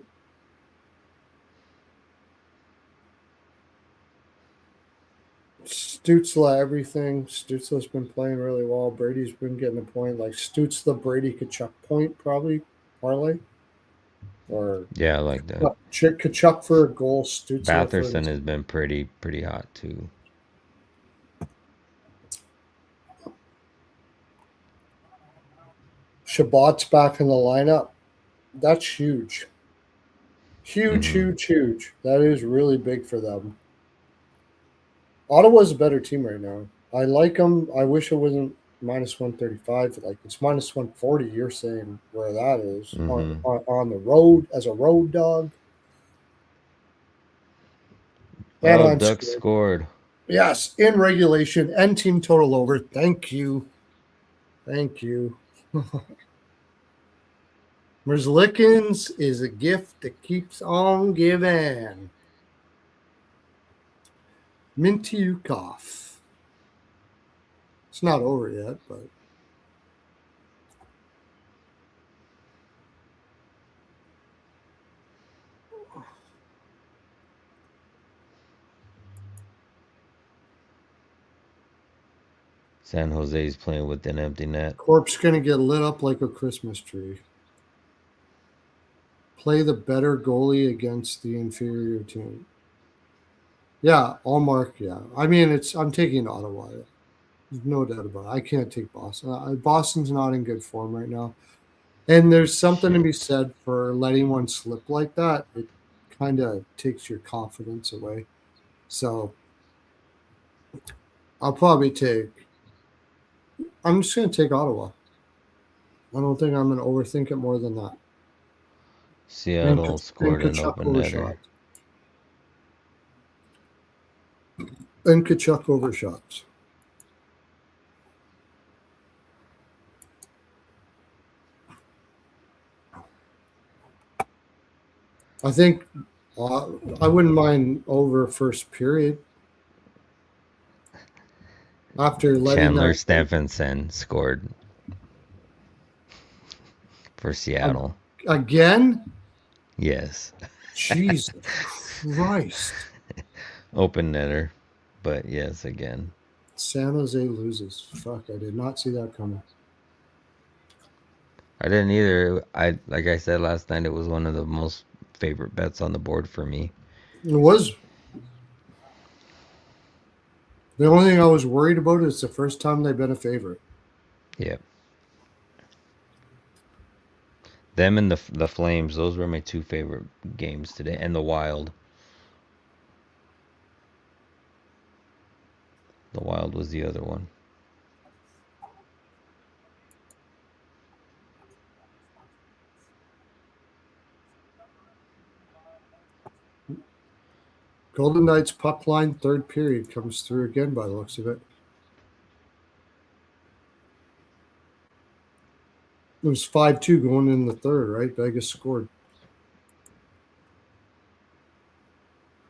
Stutzla, everything. Stutzla's been playing really well. Brady's been getting a point. Like Stutzla, Brady, Kachuk point probably parlay or Yeah, I like that. Kachuk for a goal. Stutzla for Batherson has been pretty hot too. Shabbat's back in the lineup. That's huge. Huge, Mm-hmm. huge, huge. That is really big for them. Ottawa's a better team right now. I like them. I wish it wasn't minus 135. Like it's minus 140. You're saying where that is Mm-hmm. on the road as a road dog. Oh, Anaheim Duck scored. scored. Yes, in regulation and team total over. Thank you. Thank you. Merzlikins is a gift that keeps on giving. Mintyukov. It's not over yet, but San Jose's playing with an empty net. Corp's going to get lit up like a Christmas tree. Play the better goalie against the inferior team. Yeah, Allmark, yeah. I mean, I'm taking Ottawa. There's no doubt about it. I can't take Boston. Boston's not in good form right now. And there's something to be Shit. said for letting one slip like that. It kind of takes your confidence away. So I'll probably I'm just going to take Ottawa. I don't think I'm going to overthink it more than that. Seattle And scored an Kachuk open netter. overshot. And Kachuk overshots. I think I wouldn't mind over first period. After letting Chandler that Stephenson scored for Seattle. again, Yes. Jesus Christ! Open netter. But yes, again. San Jose loses. Fuck! I did not see that coming. I didn't either. Like I said last night, it was one of the most favorite bets on the board for me. It was. The only thing I was worried about is the first time they've been a favorite. Yep. Them and the Flames, those were my two favorite games today. And the Wild. The Wild was the other one. Golden Knights puck line third period comes through again by the looks of it. It was 5-2 going in the third, right? Vegas scored.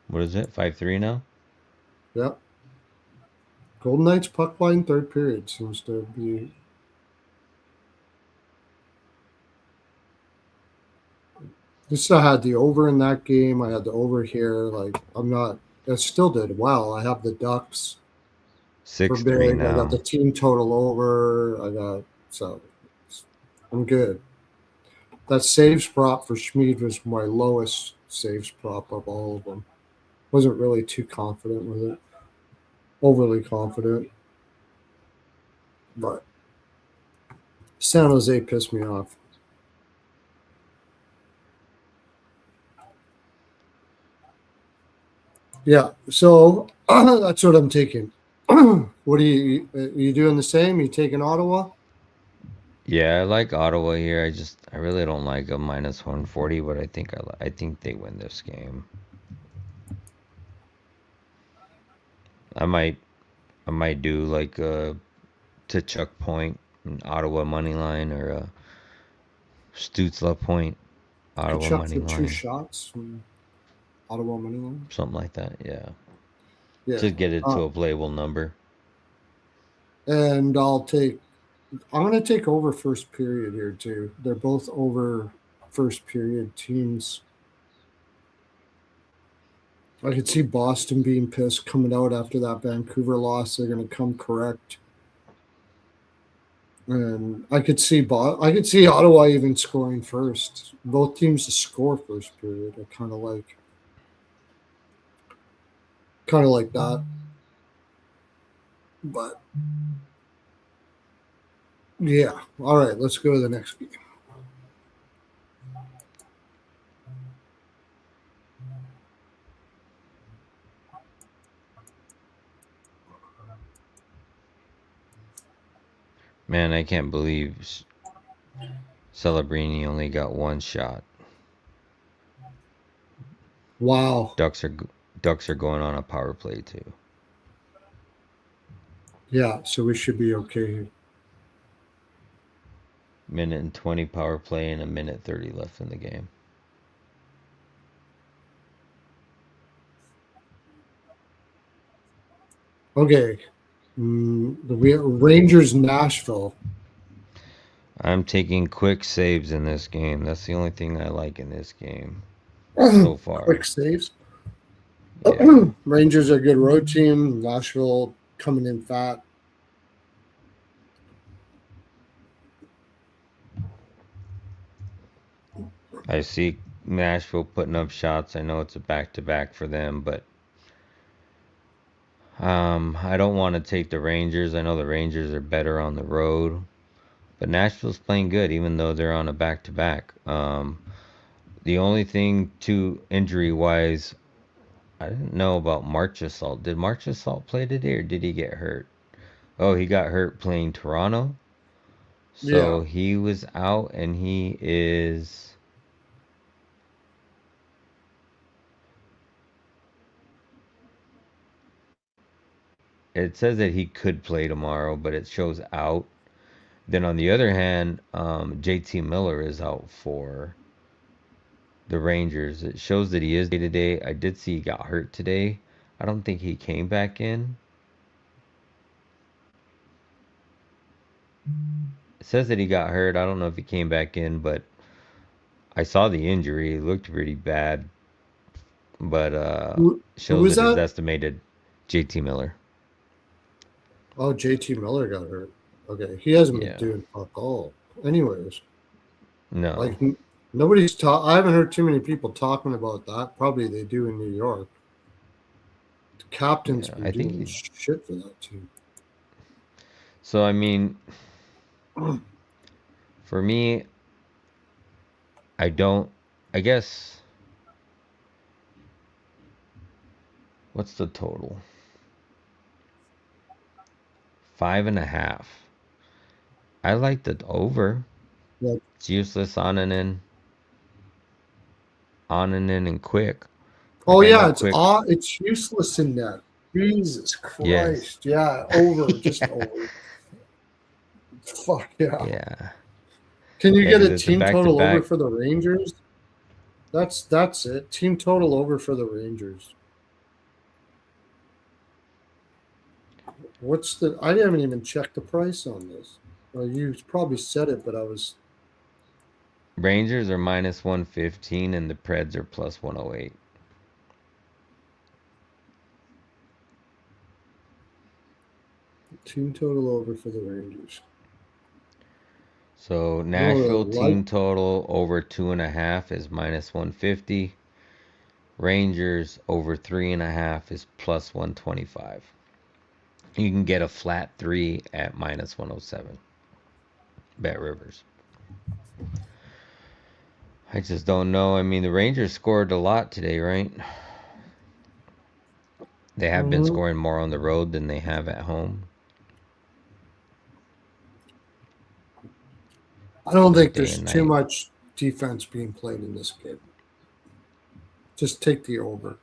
What is it? 5-3 now? Yep. Golden Knights puck line third period seems to be. This I had the over in that game. I had the over here. Like I still did well. I have the Ducks for 6-3 big. I got the now. team total over. I'm good. That saves prop for Schmid was my lowest saves prop of all of them. Wasn't really too confident with it. Overly confident. But San Jose pissed me off. Yeah, so that's what I'm taking. What are you doing the same? You taking Ottawa? Yeah, I like Ottawa here. I really don't like a minus 140, but I think they win this game. I might do like a to Chuck Point, an Ottawa money line, or a Stutzla Point, Ottawa Kachuk money for 2 line, shots from Ottawa money line. something like that. Yeah, Yeah. to get it to a playable number. And I'm going to take over first period here too. They're both over first period teams. I could see Boston being pissed coming out after that Vancouver loss. They're going to come correct. And I could see Ottawa even scoring first. Both teams to score first period. I kind of like that. But yeah, all right. Let's go to the next game. Man, I can't believe Celebrini only got 1 shot. Wow. Ducks are going on a power play too. Yeah, so we should be okay. Minute and 20 power play and a minute 30 left in the game. Okay. The Rangers Nashville. I'm taking quick saves in this game. That's the only thing I like in this game so far. Quick saves. Yeah. Rangers are a good road team. Nashville coming in fat. I see Nashville putting up shots. I know it's a back-to-back for them, but I don't want to take the Rangers. I know the Rangers are better on the road, but Nashville's playing good even though they're on a back-to-back. The only thing to injury-wise, I didn't know about Marchessault. Did Marchessault play today or did he get hurt? Oh, he got hurt playing Toronto. So Yeah. he was out and he is... It says that he could play tomorrow, but it shows out. Then on the other hand, JT Miller is out for the Rangers. It shows that he is day-to-day. I did see he got hurt today. I don't think he came back in. It says that he got hurt. I don't know if he came back in, but I saw the injury. It looked pretty bad. But Who shows is that his that? estimated JT Miller. Oh, JT Miller got hurt. Okay. He hasn't been Yeah. doing fuck all. Anyways. No. Like nobody's I haven't heard too many people talking about that. Probably they do in New York. The captain's been doing shit for that team. So I mean, for me, I guess, what's the total? 5.5. I like the over. Like, It's useless Onanen and Quick. oh Like, yeah, Quick. It's useless in that. Jesus Christ. Yes. Yeah, over. Just over. Fuck yeah. Yeah. Can you get a 'cause it's team total over back-to-back. for the Rangers? That's it. Team total over for the Rangers. I haven't even checked the price on this. Well, you probably said it, but I was Rangers are minus 115 and the Preds are plus 108. team total over for the Rangers. So Nashville team total over 2.5 is minus 150. Rangers over 3.5 is plus 125. You can get a flat 3 at minus 107. Bet Rivers. I just don't know. I mean, the Rangers scored a lot today, right? They have been scoring more on the road than they have at home. I don't think there's too much defense being played in this game. Just take the over.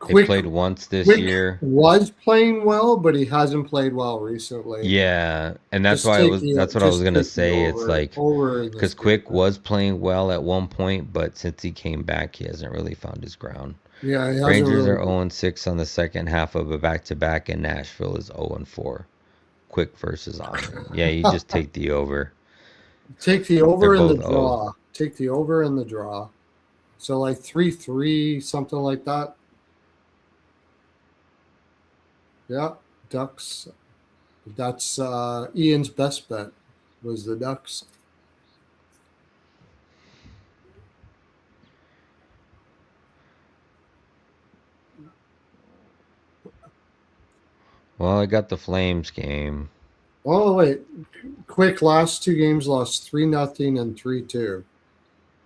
They played once this Quick year. was playing well, but he hasn't played well recently. Yeah, and that's Just why take the that's what I was just gonna take the say. It's like over in this because game. Quick was playing well at one point, but since he came back, he hasn't really found his ground. Yeah, he hasn't Rangers are really. 0-6 on the second half of a back-to-back, and Nashville is 0-4. Quick versus Aho. Yeah, you just take the over. Take the They're over in the both 0. draw. Take the over in the draw. So like 3-3, something like that. Yeah, Ducks. That's Ian's best bet was the Ducks. Well, I got the Flames game. Oh wait, Quick last two games lost 3-0 and 3-2.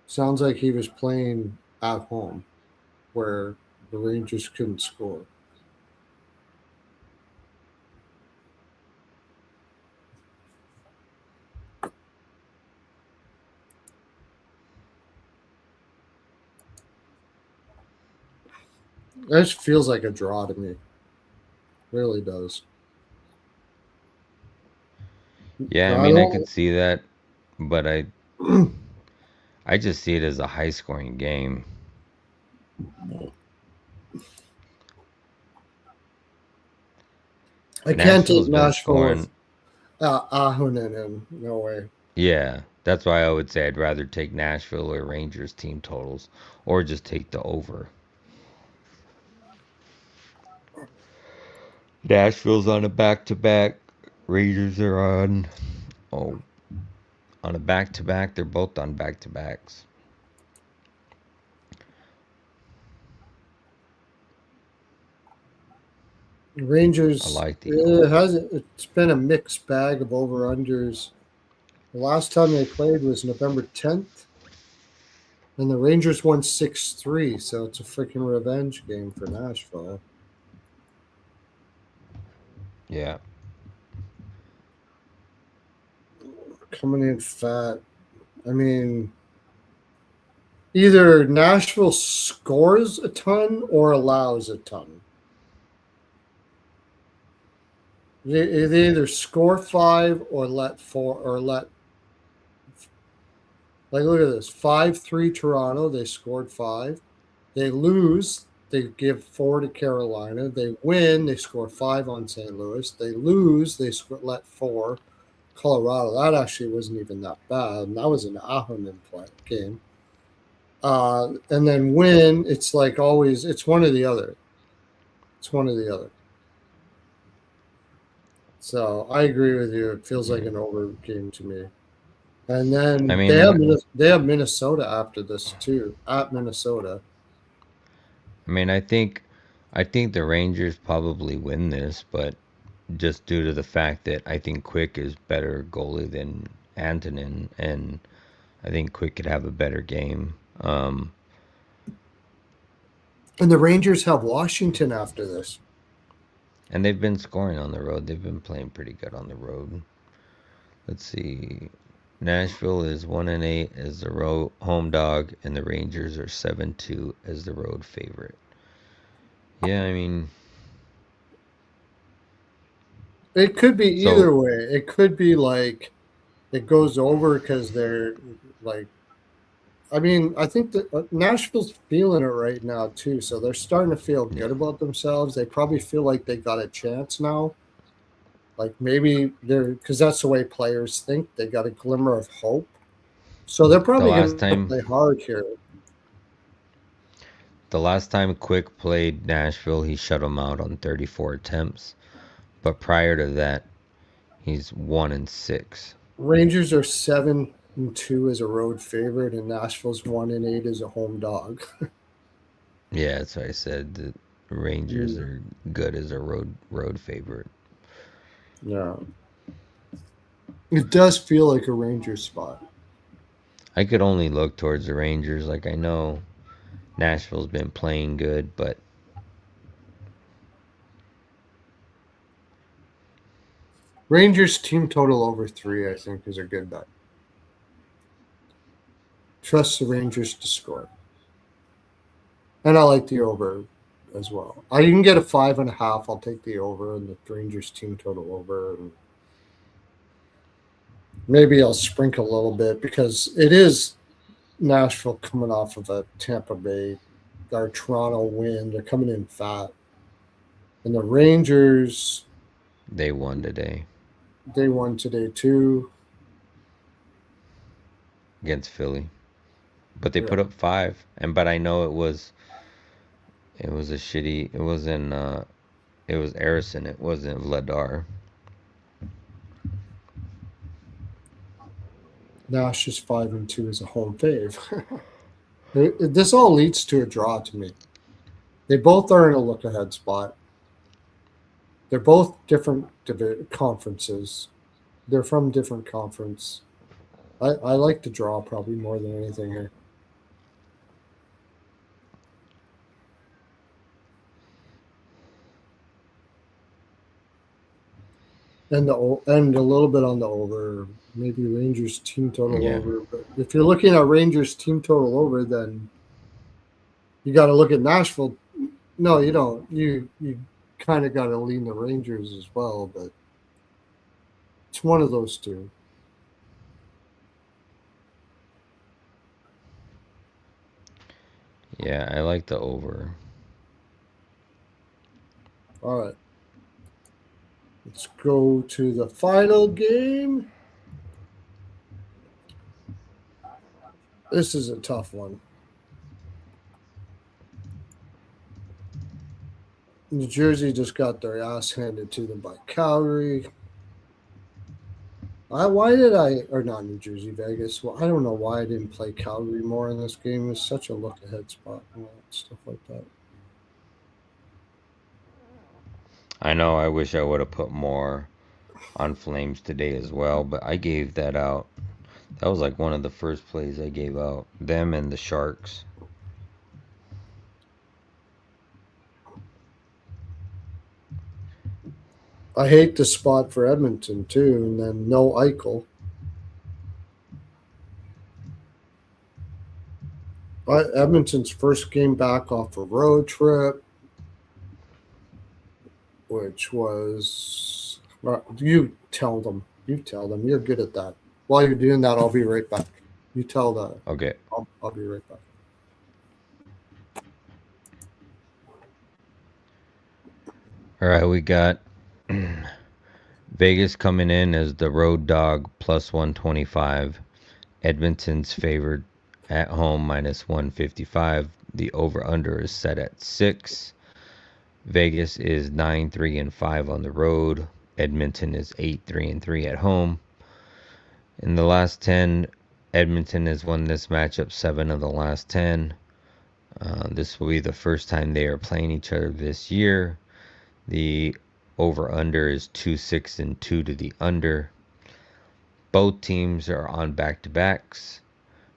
Sounds like he was playing at home where the Rangers couldn't score. This feels like a draw to me. Really does. Yeah, I mean, I could see that, but I just see it as a high-scoring game. I can't take Nashville's been Nashville with scoring. Ahonen in. No way. Yeah, that's why I would say I'd rather take Nashville or Rangers team totals, or just take the over. Nashville's on a back-to-back. Rangers are on a back-to-back. They're both on back-to-backs. Rangers. I like the over. It's been a mixed bag of over unders. The last time they played was November 10th, and the Rangers won 6-3. So it's a freaking revenge game for Nashville. Yeah. Coming in fat. I mean, either Nashville scores a ton or allows a ton. They either score 5 or let 4 or let. Like, look at this 5-3 Toronto. They scored 5. They lose. They give 4 to Carolina. They win. They score 5 on St. Louis. They lose. They let 4. Colorado. That actually wasn't even that bad. And that was an Ahonen game. And then win. It's like always. It's one or the other. It's one or the other. So I agree with you. It feels like an over game to me. And then I mean, they have Minnesota after this too. At Minnesota. I mean, I think the Rangers probably win this, but just due to the fact that I think Quick is better goalie than Antonin, and I think Quick could have a better game. And the Rangers have Washington after this. And they've been scoring on the road. They've been playing pretty good on the road. Let's see. Nashville is 1-8 as the home dog, and the Rangers are 7-2 as the road favorite. Yeah, I mean, it could be either way. It could be like it goes over because they're like. I mean, I think that Nashville's feeling it right now too, so they're starting to feel good about themselves. They probably feel like they got a chance now. Like maybe they're because that's the way players think. They got a glimmer of hope, so they're probably going to play hard here. The last time Quick played Nashville, he shut them out on 34 attempts. But prior to that, he's 1-6. Rangers are 7-2 as a road favorite, and Nashville's 1-8 as a home dog. Yeah, that's what I said. The Rangers are good as a road favorite. Yeah, it does feel like a Rangers spot. I could only look towards the Rangers. Like I know Nashville's been playing good, but Rangers team total over 3, I think, is a good bet. Trust the Rangers to score. And I like the over as well. I can get a 5.5. I'll take the over and the Rangers team total over. And maybe I'll sprinkle a little bit because it is Nashville coming off of a Tampa Bay or Toronto win. They're coming in fat. And the Rangers, They won today they won today too. against Philly, but they Yeah. put up 5. But I know it was a shitty. It wasn't. It was Arison. It wasn't Vladar. Nash is 5-2 as a home fave. This all leads to a draw to me. They both are in a look ahead spot. They're both different conferences. They're from different conference. I like the draw probably more than anything here. And a little bit on the over, maybe Rangers team total Yeah. over. But if you're looking at Rangers team total over, then you got to look at Nashville. No, you don't. You kind of got to lean the Rangers as well, but it's one of those two. Yeah, I like the over. All right. Let's go to the final game. This is a tough one. New Jersey just got their ass handed to them by Calgary. Why did I, or not New Jersey, Vegas? Well, I don't know why I didn't play Calgary more in this game. It's such a look ahead spot and stuff like that. I know. I wish I would have put more on Flames today as well, but I gave that out. That was like one of the first plays I gave out. Them and the Sharks. I hate the spot for Edmonton too, and then no Eichel. But Edmonton's first game back off a road trip, which was you tell them. You tell them. You're good at that. While you're doing that, I'll be right back. You tell that. Okay. I'll be right back. All right, we got Vegas coming in as the road dog plus 125. Edmonton's favored at home minus 155. The over-under is set at 6. Vegas is 9-3-5 on the road. Edmonton is 8-3-3 at home. In the last 10, Edmonton has won this matchup 7 of the last 10. This will be the first time they are playing each other this year. The over-under is 2-6 and 2 to the under. Both teams are on back-to-backs.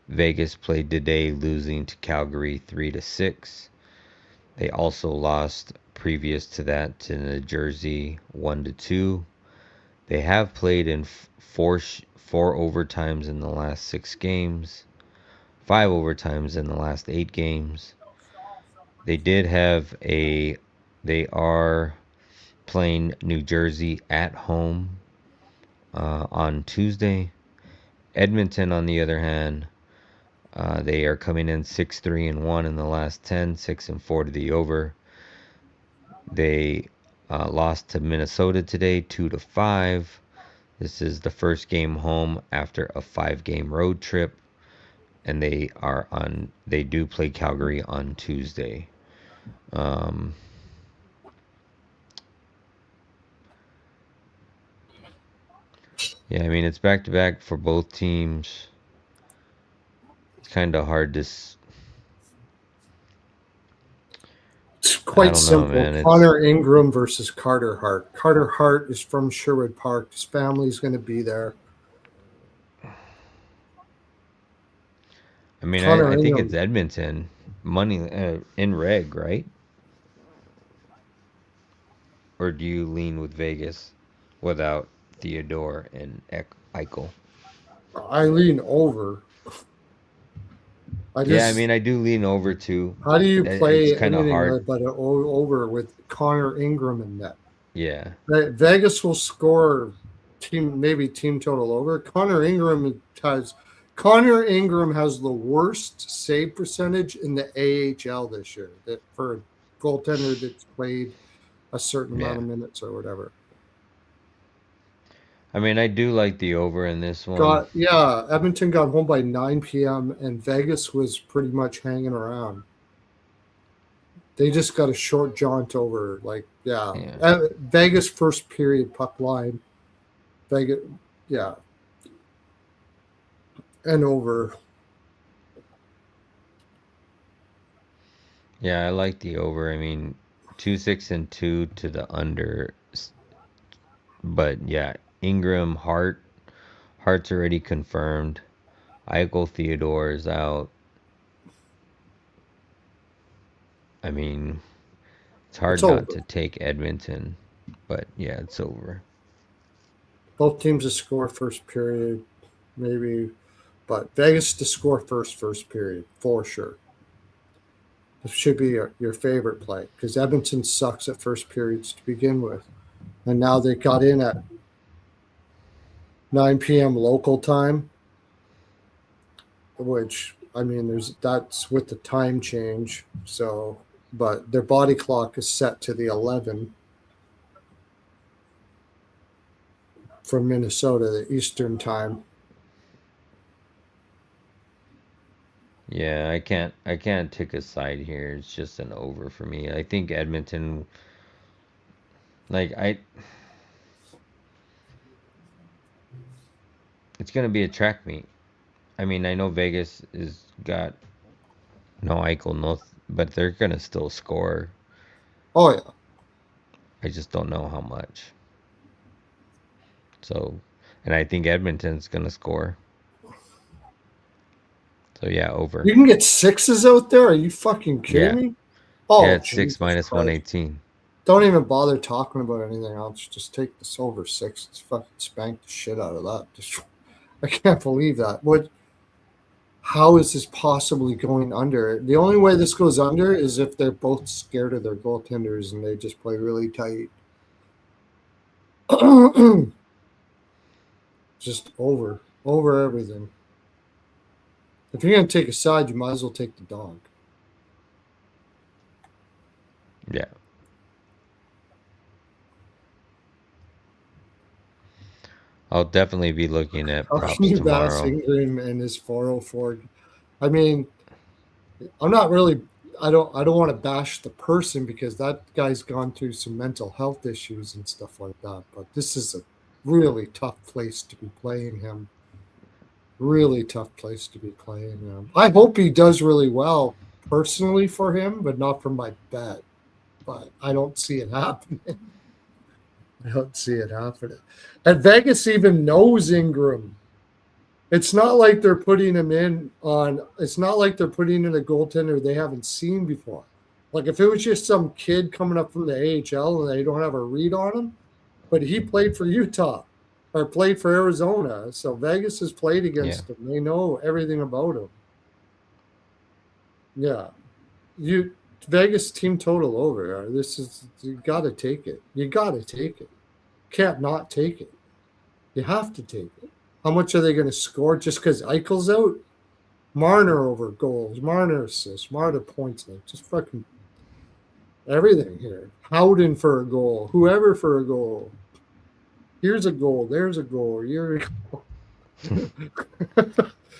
Vegas played today, losing to Calgary 3-6. They also lost previous to that to New Jersey 1-2. They have played in four overtimes in the last 6 games, 5 overtimes in the last 8 games. They are playing New Jersey at home on Tuesday. Edmonton, on the other hand, they are coming in 6-3-1 in the last 10, 6-4 to the over. They lost to Minnesota today, 2-5. This is the first game home after a 5-game road trip, and they do play Calgary on Tuesday. Yeah, I mean, it's back to back for both teams. It's kind of hard to. It's quite simple. Man. Connor Ingram versus Carter Hart. Carter Hart is from Sherwood Park. His family's going to be there. I mean, I think it's Edmonton. Money in reg, right? Or do you lean with Vegas without Theodore and Eichel? I lean over. Yeah, I mean, I do lean over too. how do you It's play kind of anything hard. but over with Connor Ingram in net? Yeah. Vegas will score maybe team total over. Connor Ingram has the worst save percentage in the AHL this year. That for a goaltender that's played a certain Yeah. amount of minutes or whatever. I mean, I do like the over in this one. Edmonton got home by 9 p.m. and Vegas was pretty much hanging around. They just got a short jaunt over, Yeah. Vegas first period puck line. Vegas, yeah, and over. Yeah, I like the over. I mean, 2-6-2 to the under. But yeah, Ingram, Hart's already confirmed. Eichel Theodore is out. I mean, it's It's hard not over. to take Edmonton, but yeah, it's over. Both teams to score first period, maybe, but Vegas to score first period for sure. This should be your favorite play because Edmonton sucks at first periods to begin with, and now they got in at 9 p.m. local time, which I mean, that's with the time change. So, but their body clock is set to the 11 from Minnesota, the Eastern time. Yeah, I can't take a side here. It's just an over for me. I think Edmonton like I it's gonna be a track meet. I mean, I know Vegas is got no Eichel, but they're gonna still score. Oh yeah, I just don't know how much. So, and I think Edmonton's gonna score. So yeah, over. you can get sixes out there. Are you fucking kidding Yeah, me? yeah, Oh it's six Jesus minus one Christ! eighteen. Don't even bother talking about anything else. Just take this over six. Let's fucking spank the shit out of that. I can't believe that. How is this possibly going under? The only way this goes under is if they're both scared of their goaltenders and they just play really tight. Just over everything. If you're gonna take a side, you might as well take the dog. Yeah, I'll definitely be looking at How can props you bash tomorrow. Ingram and his 404? I mean, I'm not really. I don't want to bash the person because that guy's gone through some mental health issues and stuff like that. But this is a really tough place to be playing him. Really tough place to be playing him. I hope he does really well personally for him, but not for my bet. But I don't see it happening. I don't see it happening. And Vegas even knows Ingram. It's not like they're putting him in on. It's not like they're putting in a goaltender they haven't seen before. Like if it was just some kid coming up from the AHL and they don't have a read on him, but he played for Utah or played for Arizona, so Vegas has played Yeah, against him. They know everything about him. Yeah, you Vegas team total over. This is you got to take it. You got to take it. Can't not take it. You have to take it. How much are they going to score just because Eichel's out? Marner over goals, Marner assists, Marner points. Like just fucking everything here. Howden for a goal, whoever for a goal. Here's a goal. There's a goal.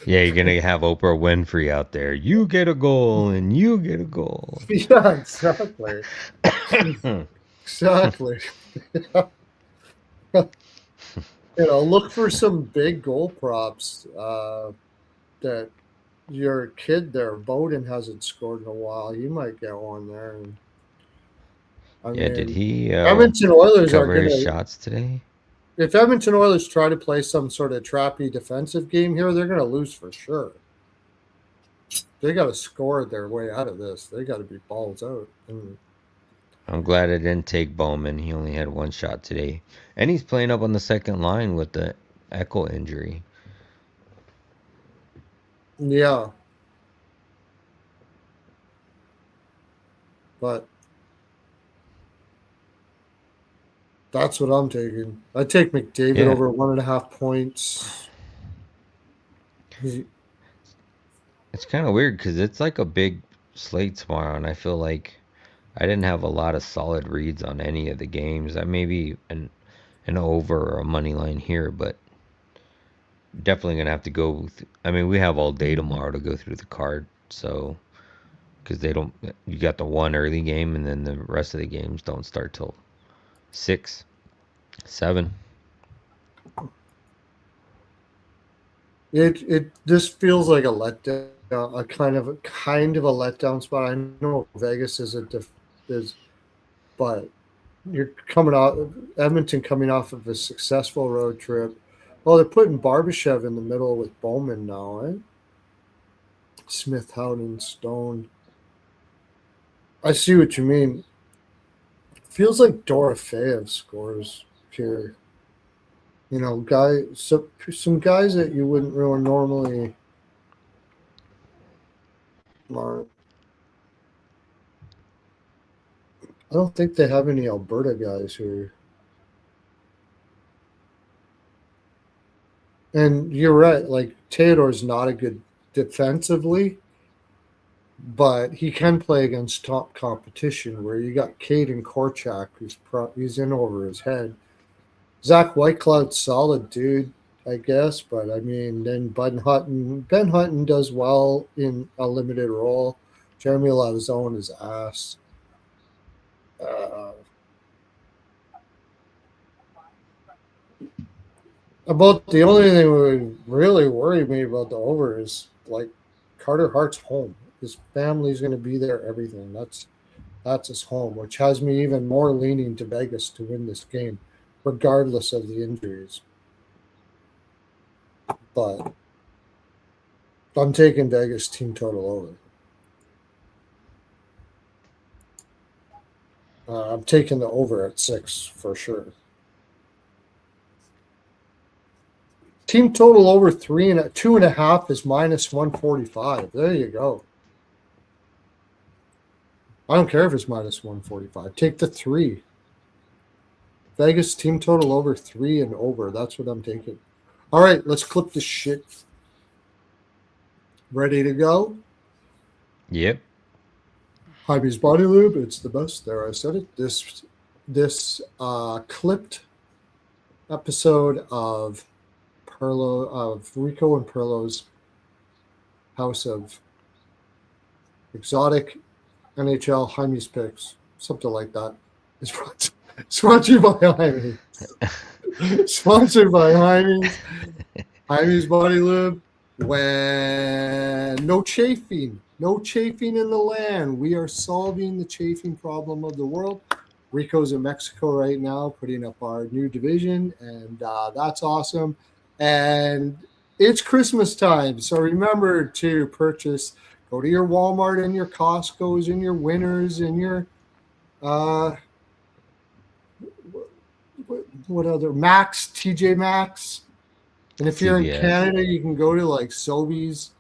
yeah, you're gonna have Oprah Winfrey out there. You get a goal and you get a goal. Yeah, exactly. Exactly. Look for some big goal props that your kid there, Bowden, hasn't scored in a while. You might get one there. And, I Yeah, did mean, he Edmonton Oilers are cover going his to, shots today? if Edmonton Oilers try to play some sort of trappy defensive game here, they're going to lose for sure. They got to score their way out of this. They got to be balls out. And I'm glad I didn't take Bowman. He only had one shot today. And he's playing up on the second line with the ankle injury. yeah. but that's what I'm taking. I take McDavid Yeah. over 1.5 points. It's kind of weird because it's like a big slate tomorrow, and I feel like I didn't have a lot of solid reads on any of the games. I maybe an over or a money line here, but definitely gonna have to go. I mean, we have all day tomorrow to go through the card, so because they don't, you got the one early game, and then the rest of the games don't start till 6, 7. It just feels like a letdown, a kind of a letdown spot. I know Vegas is, but you're coming off Edmonton coming off of a successful road trip. Well, they're putting Barbashev in the middle with Bowman now, eh? Smith, Howden, Stone. I see what you mean. Feels like Dorofeyev scores here. You know, some guys that you wouldn't really normally mark. I don't think they have any Alberta guys here. And you're right, like Theodore's not a good defensively, but he can play against top competition where you got Caden Korchak who's in over his head. Zach Whitecloud's solid dude, I guess, but I mean then Ben Hutton does well in a limited role. Jeremy Lauzon is ass. About the only thing that would really worry me about the over is like Carter Hart's home. His family's going to be there. Everything that's his home, which has me even more leaning to Vegas to win this game, regardless of the injuries. But I'm taking Vegas team total over. I'm taking the over at 6 for sure. Team total over 2.5 is minus 145. There you go. I don't care if it's minus 145. Take the 3. Vegas team total over 3 and over. That's what I'm taking. All right, let's clip this shit. Ready to go? Yep. Hymes Body Lube. It's the best. There, I said it. This clipped episode of Rico and Pearlo's House of Exotic NHL Hymes picks, something like that. It's sponsored by Hymes. Sponsored by Hymes. Hymes Body Lube. When no chafing in the land. We are solving the chafing problem of the world. Rico's in Mexico right now, putting up our new division, and that's awesome. And it's Christmas time, so remember to purchase. Go to your Walmart and your Costco's and your Winners and your what other Max, TJ Maxx. And if you're in CVS. Canada, you can go to like Sobeys.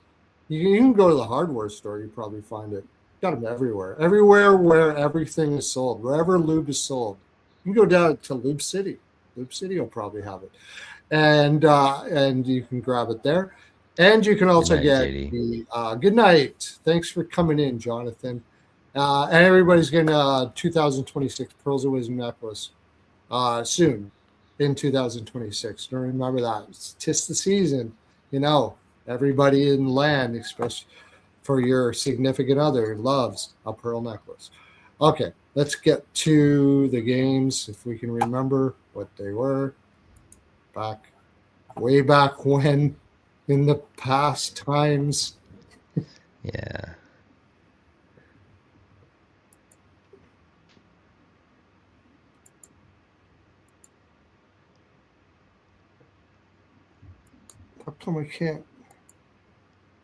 You can go to the hardware store. You probably find it. Got them everywhere. Everywhere where everything is sold, wherever lube is sold. You can go down to Lube City. Lube City will probably have it, and you can grab it there. And you can also Good night, get JD. the good night. Thanks for coming in, Jonathan. And everybody's getting 2026 Pearls of Wisdom necklace soon in 2026. Don't remember that. It's 'tis the season, you know. Everybody in land, especially for your significant other, loves a pearl necklace. Okay, let's get to the games if we can remember what they were way back when. In the past times. Yeah. How come I can't?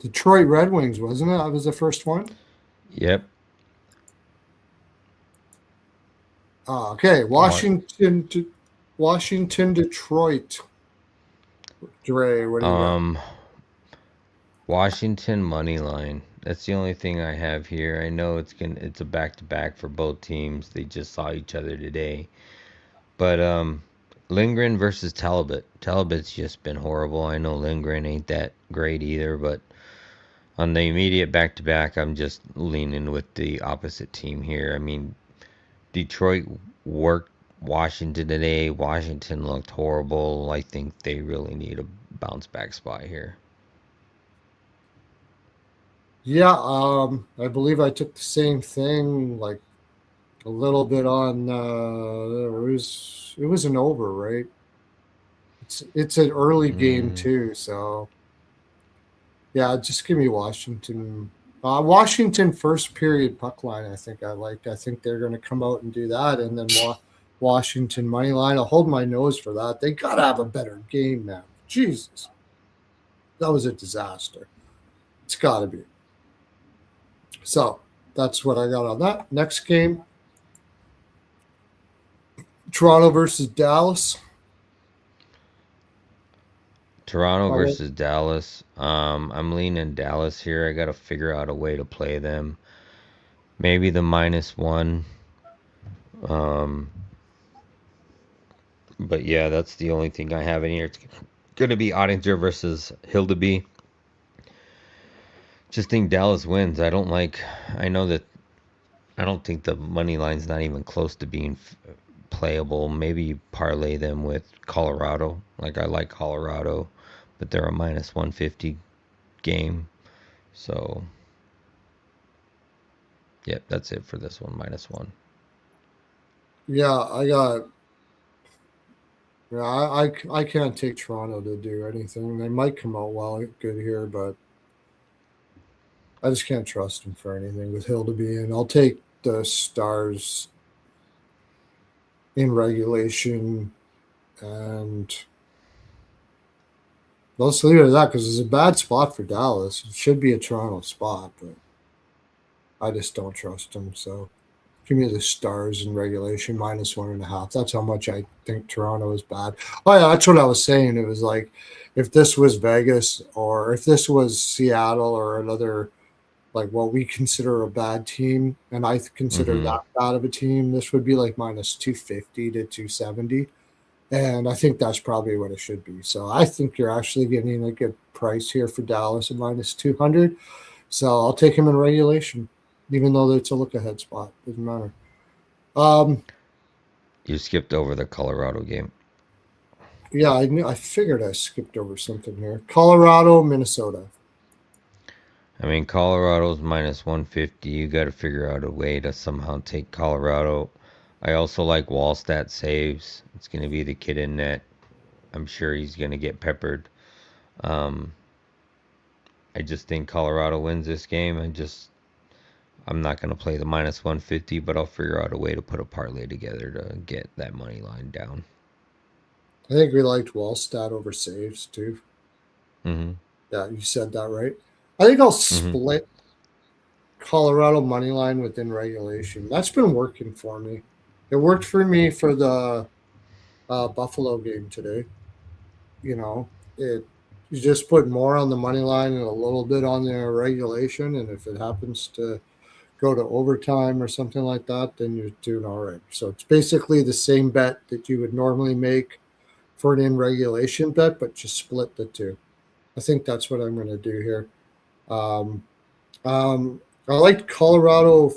Detroit Red Wings, wasn't it? That was the first one. Yep. Okay, Washington, Detroit. Dre, what do you got? Washington money line. That's the only thing I have here. I know it's a back-to-back for both teams. They just saw each other today. But Lindgren versus Talbot. Talbot's just been horrible. I know Lindgren ain't that great either, but on the immediate back-to-back, I'm just leaning with the opposite team here. I mean, Detroit worked Washington today. Washington looked horrible. I think they really need a bounce-back spot here. Yeah, I believe I took the same thing, like a little bit on. It was an over, right? It's an early game Mm, too, so yeah, just give me Washington. Washington first period puck line. I think I liked. I think they're going to come out and do that, and then Washington money line. I'll hold my nose for that. They got to have a better game, man. Jesus, that was a disaster. It's got to be. So that's what I got on that. Next game, Toronto versus Dallas. Toronto All right. versus Dallas. I'm leaning Dallas here. I got to figure out a way to play them. Maybe the -1. Um, but yeah, that's the only thing I have in here. It's going to be Ottinger versus Hildeby. Just think Dallas wins. I know that I don't think the money line's not even close to being playable. Maybe parlay them with Colorado. Like, I like Colorado, but they're a -150 game. So, yep, that's it for this one, -1. Yeah, I got. Yeah, I can't take Toronto to do anything. They might come out good here, but I just can't trust them for anything with Hill to be in. I'll take the Stars in regulation, and let's leave it at that because it's a bad spot for Dallas. It should be a Toronto spot, but I just don't trust them. So give me the Stars in regulation -1.5. That's how much I think Toronto is bad. Oh yeah, that's what I was saying. It was like if this was Vegas or if this was Seattle or another like what we consider a bad team, and I consider Mm-hmm. that bad of a team, this would be like -250 to 270. And I think that's probably what it should be. So I think you're actually getting a good price here for Dallas at -200. So I'll take him in regulation, even though it's a look ahead spot. Doesn't matter. Um, You skipped over the Colorado game. yeah, I knew. I figured I skipped over something here. Colorado, Minnesota. I mean, Colorado's -150. You got to figure out a way to somehow take Colorado. I also like Wallstat saves. It's going to be the kid in net. I'm sure he's going to get peppered. Um, I just think Colorado wins this game. I'm not going to play the -150, but I'll figure out a way to put a parlay together to get that money line down. I think we liked Wallstat over saves too. Mm-hmm. Yeah, you said that right. I think I'll Mm-hmm. split Colorado money line within regulation. That's been working for me. It worked for me for the Buffalo game today. You know, it you just put more on the money line and a little bit on the regulation, and if it happens to go to overtime or something like that, then you're doing all right. So it's basically the same bet that you would normally make for an in regulation bet, but just split the two. I think that's what I'm going to do here. Um, I liked Colorado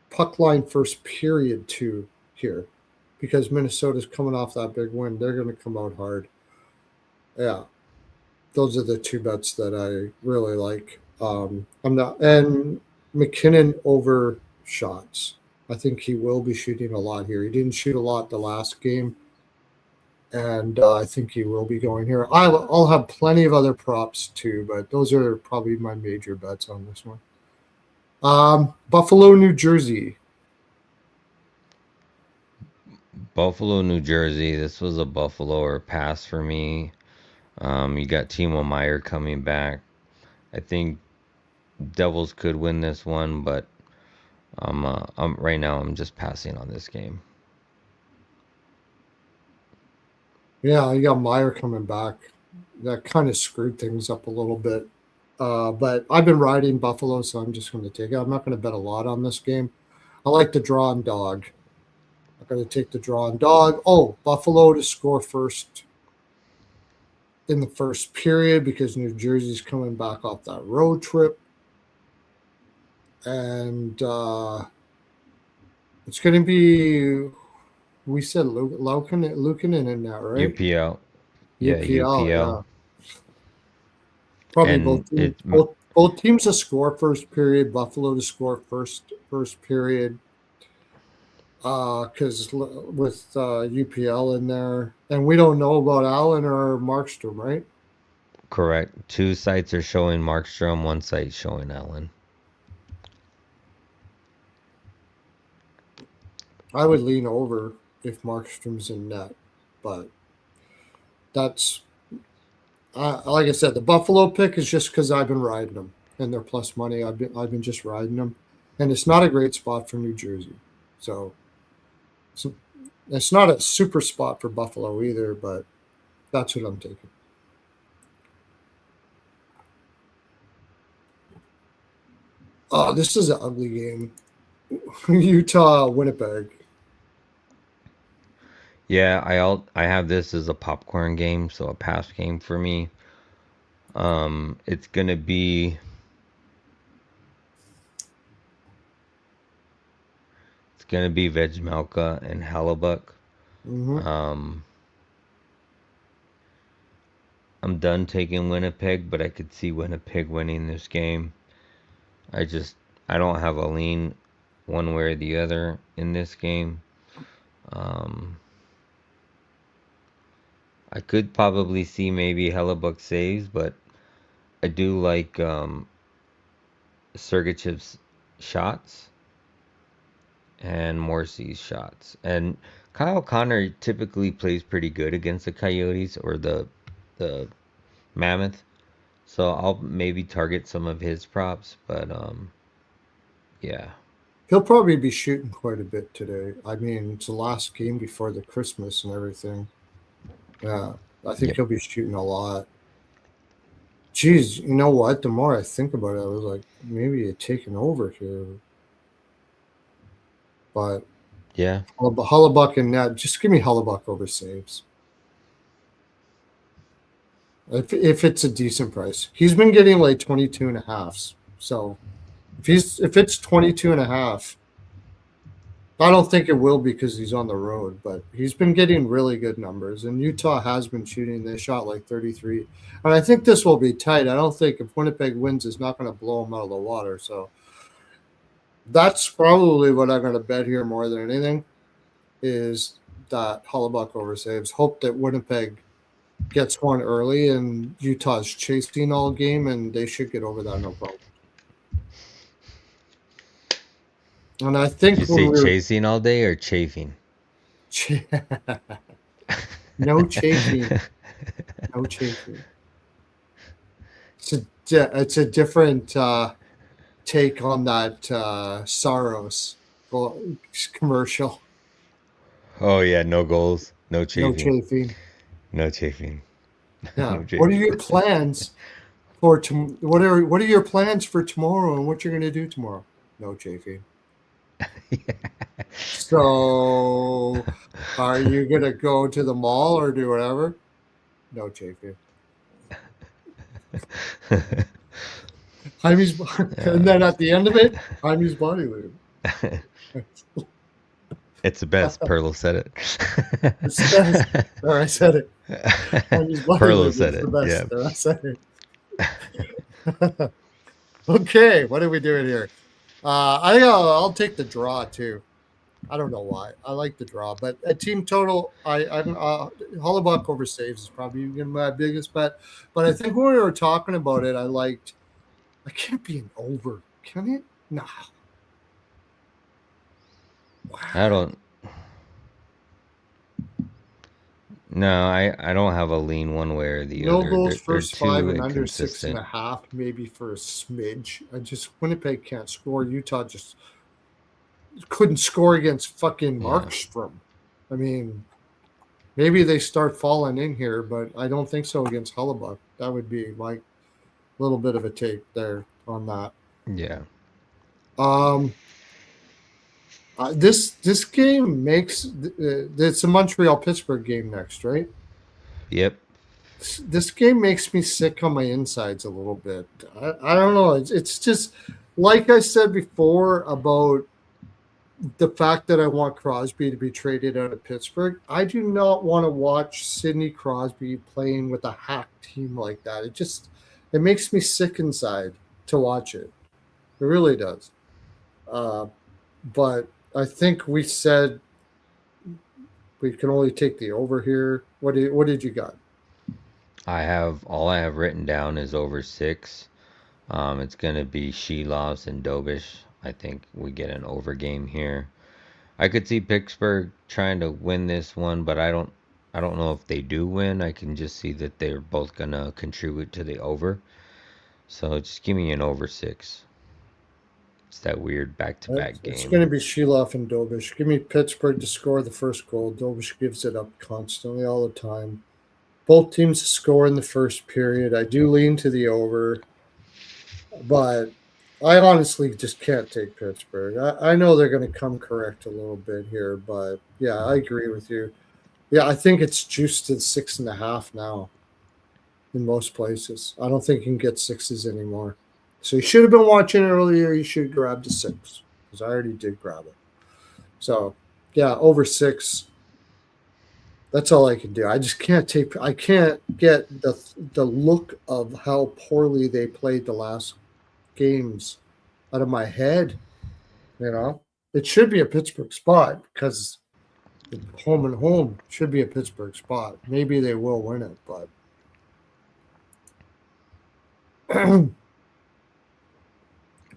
puck line first period too here because Minnesota's coming off that big win. They're going to come out hard. Yeah, those are the two bets that I really like. I'm not and McKinnon over shots. I think he will be shooting a lot here. He didn't shoot a lot the last game, and I think he will be going here. I'll have plenty of other props too, but those are probably my major bets on this one. Buffalo, New Jersey. Buffalo, New Jersey. This was a Buffalo or pass for me. You got Timo Meyer coming back. I think Devils could win this one, but right now I'm just passing on this game. Yeah, you got Meyer coming back. That kind of screwed things up a little bit. But I've been riding Buffalo, so I'm just going to take it. I'm not going to bet a lot on this game. I like the draw and dog. I'm going to take the draw and dog. Oh, Buffalo to score first in the first period because New Jersey's coming back off that road trip. And it's going to be, we said Lukanen in that, right? UPL. Yeah, UPL, UPL. yeah. Probably And both teams to score first period. Buffalo to score first period. Because with UPL in there, and we don't know about Allen or Markstrom, right? Correct. 2 sites are showing Markstrom, 1 site showing Allen. I would lean over if Markstrom's in net, but that's like I said, the Buffalo pick is just because I've been riding them and they're plus money. I've been just riding them, and it's not a great spot for New Jersey, so it's not a super spot for Buffalo either. But that's what I'm taking. Oh, this is an ugly game. Utah, Winnipeg. Yeah, I have this as a popcorn game, so a pass game for me. It's gonna be Vejmelka and Halibut. Mm-hmm. I'm done taking Winnipeg, but I could see Winnipeg winning this game. I don't have a lean one way or the other in this game. I could probably see maybe Hellebuck saves, but I do like Sergachev's shots and Morrissey's shots. And Kyle Connor typically plays pretty good against the Coyotes or the Mammoth. So I'll maybe target some of his props, but yeah. He'll probably be shooting quite a bit today. I mean, it's the last game before the Christmas and everything. Yeah, I think he'll be shooting a lot. Geez, you know what? The more I think about it, I was like, maybe you're taking over here. But yeah, Hellebuck and net, just give me Hellebuck over saves. If it's a decent price. He's been getting like 22 and a half. So if it's 22 and a half, I don't think it will because he's on the road, but he's been getting really good numbers. And Utah has been shooting. They shot like 33. And I think this will be tight. I don't think if Winnipeg wins, it's not going to blow them out of the water. So that's probably what I'm going to bet here more than anything is that Hellebuck over saves. Hope that Winnipeg gets one early and Utah's chasing all game, and they should get over that no problem. And I think did you say chasing all day or chafing? No chafing. No chafing. It's a different take on that Saros commercial. Oh yeah, no goals, no chafing. No chafing. No chafing. Yeah. No chafing. What are your plans for what are your plans for tomorrow and what you're going to do tomorrow? No chafing. So, are you going to go to the mall or do whatever? No chafing. Hymes, and then at the end of it, Hymes body lube. It's the best. Pearlo said it. It's the best. There, I said it. Pearlo said it. Yeah. There, I said it. Okay, what are we doing here? I'll take the draw too. I don't know why. I like the draw, but at team total, I'm Hellebuck over saves is probably my biggest bet. But I think when we were talking about it, I can't be an over, can it? No. Wow. I don't have a lean one way or the other. No goals first 5 and under 6.5, maybe for a smidge. Winnipeg can't score. Utah just couldn't score against fucking Markstrom. I mean, maybe they start falling in here, but I don't think so against Hellebuck. That would be little bit of a take there on that. Yeah. This game makes it's a Montreal Pittsburgh game next, right? Yep. This game makes me sick on my insides a little bit. I don't know. It's just like I said before about the fact that I want Crosby to be traded out of Pittsburgh. I do not want to watch Sidney Crosby playing with a hack team like that. It makes me sick inside to watch it. It really does. But I think we said we can only take the over here. What did you got? All I have written down is over 6. It's gonna be Sheloves and Dobish. I think we get an over game here. I could see Pittsburgh trying to win this one, but I don't know if they do win. I can just see that they're both gonna contribute to the over. So just give me an over 6. It's that weird back-to-back It's game. going to be Sheloff and Dobish. Give me Pittsburgh to score the first goal. Dobish gives it up constantly all the time. Both teams score in the first period. I do lean to the over, but I honestly just can't take Pittsburgh. I know they're going to come correct a little bit here, but yeah, I agree with you. Yeah, I think it's juiced to 6.5 now in most places. I don't think you can get 6s anymore. So you should have been watching it earlier. You should have grabbed a 6 because I already did grab it. So yeah, over 6. That's all I can do. I just can't take. I can't get the look of how poorly they played the last games out of my head. You know, it should be a Pittsburgh spot because home and home should be a Pittsburgh spot. Maybe they will win it, but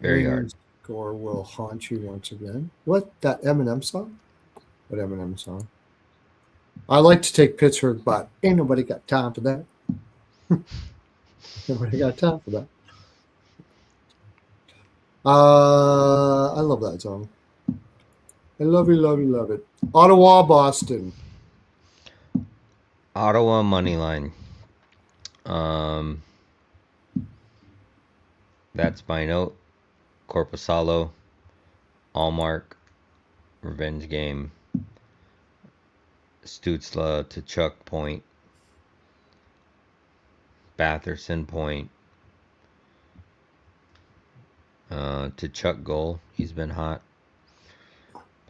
Very hard. Score will haunt you once again. What, that Eminem song? What Eminem song? I like to take Pittsburgh, but ain't nobody got time for that. Nobody got time for that. I love that song. I love it. Ottawa, Boston. Ottawa money line. That's my note. Corpusalo, Allmark, revenge game. Stutzla to Chuck point. Batherson point. To Chuck goal. He's been hot.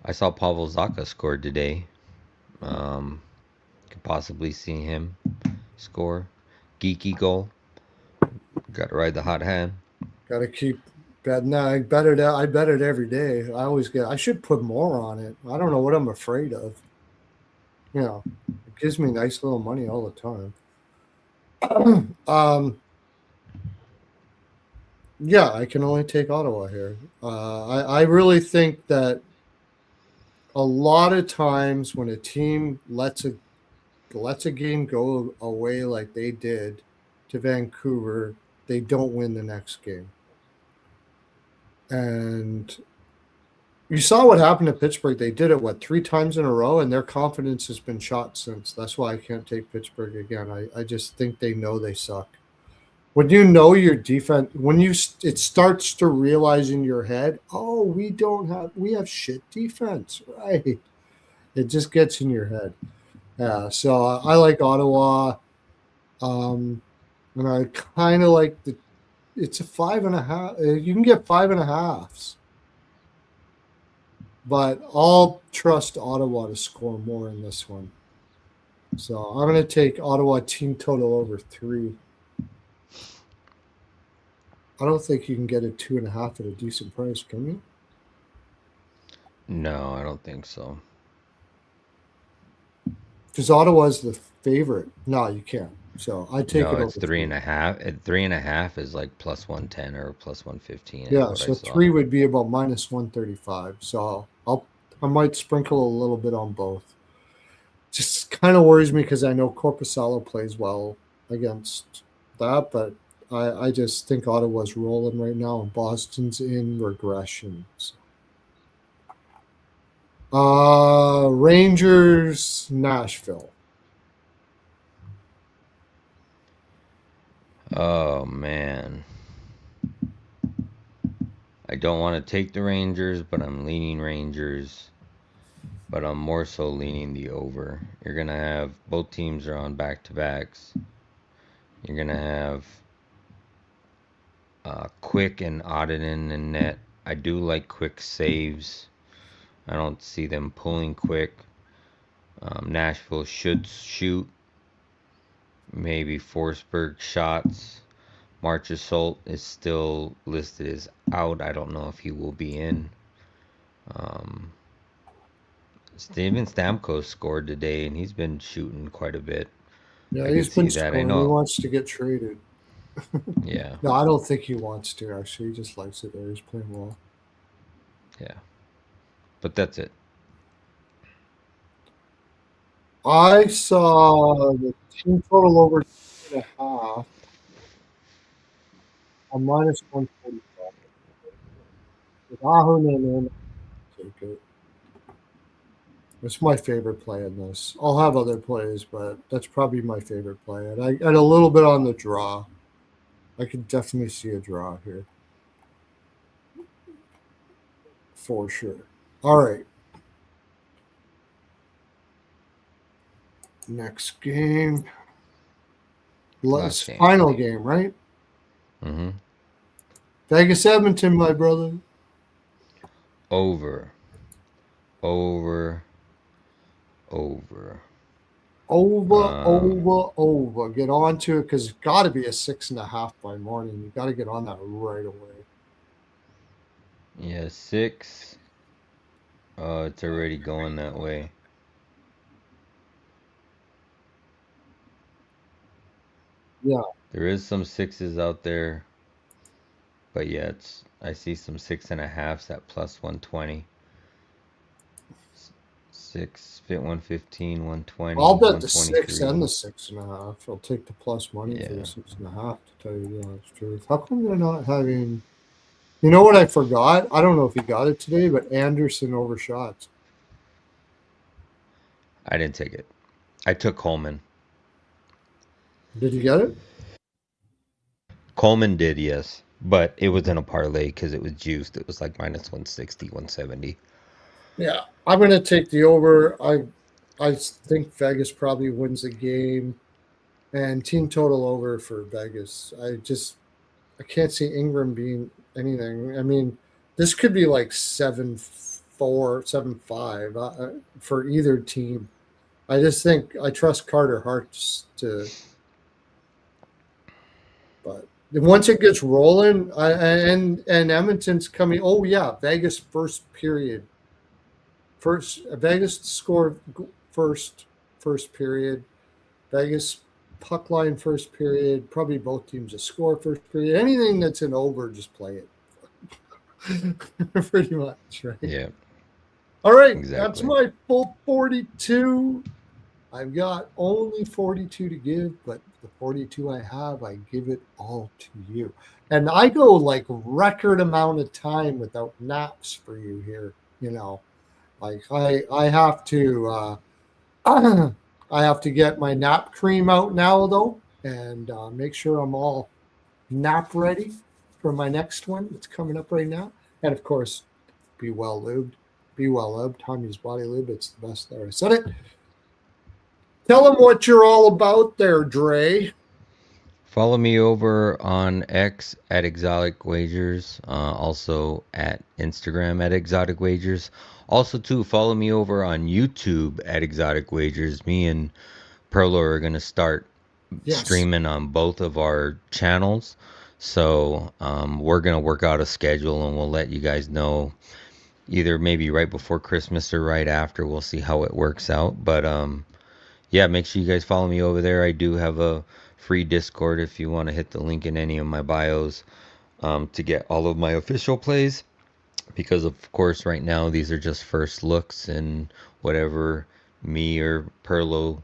I saw Pavel Zacha scored today. Could possibly see him score. Geeky goal. Got to ride the hot hand. Got to keep betting. I bet it every day. I should put more on it. I don't know what I'm afraid of. You know, it gives me nice little money all the time. Yeah, I can only take Ottawa here. I really think that a lot of times when a team lets a game go away like they did to Vancouver, they don't win the next game. And you saw what happened to Pittsburgh. They did it, 3 times in a row, and their confidence has been shot since. That's why I can't take Pittsburgh again. I just think they know they suck. When you know your defense, it starts to realize in your head, oh, we have shit defense, right? It just gets in your head. Yeah, so I like Ottawa, and I kind of like it's a 5.5. You can get 5.5s, but I'll trust Ottawa to score more in this one. So I'm going to take Ottawa team total over 3. I don't think you can get a 2.5 at a decent price, can you? No, I don't think so. Because Ottawa's the favorite. No, you can't. So I take it over. It's 3.5. At 3.5 is like plus 110 or plus 115. Yeah, so 3 would be about minus 135. So I might sprinkle a little bit on both. Just kind of worries me because I know Corpusalo plays well against that, but I just think Ottawa's rolling right now and Boston's in regression. So. Rangers, Nashville. Oh man. I don't want to take the Rangers, but I'm leaning Rangers. But I'm more so leaning the over. You're gonna have both teams are on back to backs. You're gonna have Quick and Auden and net. I do like Quick saves. I don't see them pulling Quick. Nashville should shoot. Maybe Forsberg shots. Marchessault is still listed as out. I don't know if he will be in. Um, Steven Stamkos scored today, and he's been shooting quite a bit. Yeah, I he's could been see that. I scoring. He know. wants to get traded. Yeah, No, I don't think he wants to, actually. He just likes it there. He's playing well. yeah. But that's it. I saw the team total over 2.5 on minus 145. With Ahonen in, take it. It's my favorite play in this. I'll have other plays, but that's probably my favorite play. And a little bit on the draw. I could definitely see a draw here. For sure. All right. Next game. Last game. Final game, right? Mm-hmm. Vegas Edmonton, my brother. Over. Over. Over. Get on to it because it's got to be a 6.5 by morning. You got to get on that right away. Yeah, 6. Oh, it's already going that way. Yeah. There is some 6s out there. But yeah, I see some 6.5s at plus 120. 6 fit 115, 120. I'll bet the 6 and the 123. 6.5. I'll take the plus money for the Yeah. 6.5 to tell you the honest truth. How come they're not having? You know what I forgot? I don't know if he got it today, but Anderson overshot. I didn't take it. I took Coleman. Did you get it? Coleman did, yes. But it was in a parlay because it was juiced. It was like minus 160, 170. Yeah, I'm going to take the over. I think Vegas probably wins the game, and team total over for Vegas. I can't see Ingram being anything. I mean, this could be like 7-4, 7-5 for either team. I just think I trust Carter Hart to. But once it gets rolling, and Edmonton's coming. Oh yeah, Vegas first period. Vegas scored first period. Vegas puck line first period. Probably both teams to score first period. Anything that's an over, just play it. Pretty much, right? Yeah. All right, Exactly. That's my full 42. I've got only 42 to give, but the 42 I have, I give it all to you. And I go like record amount of time without naps for you here. Like I have to I have to get my nap cream out now though, and make sure I'm all nap ready for my next one that's coming up right now. And of course, be well lubed. Be well lubed. Tommy's Body Lube. It's the best there. I said it. Tell them what you're all about there, Dre. Follow me over on X at Exotic Wagers. Also at Instagram at Exotic Wagers. Also, too, follow me over on YouTube at Exotic Wagers. Me and Pearlo are going to start streaming on both of our channels. So we're going to work out a schedule and we'll let you guys know either maybe right before Christmas or right after. We'll see how it works out. But yeah, make sure you guys follow me over there. I do have a free Discord if you want to hit the link in any of my bios to get all of my official plays. Because, of course, right now these are just first looks, and whatever me or Pearlo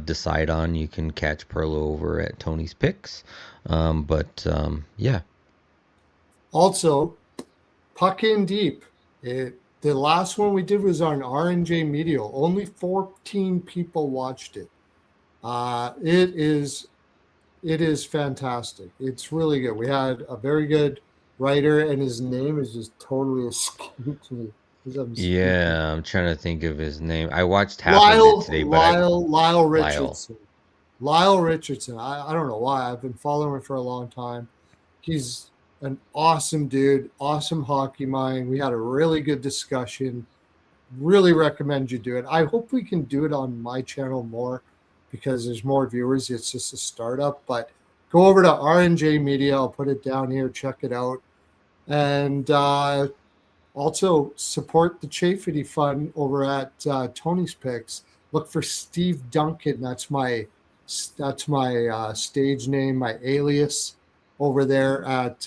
decide on, you can catch Pearlo over at Tony's Picks. Yeah. Also, Puck In Deep. The last one we did was on R&J Media. Only 14 people watched it. It is It is fantastic. It's really good. We had a very good writer, and his name is just totally escaped me. Yeah, I'm trying to think of his name. I watched half of it today, but Lyle Lyle. Richardson. Lyle Richardson. I don't know why. I've been following him for a long time. He's an awesome dude, awesome hockey mind. We had a really good discussion. Really recommend you do it. I hope we can do it on my channel more because there's more viewers. It's just a startup, but go over to RNJ Media. I'll put it down here. Check it out. And also support the Chafety Fund over at Tony's Picks. Look for Steve Duncan. That's my stage name, my alias over there at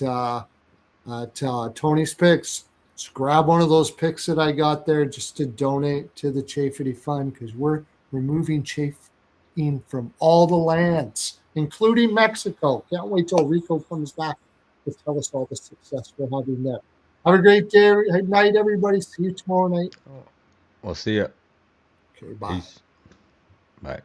Tony's Picks. Just grab one of those picks that I got there just to donate to the Chafety Fund because we're removing chafing from all the lands, including Mexico. Can't wait till Rico comes back to tell us all the success we're having there. Have a great day, night, everybody. See you tomorrow night. We'll see ya. Okay, bye. Peace. Bye.